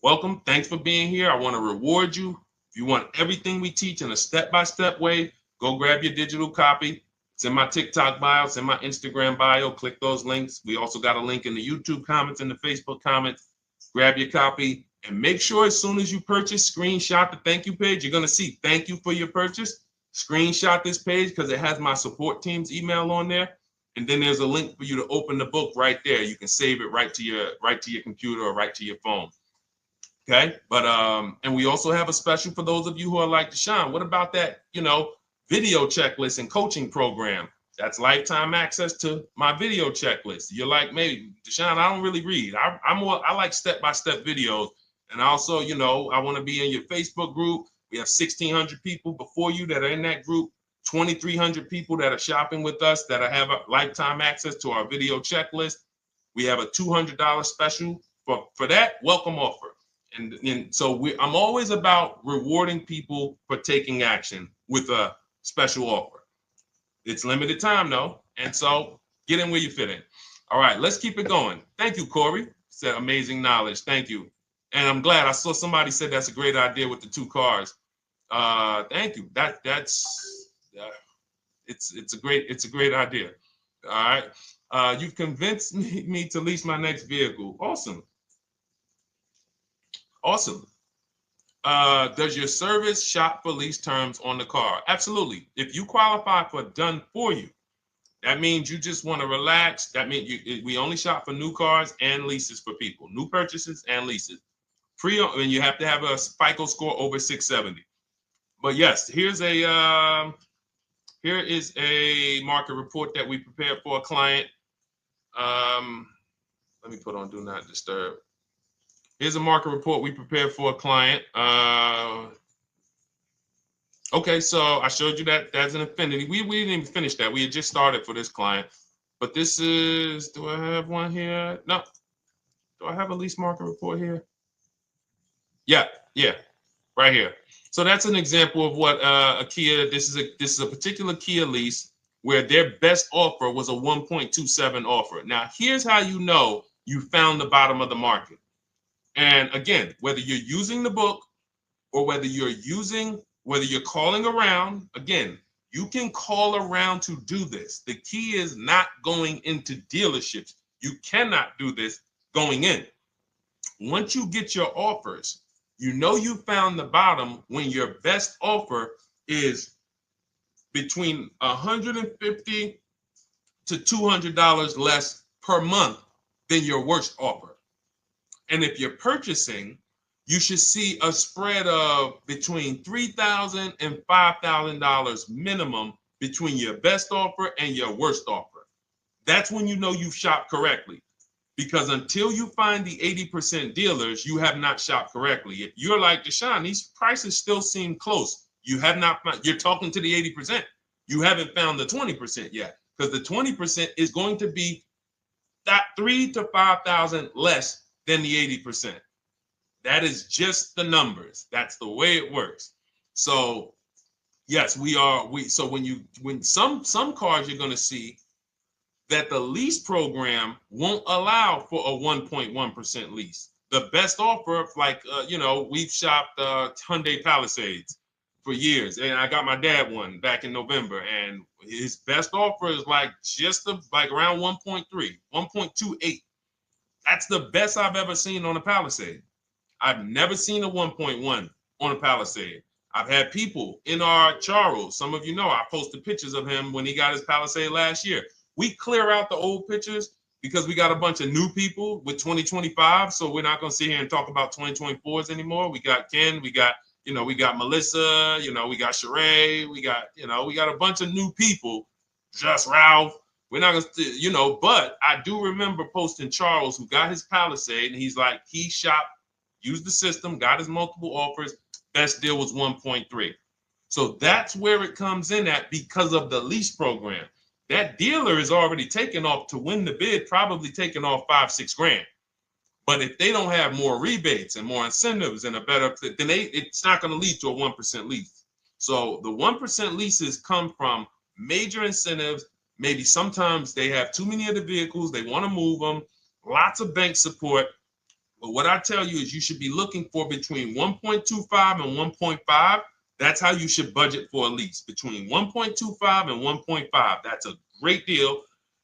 Welcome. Thanks for being here. I want to reward you. If you want everything we teach in a step-by-step way, go grab your digital copy. It's in my TikTok bio. It's in my Instagram bio. Click those links. We also got a link in the YouTube comments and the Facebook comments. Grab your copy and make sure as soon as you purchase, screenshot the thank you page. You're going to see thank you for your purchase. screenshot this page because it has my support team's email on there. And then there's a link for you to open the book right there. You can save it right to your computer or right to your phone. Okay. But and we also have a special for those of you who are like Deshone. What about that, video checklist and coaching program? That's lifetime access to my video checklist. You're like, maybe Deshone, I don't really read. I like step-by-step videos. And also, I want to be in your Facebook group. We have 1,600 people before you that are in that group. 2,300 people that are shopping with us that have a lifetime access to our video checklist. We have a $200 special for that welcome offer. And so I'm always about rewarding people for taking action with a special offer. It's limited time though. And so get in where you fit in. All right, let's keep it going. Thank you, Corey. Said amazing knowledge. Thank you. And I'm glad I saw somebody said that's a great idea with the 2 cars. Thank you. It's a great idea. All right. You've convinced me to lease my next vehicle. Awesome. Awesome. Does your service shop for lease terms on the car? Absolutely. If you qualify for done for you, that means you just want to relax. That means we only shop for new cars and leases for people, new purchases and leases. And you have to have a FICO score over 670. But yes, here is a market report that we prepared for a client. Let me put on do not disturb. Here's a market report we prepared for a client. Okay, so I showed you that that's an affinity. We didn't even finish that. We had just started for this client. But this is, do I have one here? No. Do I have a lease market report here? Yeah, right here. So that's an example of what a Kia, this is a particular Kia lease where their best offer was a 1.27 offer. Now, here's how you know you found the bottom of the market. And again, whether you're using the book or whether you're calling around, again, you can call around to do this. The key is not going into dealerships. You cannot do this going in. Once you get your offers, you know you found the bottom when your best offer is between $150 to $200 less per month than your worst offer. And if you're purchasing, you should see a spread of between $3,000 and $5,000 minimum between your best offer and your worst offer. That's when you know you've shopped correctly. Because until you find the 80% dealers, you have not shopped correctly. If you're like Deshone, these prices still seem close. You have not found, you're talking to the 80%. You haven't found the 20% yet. Because the 20% is going to be that $3,000 to $5,000 less than the 80%. That is just the numbers. That's the way it works. So yes, so when some cars you're going to see that the lease program won't allow for a 1.1% lease. The best offer, like, we've shopped Hyundai Palisades for years. And I got my dad one back in November. And his best offer is like around 1.3, 1.28. That's the best I've ever seen on a Palisade. I've never seen a 1.1 on a Palisade. I've had people in our Charles. Some of you know I posted pictures of him when he got his Palisade last year. We clear out the old pictures because we got a bunch of new people with 2025. So we're not going to sit here and talk about 2024s anymore. We got Ken, we got Melissa, we got Sheree, we got a bunch of new people, just Ralph. We're not going to, but I do remember posting Charles who got his Palisade and he's like, he shopped, used the system, got his multiple offers. Best deal was 1.3. So that's where it comes in at because of the lease program. That dealer is already taken off to win the bid, probably taking off $5-6 grand. But if they don't have more rebates and more incentives and a better, then it's not going to lead to a 1% lease. So the 1% leases come from major incentives. Maybe sometimes they have too many of the vehicles. They want to move them. Lots of bank support. But what I tell you is you should be looking for between 1.25 and 1.5. That's how you should budget for a lease, between 1.25 and 1.5. That's a great deal.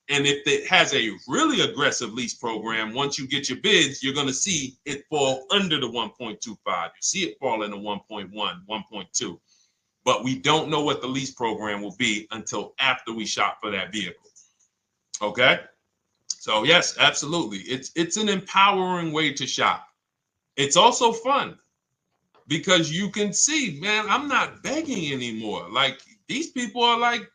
And if it has a really aggressive lease program, once you get your bids, you're going to see it fall under the 1.25. You see it fall into 1.1, 1.2. but we don't know what the lease program will be until after we shop for that vehicle. Okay? So yes, absolutely. It's an empowering way to shop. It's also fun because you can see, man, I'm not begging anymore. Like these people are like,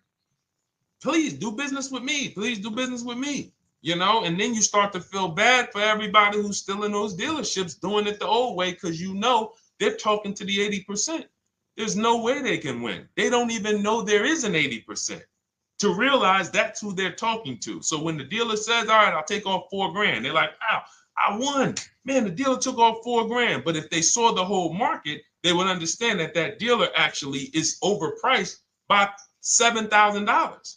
please do business with me. Please do business with me. And then you start to feel bad for everybody who's still in those dealerships doing it the old way because they're talking to the 80%. There's no way they can win. They don't even know there is an 80% to realize that's who they're talking to. So when the dealer says, all right, I'll take off $4,000, they're like, wow, I won. Man, the dealer took off $4,000. But if they saw the whole market, they would understand that that dealer actually is overpriced by $7,000,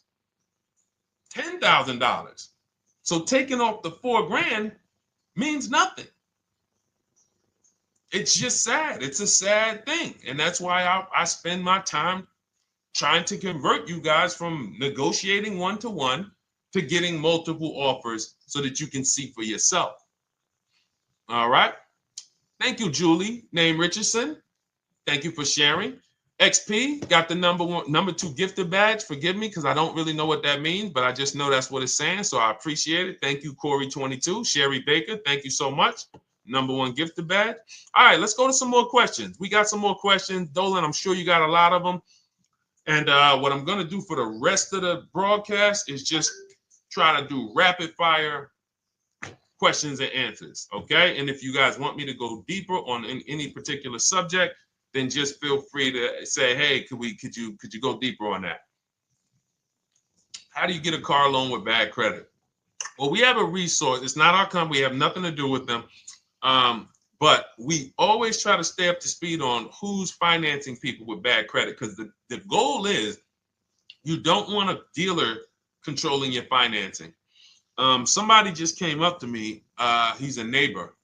$10,000. So taking off the $4,000 means nothing. It's just sad. It's a sad thing. And that's why I spend my time trying to convert you guys from negotiating one-to-one to getting multiple offers so that you can see for yourself. All right. Thank you, Julie, name Richardson. Thank you for sharing. XP got the number 2 gifted badge. Forgive me because I don't really know what that means, but I just know that's what it's saying. So I appreciate it. Thank you, Corey22. Sherry Baker, thank you so much. Number 1 gifted badge. All right, let's go to some more questions. We got some more questions. Dolan, I'm sure you got a lot of them. And what I'm going to do for the rest of the broadcast is just try to do rapid fire questions and answers. Okay. And if you guys want me to go deeper on any particular subject, then just feel free to say, hey, could you go deeper on that? How do you get a car loan with bad credit? Well, we have a resource. It's not our company. We have nothing to do with them. But we always try to stay up to speed on who's financing people with bad credit, because the goal is you don't want a dealer controlling your financing. Somebody just came up to me. He's a neighbor.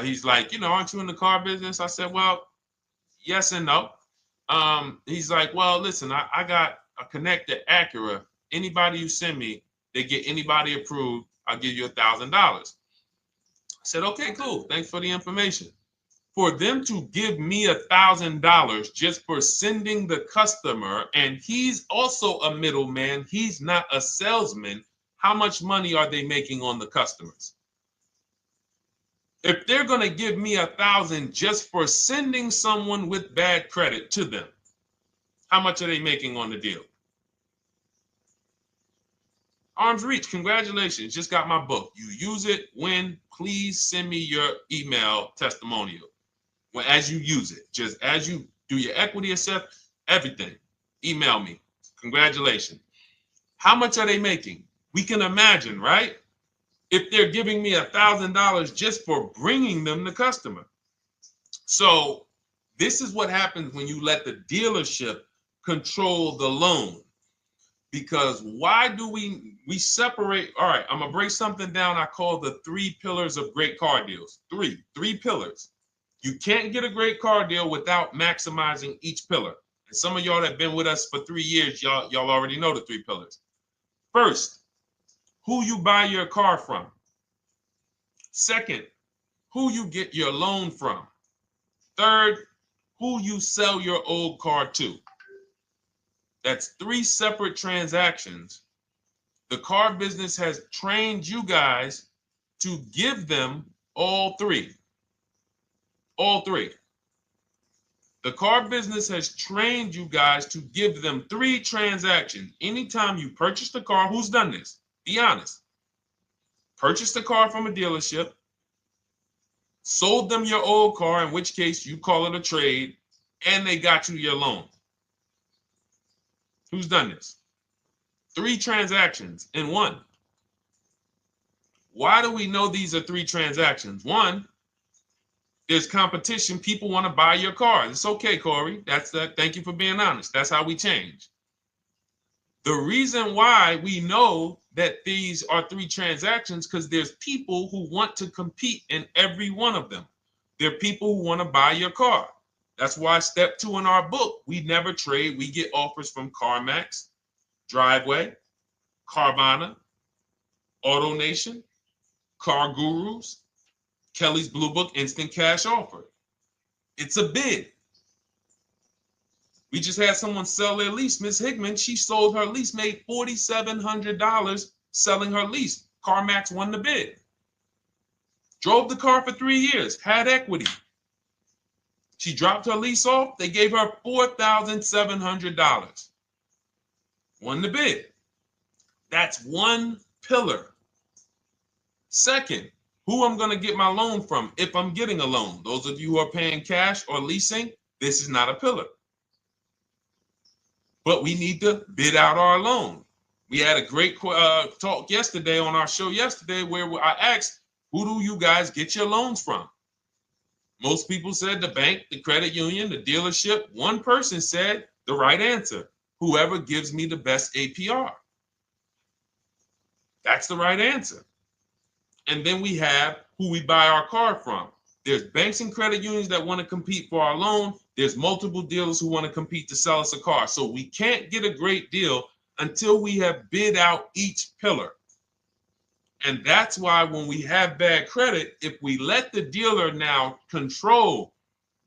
He's like, aren't you in the car business? I said, well, yes and no. He's like, well, listen, I got a connected Acura. Anybody you send me, they get anybody approved, I'll give you $1,000. I said, okay, cool. Thanks for the information. For them to give me $1,000 just for sending the customer, and he's also a middleman, he's not a salesman, how much money are they making on the customers? If they're going to give me $1,000 just for sending someone with bad credit to them, how much are they making on the deal? Arms Reach, congratulations. Just got my book. You use it when, please send me your email testimonial. Well, as you use it, just as you do your equity assess, everything, email me. Congratulations. How much are they making? We can imagine, right? If they're giving me $1,000 just for bringing them the customer. So this is what happens when you let the dealership control the loan. Because why do we separate? All right, I'm gonna break something down I call the 3 pillars of great car deals. Three pillars. You can't get a great car deal without maximizing each pillar. And some of y'all that have been with us for 3 years, y'all already know the 3 pillars. First, who you buy your car from. Second, who you get your loan from. Third, who you sell your old car to. That's 3 separate transactions. The car business has trained you guys to give them all 3. All 3. The car business has trained you guys to give them 3 transactions. Anytime you purchase the car, who's done this? Be honest. Purchased the car from a dealership, sold them your old car, in which case you call it a trade, and they got you your loan. Who's done this? 3 transactions in one. Why do we know these are 3 transactions? One, there's competition. People want to buy your car. It's okay, Corey. That's that. Thank you for being honest. That's how we change. The reason why we know that these are 3 transactions because there's people who want to compete in every one of them. There are people who want to buy your car. That's why step 2 in our book, we never trade. We get offers from CarMax, Driveway, Carvana, AutoNation, Car Gurus, Kelly's Blue Book Instant Cash Offer. It's a bid. We just had someone sell their lease. Miss Hickman, she sold her lease, made $4,700 selling her lease. CarMax won the bid. Drove the car for 3 years, had equity. She dropped her lease off. They gave her $4,700. Won the bid. That's one pillar. Second, who I'm going to get my loan from if I'm getting a loan. Those of you who are paying cash or leasing, this is not a pillar. But we need to bid out our loan. We had a great talk yesterday on our show yesterday where I asked, who do you guys get your loans from? Most people said the bank, the credit union, the dealership. One person said the right answer, whoever gives me the best APR. That's the right answer. And then we have who we buy our car from. There's banks and credit unions that want to compete for our loan. There's multiple dealers who want to compete to sell us a car. So we can't get a great deal until we have bid out each pillar. And that's why when we have bad credit, if we let the dealer now control,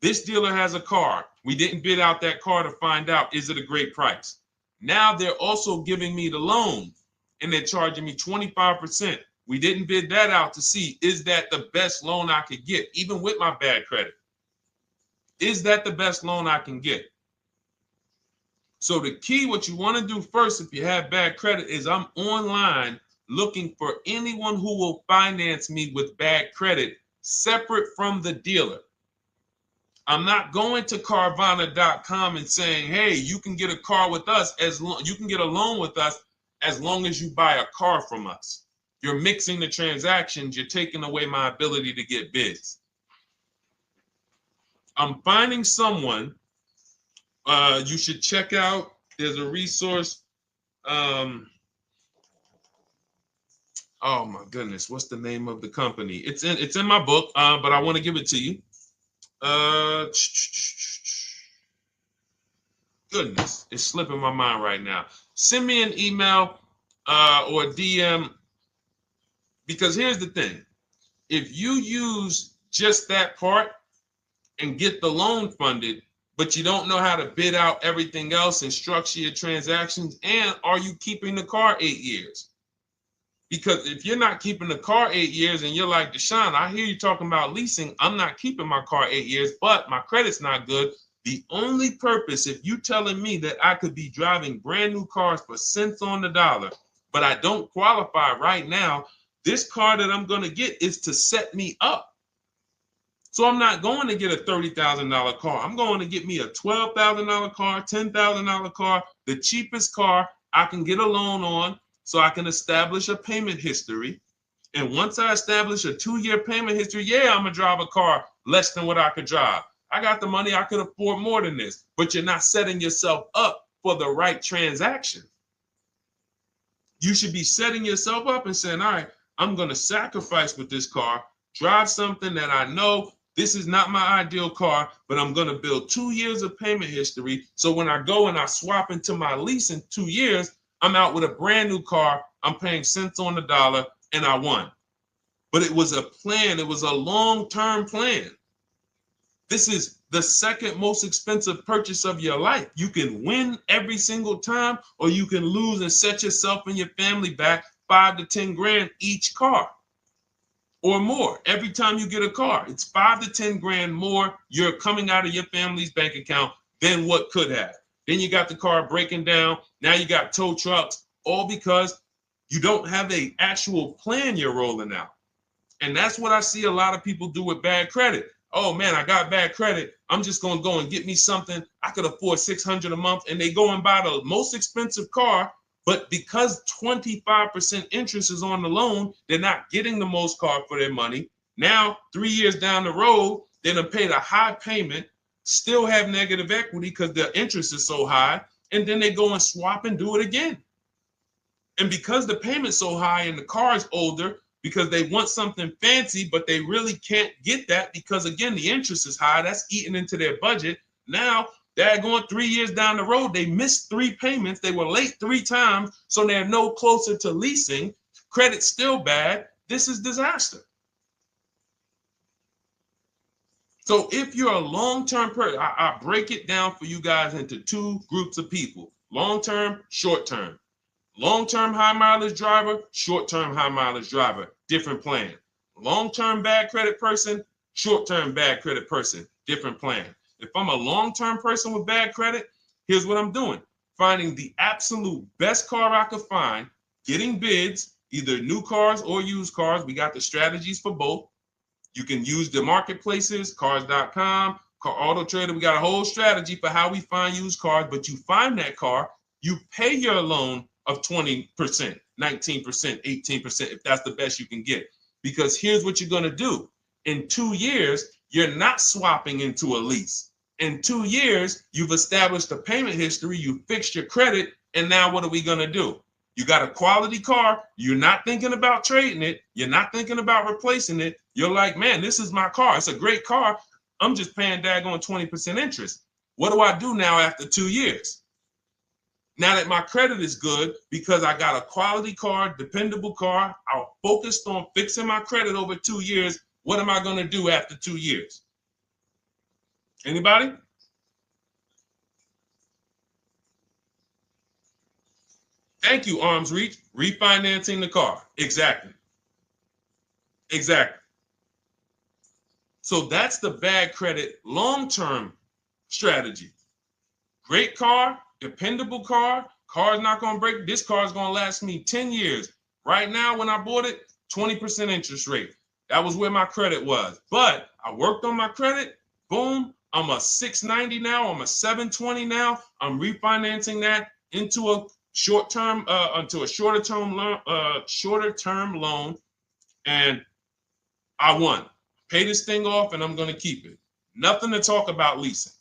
this dealer has a car. We didn't bid out that car to find out, is it a great price? Now they're also giving me the loan and they're charging me 25%. We didn't bid that out to see, is that the best loan I could get, even with my bad credit? Is that the best loan I can get? So the key, what you want to do first, if you have bad credit, is I'm online looking for anyone who will finance me with bad credit separate from the dealer. I'm not going to Carvana.com and saying, hey, you can get a car with us you can get a loan with us as long as you buy a car from us. You're mixing the transactions. You're taking away my ability to get bids. I'm finding someone you should check out. There's a resource. Oh my goodness, what's the name of the company? It's in my book, but I want to give it to you. Goodness, it's slipping my mind right now. Send me an email or a DM, because here's the thing. If you use just that part and get the loan funded, but you don't know how to bid out everything else and structure your transactions, and are you keeping the car 8 years? Because if you're not keeping the car 8 years and you're like, Deshone, I hear you talking about leasing. I'm not keeping my car 8 years, but my credit's not good. The only purpose, if you telling me that I could be driving brand new cars for cents on the dollar, but I don't qualify right now, this car that I'm going to get is to set me up. So I'm not going to get a $30,000 car. I'm going to get me a $12,000 car, $10,000 car, the cheapest car I can get a loan on, so I can establish a payment history. And once I establish a 2-year payment history, yeah, I'm going to drive a car less than what I could drive. I got the money. I could afford more than this. But you're not setting yourself up for the right transaction. You should be setting yourself up and saying, all right, I'm going to sacrifice with this car, drive something that I know this is not my ideal car, but I'm going to build 2 years of payment history. So when I go and I swap into my lease in 2 years, I'm out with a brand new car. I'm paying cents on the dollar, and I won. But it was a plan. It was a long-term plan. This is the second most expensive purchase of your life. You can win every single time, or you can lose and set yourself and your family back 5 to 10 grand each car or more. Every time you get a car, it's 5 to 10 grand more you're coming out of your family's bank account than what could have. Then you got the car breaking down. Now you got tow trucks, all because you don't have an actual plan you're rolling out. And that's what I see a lot of people do with bad credit. Oh man, I got bad credit. I'm just going to go and get me something. I could afford $600 a month. And they go and buy the most expensive car. But because 25% interest is on the loan, they're not getting the most car for their money. Now, 3 years down the road, they're going to pay the high payment, still have negative equity because the interest is so high, and then they go and swap and do it again. And because the payment's so high and the car is older, because they want something fancy, but they really can't get that because, again, the interest is high. That's eating into their budget. Now they're going 3 years down the road. They missed 3 payments. They were late 3 times, so they're no closer to leasing. Credit's still bad. This is disaster. So if you're a long-term person, I break it down for you guys into two groups of people: long-term, short-term. Long-term high mileage driver, short-term high mileage driver, different plan. Long-term bad credit person, short-term bad credit person, different plan. If I'm a long-term person with bad credit, here's what I'm doing: finding the absolute best car I could find, getting bids, either new cars or used cars. We got the strategies for both. You can use the marketplaces, cars.com, Car Auto Trader. We got a whole strategy for how we find used cars, but you find that car, you pay your loan of 20%, 19%, 18%, if that's the best you can get. Because here's what you're going to do. In 2 years, you're not swapping into a lease. In 2 years, you've established a payment history, you fixed your credit, and now what are we going to do? You got a quality car. You're not thinking about trading it. You're not thinking about replacing it. You're like, man, this is my car. It's a great car. I'm just paying daggone 20% interest. What do I do now after 2 years? Now that my credit is good because I got a quality car, dependable car, I'm focused on fixing my credit over 2 years. What am I going to do after 2 years? Anybody? Thank you, Arms Reach. Refinancing the car. Exactly. Exactly. So that's the bad credit long-term strategy. Great car, dependable car, car's not going to break. This car is going to last me 10 years. Right now, when I bought it, 20% interest rate. That was where my credit was. But I worked on my credit. Boom. I'm a 690 now. I'm a 720 now. I'm refinancing that into a short-term, into a shorter-term loan, and I won. Pay this thing off, and I'm going to keep it. Nothing to talk about leasing.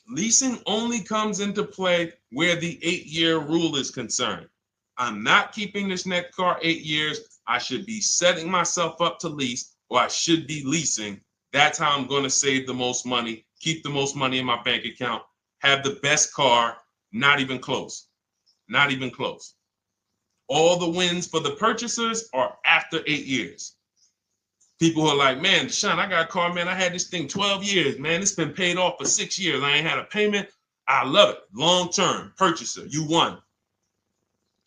Leasing only comes into play where the 8-year rule is concerned. I'm not keeping this next car 8 years. I should be setting myself up to lease, or I should be leasing. That's how I'm going to save the most money, keep the most money in my bank account, have the best car. Not even close. Not even close. All the wins for the purchasers are after 8 years. People who are like, man, Deshone, I got a car, man. I had this thing 12 years, man. It's been paid off for 6 years. I ain't had a payment. I love it. Long-term purchaser. You won.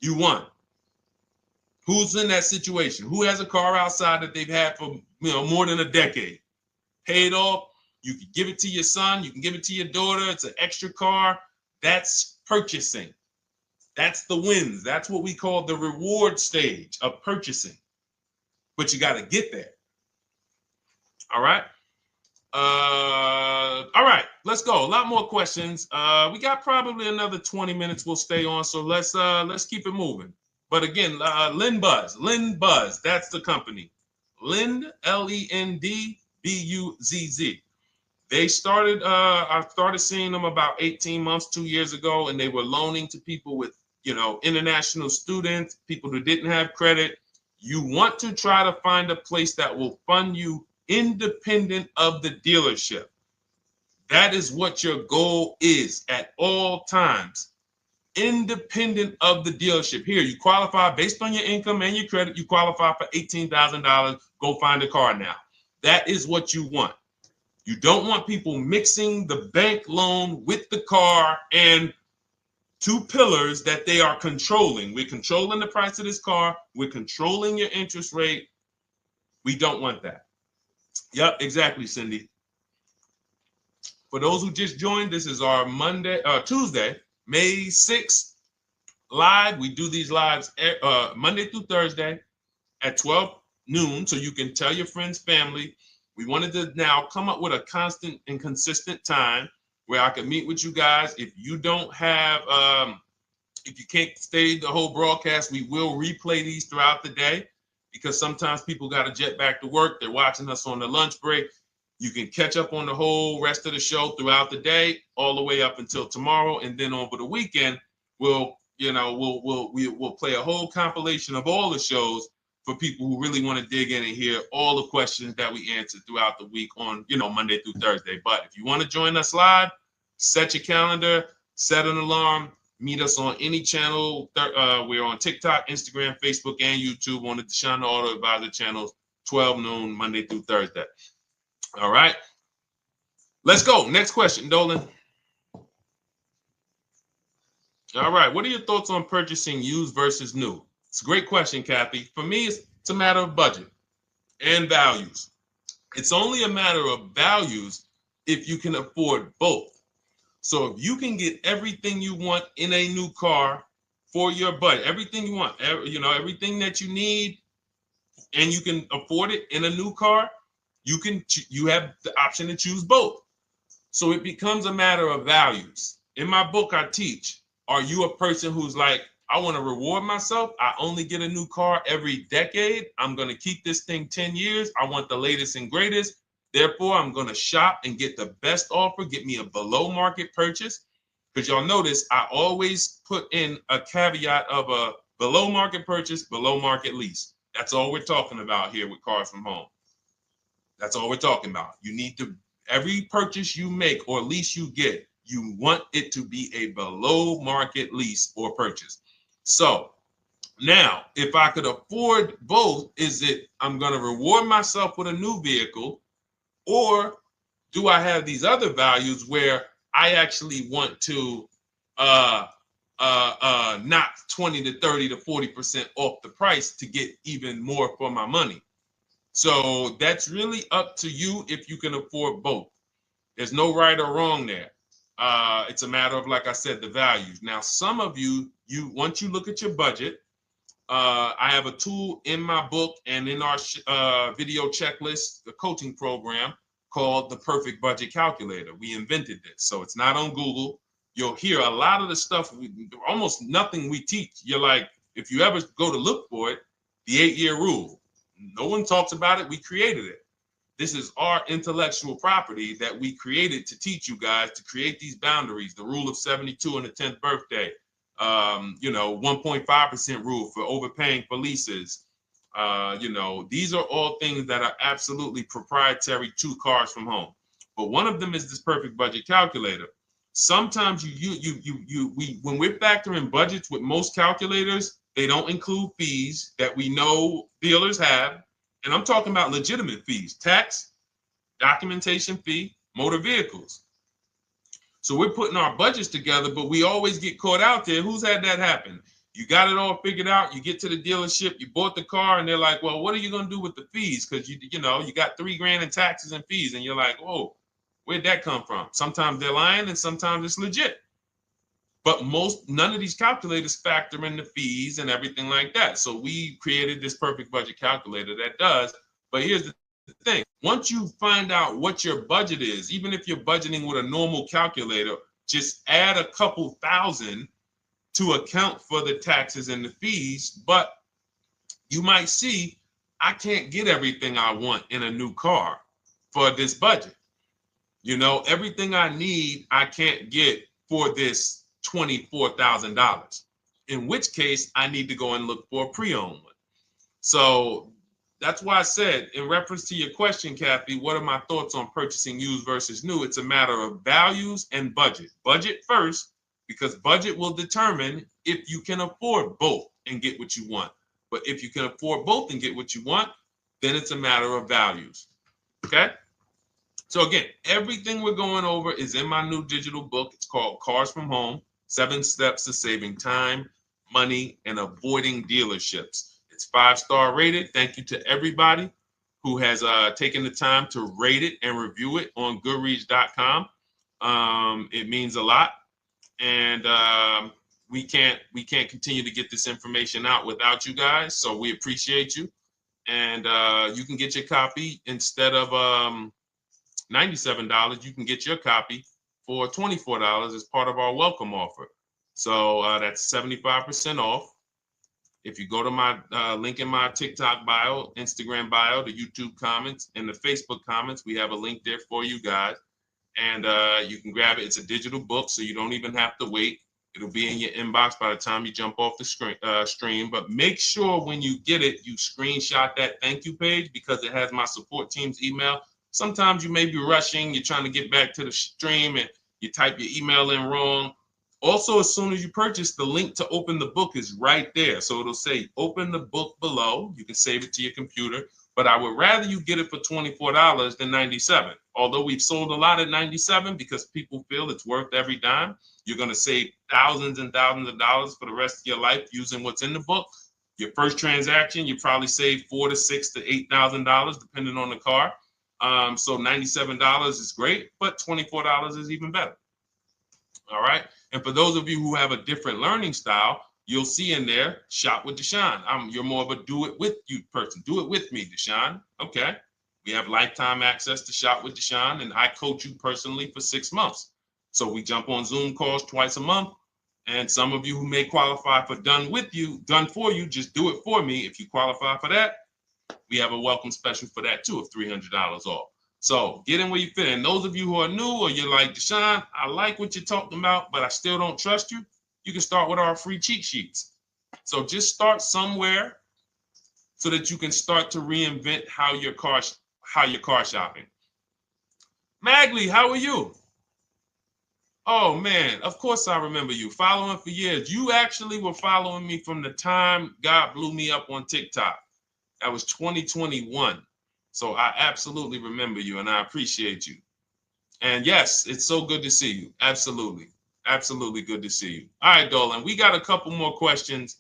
You won. Who's in that situation? Who has a car outside that they've had for more than a decade? Paid off. You can give it to your son. You can give it to your daughter. It's an extra car. That's purchasing. That's the wins. That's what we call the reward stage of purchasing. But you got to get there. All right. All right, let's go. A lot more questions. We got probably another 20 minutes we'll stay on, so let's keep it moving. But again, Lend Buzz, that's the company. Lend, Lendbuzz. They started, I started seeing them about 18 months, 2 years ago, and they were loaning to people with, international students, people who didn't have credit. You want to try to find a place that will fund you independent of the dealership. That is what your goal is at all times. Independent of the dealership. Here, you qualify based on your income and your credit. You qualify for $18,000. Go find a car now. That is what you want. You don't want people mixing the bank loan with the car and two pillars that they are controlling. We're controlling the price of this car. We're controlling your interest rate. We don't want that. Yep, exactly, Cindy. For those who just joined, this is our Tuesday, May 6th live. We do these lives Monday through Thursday at 12 noon, so you can tell your friends, family. We wanted to now come up with a constant and consistent time where I can meet with you guys. If you don't have, if you can't stay the whole broadcast, we will replay these throughout the day because sometimes people got to jet back to work. They're watching us on the lunch break. You can catch up on the whole rest of the show throughout the day, all the way up until tomorrow, and then over the weekend, we'll play a whole compilation of all the shows for people who really want to dig in and hear all the questions that we answered throughout the week on, Monday through Thursday. But if you want to join us live, set your calendar, set an alarm, meet us on any channel. We're on TikTok, Instagram, Facebook, and YouTube on the Deshone the Auto Advisor channels, 12 noon, Monday through Thursday. All right. Let's go. Next question, Dolan. All right. What are your thoughts on purchasing used versus new? It's a great question, Kathy. For me, it's a matter of budget and values. It's only a matter of values if you can afford both. So if you can get everything you want in a new car for your budget, everything you want, everything that you need, and you can afford it in a new car, you have the option to choose both. So it becomes a matter of values. In my book, I teach, are you a person who's like, I want to reward myself. I only get a new car every decade. I'm going to keep this thing 10 years. I want the latest and greatest. Therefore, I'm going to shop and get the best offer, get me a below market purchase. Because y'all notice I always put in a caveat of a below market purchase, below market lease. That's all we're talking about here with Cars from Home. That's all we're talking about. You need to, every purchase you make or lease you get, you want it to be a below market lease or purchase. So now, if I could afford both, is it I'm going to reward myself with a new vehicle, or do I have these other values where I actually want to knock 20 to 30 to 40% off the price to get even more for my money? So that's really up to you if you can afford both. There's no right or wrong there. It's a matter of, like I said, the values. Now, some of you once you look at your budget, I have a tool in my book and in our video checklist, the coaching program called the Perfect Budget Calculator. We invented this. So it's not on Google. You'll hear a lot of the stuff, almost nothing we teach. You're like, if you ever go to look for it, the 8-year rule. No one talks about it. We created it. This is our intellectual property that we created to teach you guys to create these boundaries, the rule of 72 and the 10th birthday, 1.5% rule for overpaying for leases. These are all things that are absolutely proprietary to Cars from Home. But one of them is this Perfect Budget Calculator. Sometimes when we're factoring budgets with most calculators, they don't include fees that we know dealers have. And I'm talking about legitimate fees, tax, documentation fee, motor vehicles. So we're putting our budgets together, but we always get caught out there. Who's had that happen? You got it all figured out. You get to the dealership, you bought the car, and they're like, well, what are you going to do with the fees? Because you got $3,000 in taxes and fees. And you're like, whoa, where'd that come from? Sometimes they're lying and sometimes it's legit. But none of these calculators factor in the fees and everything like that. So we created this Perfect Budget Calculator that does. But here's the thing. Once you find out what your budget is, even if you're budgeting with a normal calculator, just add a couple thousand to account for the taxes and the fees. But you might see, I can't get everything I want in a new car for this budget. Everything I need, I can't get for this $24,000, in which case I need to go and look for a pre-owned one. So that's why I said, in reference to your question, Kathy, what are my thoughts on purchasing used versus new? It's a matter of values and budget. Budget first, because budget will determine if you can afford both and get what you want. But if you can afford both and get what you want, then it's a matter of values. Okay? So again, everything we're going over is in my new digital book. It's called Cars from Home, 7 Steps to Saving Time, Money, and Avoiding Dealerships. It's 5-star rated. Thank you to everybody who has taken the time to rate it and review it on Goodreads.com. It means a lot. And we can't continue to get this information out without you guys. So we appreciate you. And you can get your copy instead of $97, you can get your copy for $24 as part of our welcome offer. So that's 75% off. If you go to my link in my TikTok bio, Instagram bio, the YouTube comments, and the Facebook comments, we have a link there for you guys. And you can grab it. It's a digital book, so you don't even have to wait. It'll be in your inbox by the time you jump off the stream. But make sure when you get it, you screenshot that thank you page, because it has my support team's email. Sometimes you may be rushing, you're trying to get back to the stream and you type your email in wrong. Also, as soon as you purchase, the link to open the book is right there. So it'll say open the book below. You can save it to your computer. but I would rather you get it for $24 than $97. Although we've sold a lot at $97 because people feel it's worth every dime. You're going to save thousands and thousands of dollars for the rest of your life using what's in the book. Your first transaction, you probably save $4,000 to $6,000 to $8,000 depending on the car. So $97 is great, but $24 is even better. All right. And for those of you who have a different learning style, you'll see in there, shop with Deshone. You're more of a do it with you person. Do it with me, Deshone. Okay. We have lifetime access to shop with Deshone, and I coach you personally for 6 months. So we jump on Zoom calls twice a month. And some of you who may qualify for done for you, just do it for me. If you qualify for that, we have a welcome special for that too of $300 off. So get in where you fit. And those of you who are new or you're like, Deshone, I like what you're talking about, but I still don't trust you. You can start with our free cheat sheets. So just start somewhere so that you can start to reinvent how you're car shopping. Magley, how are you? Oh man, of course I remember you. Following for years. You actually were following me from the time God blew me up on TikTok. That was 2021. So I absolutely remember you and I appreciate you. And yes, it's so good to see you. Absolutely. Absolutely good to see you. All right, Dolan, we got a couple more questions.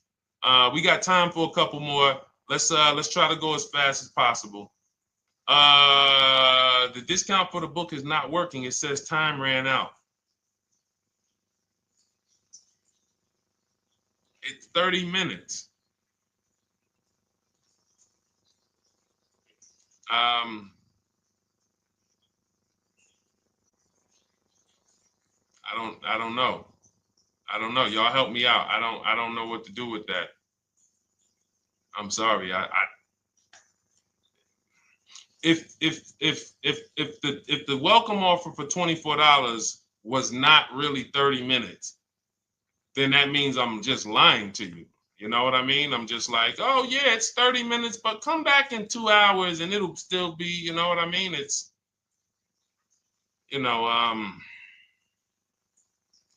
We got time for a couple more. Let's try to go as fast as possible. The discount for the book is not working. It says time ran out. It's 30 minutes. I don't know. I don't know. Y'all help me out. I don't know what to do with that. I'm sorry. If the welcome offer for $24 was not really 30 minutes, then that means I'm just lying to you. You know what I mean? I'm just like, oh yeah, it's 30 minutes, but come back in 2 hours and it'll still be, you know what I mean? It's,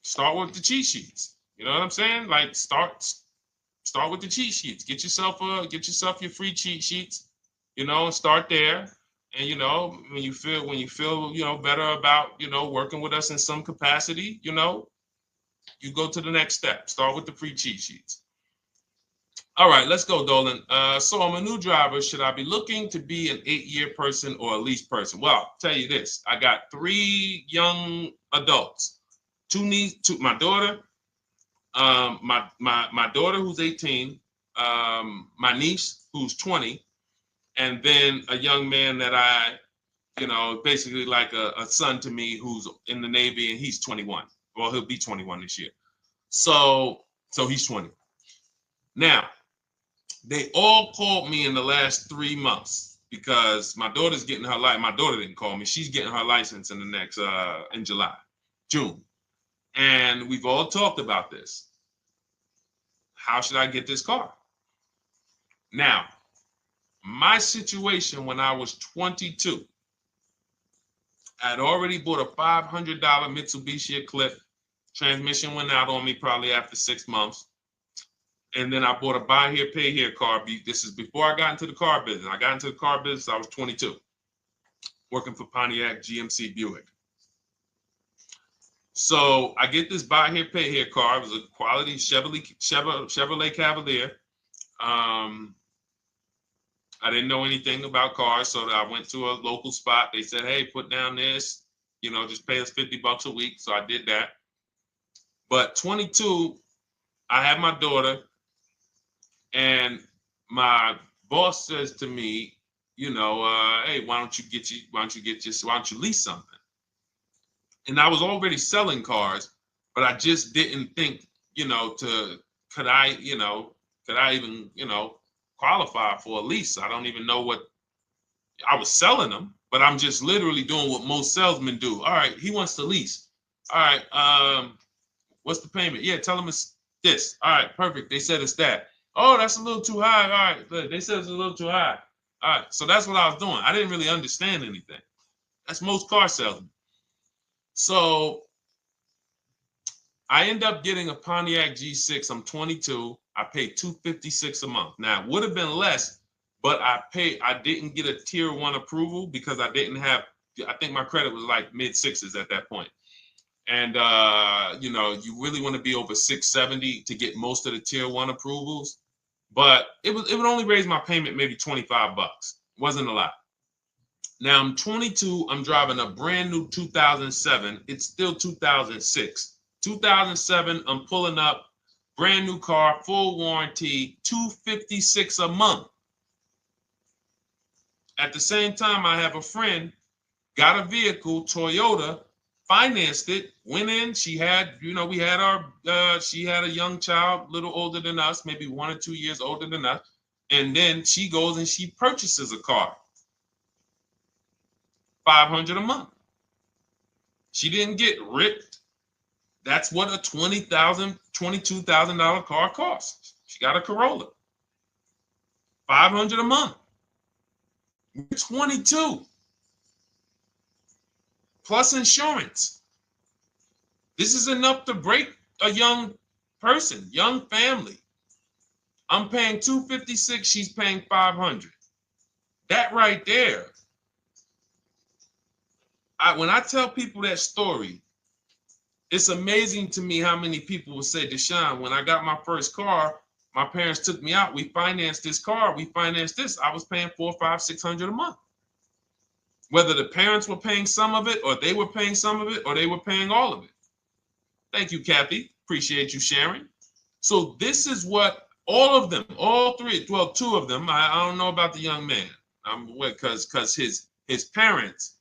start with the cheat sheets. You know what I'm saying? Like start with the cheat sheets. Get yourself your free cheat sheets, and start there. And when you feel better about working with us in some capacity, you go to the next step. Start with the free cheat sheets. All right, let's go, Dolan. So I'm a new driver. Should I be looking to be an 8-year person or a lease person? Well, I'll tell you this. I got 3 young adults. 2 my daughter, my daughter who's 18, my niece who's 20, and then a young man that I, basically like a son to me who's in the Navy and he's 21. Well, he'll be 21 this year. So he's 20. Now, they all called me in the last 3 months because my daughter's getting her license. My daughter didn't call me. She's getting her license in the next, in June. And we've all talked about this. How should I get this car? Now, my situation when I was 22, I'd already bought a $500 Mitsubishi Eclipse. Transmission went out on me probably after 6 months. And then I bought a buy here, pay here car. This is before I got into the car business. I got into the car business, I was 22, working for Pontiac GMC Buick. So I get this buy here, pay here car. It was a quality Chevrolet Cavalier. I didn't know anything about cars, so I went to a local spot. They said, hey, put down this, just pay us $50 a week. So I did that. But 22, I had my daughter, and my boss says to me, hey, why don't you lease something? And I was already selling cars, but I just didn't think, could I even, qualify for a lease? I don't even know what I was selling them, but I'm just literally doing what most salesmen do. All right, he wants to lease. All right, what's the payment? Yeah, tell him it's this. All right, perfect. They said it's that. Oh, that's a little too high. All right, they said it's a little too high. All right, so that's what I was doing. I didn't really understand anything. That's most car salesmen. So I end up getting a Pontiac G6. I'm 22. I paid $256 a month. Now, it would have been less, but I didn't get a tier 1 approval because I didn't have, I think my credit was like mid sixes at that point. And you know, you really want to be over 670 to get most of the tier 1 approvals. But it would only raise my payment maybe 25 bucks. Wasn't a lot. Now I'm 22. I'm driving a brand new 2007. It's still 2006. 2007. I'm pulling up, brand new car, full warranty, $256 a month. At the same time, I have a friend, got a vehicle, Toyota, financed it, went in. She had, you know, we had our, she had a young child, a little older than us, maybe 1 or 2 years older than us. And then she goes and she purchases a car. $500 a month. She didn't get ripped. That's what a $20,000, $22,000 car costs. She got a Corolla. $500 a month. We're 22. Plus insurance. This is enough to break a young person, young family. I'm paying $256. She's paying $500. That right there. When I tell people that story, it's amazing to me how many people will say, Deshone, when I got my first car, my parents took me out. We financed this car. We financed this. I was paying $400, $500, $600 a month. Whether the parents were paying some of it, or they were paying some of it, or they were paying all of it. Thank you, Kathy. Appreciate you sharing. So this is what all of them, all three, well, 2 of them. I don't know about the young man. Because his parents.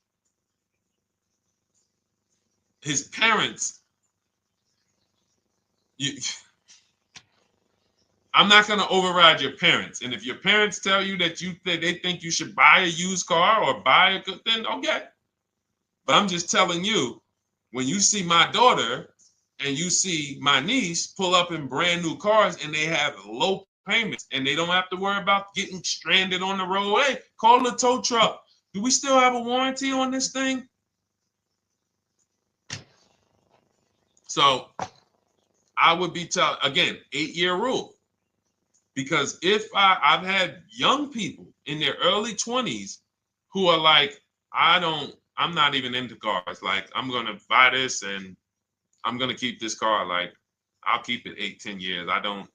I'm not going to override your parents. And if your parents tell you that they think you should buy a used car or buy a good, then okay. But I'm just telling you, when you see my daughter and you see my niece pull up in brand new cars and they have low payments and they don't have to worry about getting stranded on the road, hey, call the tow truck. Do we still have a warranty on this thing? So I would be telling, again, 8-year rule. Because if I've had young people in their early 20s who are like, I'm not even into cars. Like, I'm going to buy this and I'm going to keep this car. Like, I'll keep it 8, 10 years. I don't.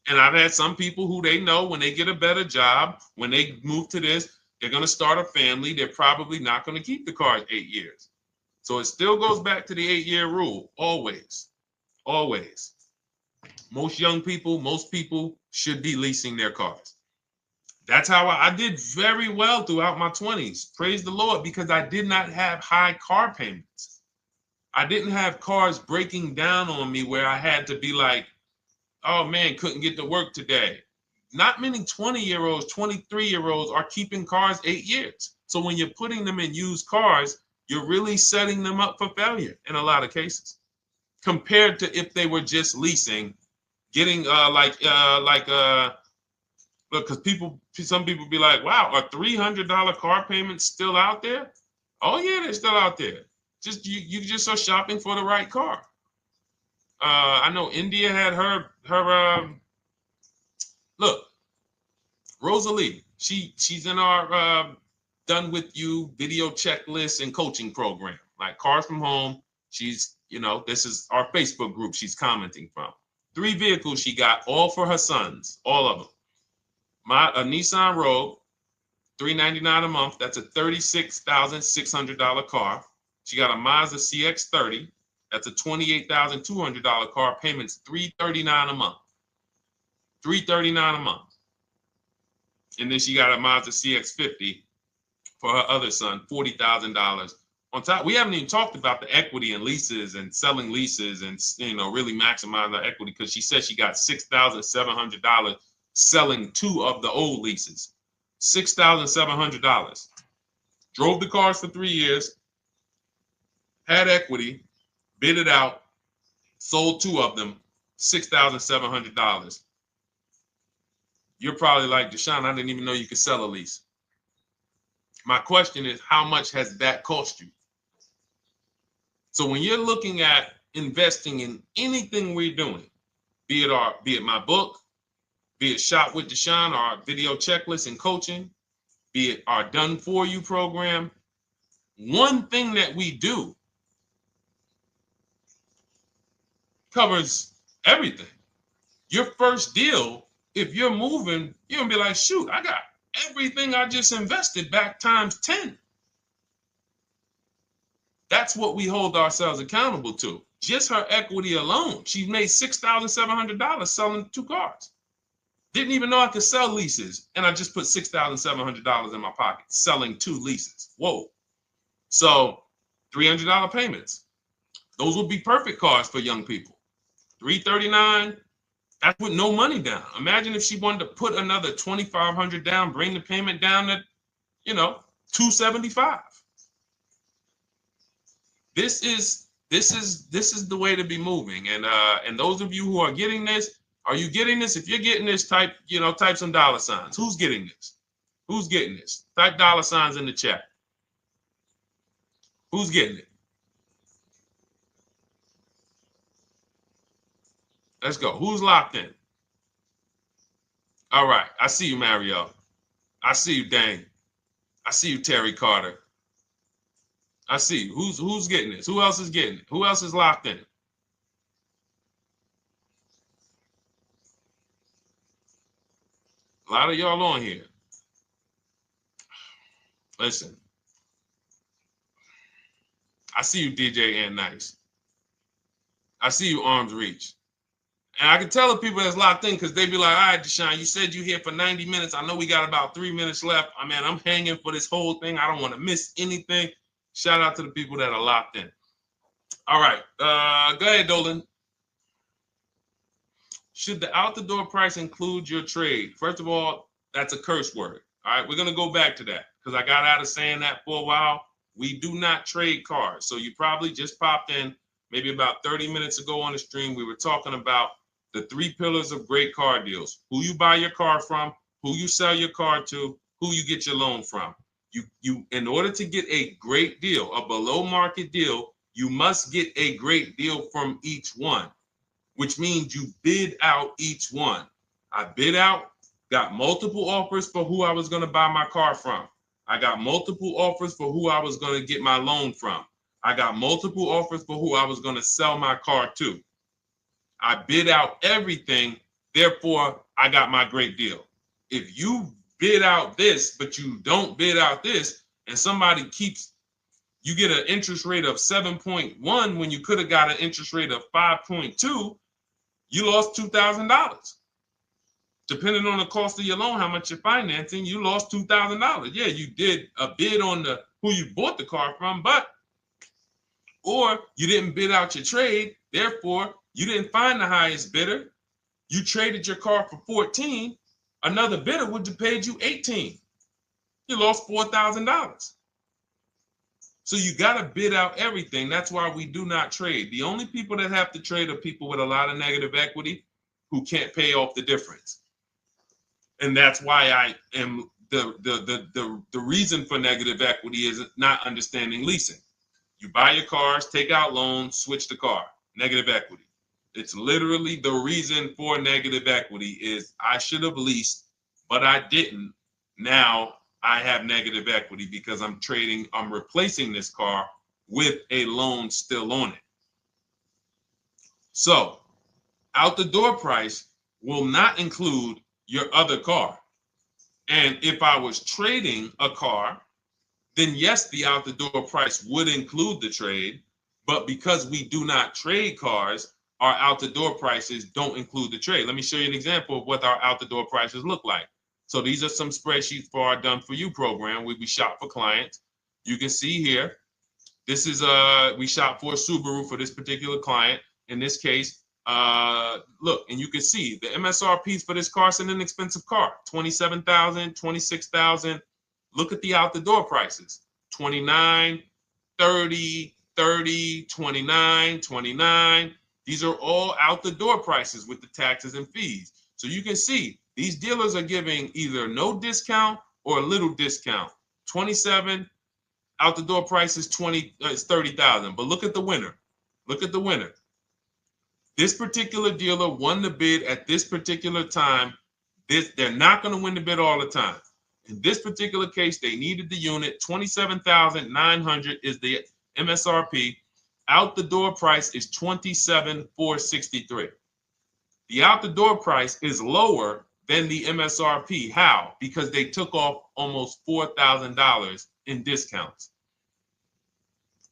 And I've had some people who they know when they get a better job, when they move to this, they're going to start a family. They're probably not going to keep the car 8 years. So it still goes back to the 8-year rule. Always. Always. Most young people, most people should be leasing their cars. That's how I did very well throughout my 20s. Praise the Lord, because I did not have high car payments. I didn't have cars breaking down on me where I had to be like, oh man, couldn't get to work today. Not many 20-year-olds, 23-year-olds are keeping cars 8 years. So when you're putting them in used cars, you're really setting them up for failure in a lot of cases, compared to if they were just leasing, getting look, because some people be like, wow, are $300 car payments still out there? Oh yeah, they're still out there. Just you just are shopping for the right car. I know India had her look, Rosalie, she's in our Done With You video checklist and coaching program, like Cars from Home. She's, you know, this is our Facebook group she's commenting from. 3 vehicles she got, all for her sons, all of them. A Nissan Rogue, $399 a month. That's a $36,600 car. She got a Mazda CX-30. That's a $28,200 car. Payments $339 a month. $339 a month. And then she got a Mazda CX-50 for her other son, $40,000. On top, we haven't even talked about the equity and leases and selling leases and, you know, really maximizing the equity, because she said she got $6,700 selling 2 of the old leases. $6,700. Drove the cars for 3 years, had equity, bid it out, sold 2 of them, $6,700. You're probably like, Deshone, I didn't even know you could sell a lease. My question is, how much has that cost you? So when you're looking at investing in anything we're doing, be it my book, be it Shop with Deshone, our video checklist and coaching, be it our Done For You program. One thing that we do covers everything. Your first deal, if you're moving, you're gonna be like, shoot, I got everything I just invested back times 10. That's what we hold ourselves accountable to. Just her equity alone, she made $6,700 selling 2 cars. Didn't even know I could sell leases, and I just put $6,700 in my pocket selling 2 leases. Whoa. So $300 payments. Those would be perfect cars for young people. $339, that's with no money down. Imagine if she wanted to put another $2,500 down, bring the payment down to, $275. This is the way to be moving. And those of you who are getting this, are you getting this? If you're getting this, type some dollar signs. Who's getting this? Who's getting this? Type dollar signs in the chat. Who's getting it? Let's go. Who's locked in? All right. I see you, Mario. I see you, Dane. I see you, Terry Carter. I see you. Who's getting this? Who else is getting it? Who else is locked in? A lot of y'all on here. Listen. I see you, DJ and Nice. I see you, Arms Reach. And I can tell the people that's locked in because they be like, all right, Deshone, you said you're here for 90 minutes. I know we got about 3 minutes left. I mean, I'm hanging for this whole thing. I don't want to miss anything. Shout out to the people that are locked in. All right. Go ahead, Dolan. Should the out-the-door price include your trade? First of all, that's a curse word. All right, we're going to go back to that because I got out of saying that for a while. We do not trade cars. So you probably just popped in maybe about 30 minutes ago on the stream. We were talking about the 3 pillars of great car deals: who you buy your car from, who you sell your car to, who you get your loan from. You in order to get a great deal, a below market deal, you must get a great deal from each one, which means you bid out each one. I bid out, got multiple offers for who I was going to buy my car from. I got multiple offers for who I was going to get my loan from. I got multiple offers for who I was going to sell my car to. I bid out everything, therefore I got my great deal. If you bid out this, but you don't bid out this, and somebody you get an interest rate of 7.1 when you could have got an interest rate of 5.2, you lost $2,000. Depending on the cost of your loan, how much you're financing, you lost $2,000. Yeah, you did a bid on who you bought the car from, or you didn't bid out your trade, therefore you didn't find the highest bidder. You traded your car for 14. Another bidder would have paid you 18. You lost $4,000. So you got to bid out everything. That's why we do not trade. The only people that have to trade are people with a lot of negative equity who can't pay off the difference. And that's why I am the reason for negative equity is not understanding leasing. You buy your cars, take out loans, switch the car. Negative equity. It's literally the reason for negative equity is I should have leased, but I didn't. Now I have negative equity because I'm replacing this car with a loan still on it. So out the door price will not include your other car. And if I was trading a car, then yes, the out the door price would include the trade. But because we do not trade cars, our out the door prices don't include the trade. Let me show you an example of what our out the door prices look like. So these are some spreadsheets for our Done For You program where we shop for clients. You can see here, this is we shop for a Subaru for this particular client. In this case, look, and you can see the MSRPs for this car is an inexpensive car, $27,000, $26,000. Look at the out the door prices, 29, 30, 30, 29, 29. These are all out the door prices with the taxes and fees. So you can see these dealers are giving either no discount or a little discount. 27 out the door price is 30,000. But look at the winner. Look at the winner. This particular dealer won the bid at this particular time They're not going to win the bid all the time. In this particular case, they needed the unit. $27,900 is the MSRP. Out the door price is $27,463. The out the door price is lower than the MSRP. How? Because they took off almost $4,000 in discounts.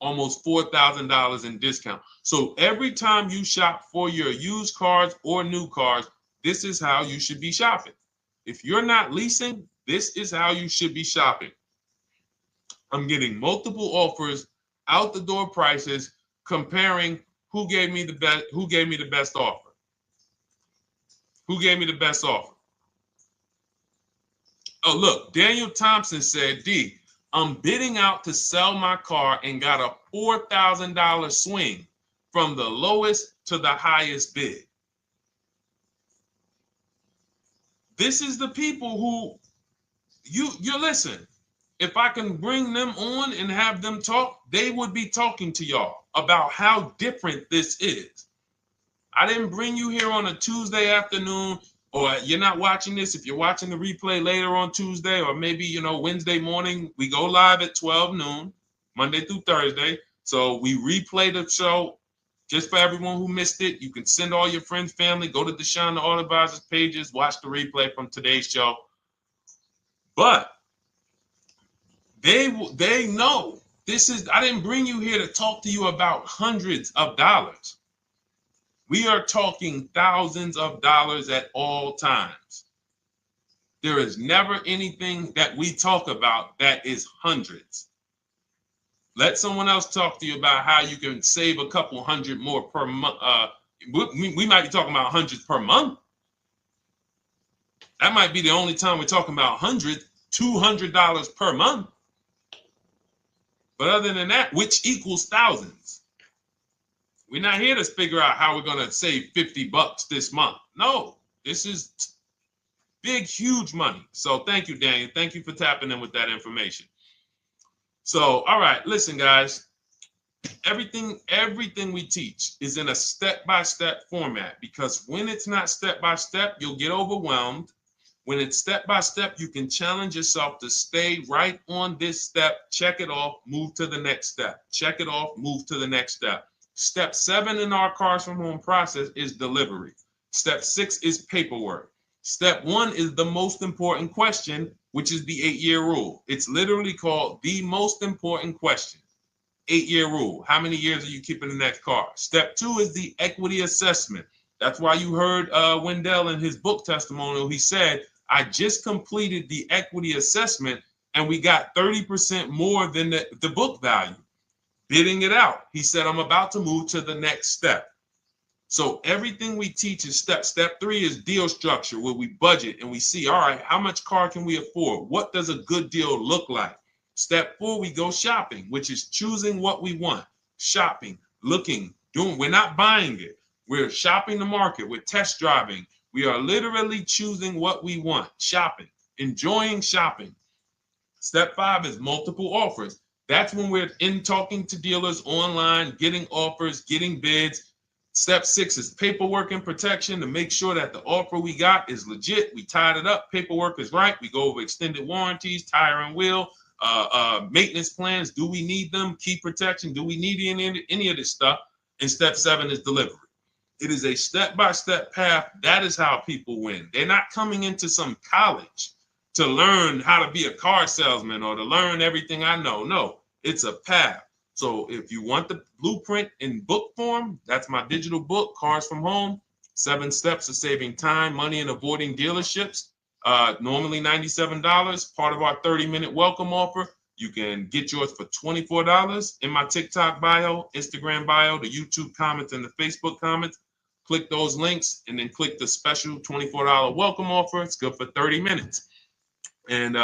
Almost $4,000 in discount. So every time you shop for your used cars or new cars, this is how you should be shopping. If you're not leasing, this is how you should be shopping. I'm getting multiple offers, out the door prices, comparing who gave me the best offer. Who gave me the best offer? Oh, look, Daniel Thompson said, D, I'm bidding out to sell my car and got a $4,000 swing from the lowest to the highest bid. This is the people who you listen. If I can bring them on and have them talk, they would be talking to y'all about how different this is. I didn't bring you here on a Tuesday afternoon, or you're not watching this. If you're watching the replay later on Tuesday, or maybe, Wednesday morning, we go live at 12 noon, Monday through Thursday. So we replay the show just for everyone who missed it. You can send all your friends, family, go to Deshone the Auto Advisor's pages, watch the replay from today's show. But they know this is, I didn't bring you here to talk to you about hundreds of dollars. We are talking thousands of dollars at all times. There is never anything that we talk about that is hundreds. Let someone else talk to you about how you can save a couple hundred more per month. We might be talking about hundreds per month. That might be the only time we're talking about hundreds, $200 per month. But other than that, which equals thousands. We're not here to figure out how we're going to save $50 this month. No, this is big, huge money. So thank you, Daniel. Thank you for tapping in with that information. So, all right, listen, guys. Everything we teach is in a step-by-step format, because when it's not step-by-step, you'll get overwhelmed. When it's step-by-step, you can challenge yourself to stay right on this step, check it off, move to the next step. Check it off, move to the next step. Step 7 in our Cars from Home process is delivery. Step 6 is paperwork. Step 1 is the most important question, which is the 8-year rule. It's literally called the most important question. 8-year rule. How many years are you keeping the next car? Step 2 is the equity assessment. That's why you heard Wendell in his book testimonial. He said, I just completed the equity assessment and we got 30% more than the book value. Bidding it out. He said, I'm about to move to the next step. So everything we teach is step. Step 3 is deal structure, where we budget and we see, all right, how much car can we afford? What does a good deal look like? Step 4, we go shopping, which is choosing what we want. Shopping, looking, doing. We're not buying it. We're shopping the market. We're test driving. We are literally choosing what we want. Shopping, enjoying shopping. Step 5 is multiple offers. That's when we're in talking to dealers online, getting offers, getting bids. Step 6 is paperwork and protection, to make sure that the offer we got is legit. We tied it up. Paperwork is right. We go over extended warranties, tire and wheel, maintenance plans. Do we need them? Key protection. Do we need any of this stuff? And step 7 is delivery. It is a step-by-step path. That is how people win. They're not coming into some college to learn how to be a car salesman or to learn everything I know. No, it's a path. So if you want the blueprint in book form, that's my digital book, Cars from Home, 7 Steps of Saving Time, Money, and Avoiding Dealerships. Normally $97, part of our 30-minute welcome offer. You can get yours for $24 in my TikTok bio, Instagram bio, the YouTube comments, and the Facebook comments. Click those links and then click the special $24 welcome offer. It's good for 30 minutes. And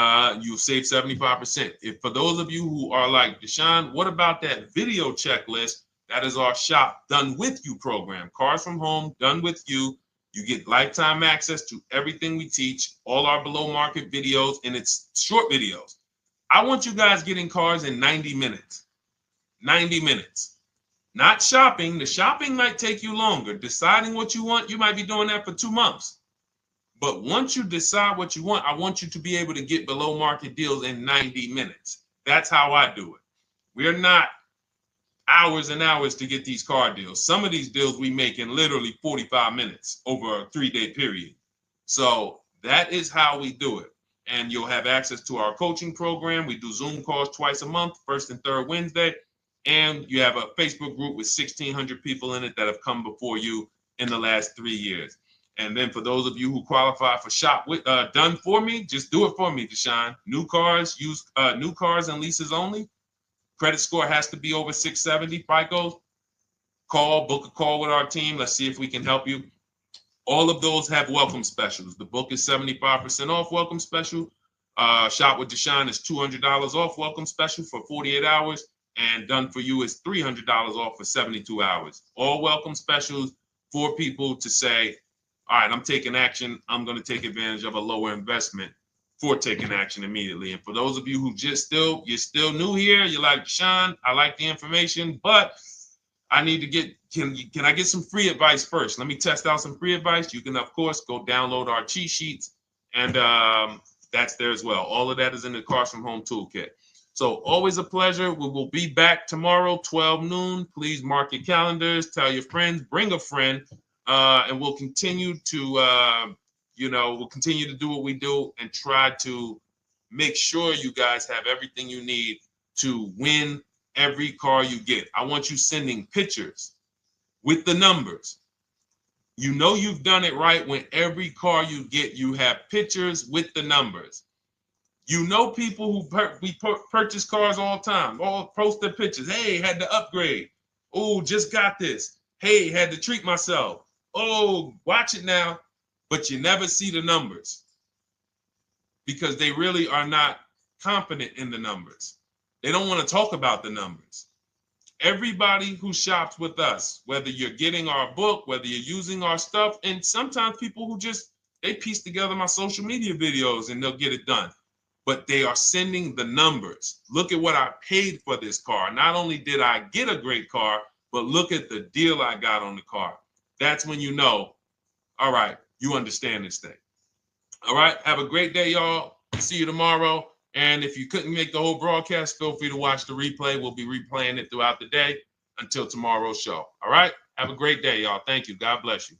you'll save 75%. If for those of you who are like, Deshone, what about that video checklist? That is our Shop Done With You program. Cars from Home, done with you. You get lifetime access to everything we teach, all our below market videos, and it's short videos. I want you guys getting cars in 90 minutes. 90 minutes. Not shopping. The shopping might take you longer. Deciding what you want, you might be doing that for 2 months. But once you decide what you want, I want you to be able to get below market deals in 90 minutes. That's how I do it. We're not hours and hours to get these car deals. Some of these deals we make in literally 45 minutes over a 3-day period. So that is how we do it. And you'll have access to our coaching program. We do Zoom calls twice a month, first and third Wednesday. And you have a Facebook group with 1,600 people in it that have come before you in the last 3 years. And then for those of you who qualify for shop with done for me, just do it for me, Deshone. New cars, new cars and leases only. Credit score has to be over 670 FICO. Book a call with our team. Let's see if we can help you. All of those have welcome specials. The book is 75% off welcome special. Shop with Deshone is $200 off welcome special for 48 hours. And done for you is $300 off for 72 hours. All welcome specials for people to say, all right, I'm taking action. I'm going to take advantage of a lower investment for taking action immediately. And for those of you who you're still new here, you're like, Deshone, I like the information, but I need to get, can I get some free advice first? Let me test out some free advice. You can, of course, go download our cheat sheets, and that's there as well. All of that is in the Cars from Home Toolkit. So always a pleasure. We will be back tomorrow, 12 noon. Please mark your calendars, tell your friends, bring a friend, and we'll continue to, we'll continue to do what we do and try to make sure you guys have everything you need to win every car you get. I want you sending pictures with the numbers. You know you've done it right when every car you get, you have pictures with the numbers. You know people who purchase cars all the time, all post their pictures. Hey, had to upgrade. Oh, just got this. Hey, had to treat myself. Oh, watch it now. But you never see the numbers because they really are not confident in the numbers. They don't want to talk about the numbers. Everybody who shops with us, whether you're getting our book, whether you're using our stuff, and sometimes people who they piece together my social media videos and they'll get it done. But they are sending the numbers. Look at what I paid for this car. Not only did I get a great car, but look at the deal I got on the car. That's when you know, all right, you understand this thing. All right, have a great day, y'all. See you tomorrow. And if you couldn't make the whole broadcast, feel free to watch the replay. We'll be replaying it throughout the day until tomorrow's show. All right, have a great day, y'all. Thank you. God bless you.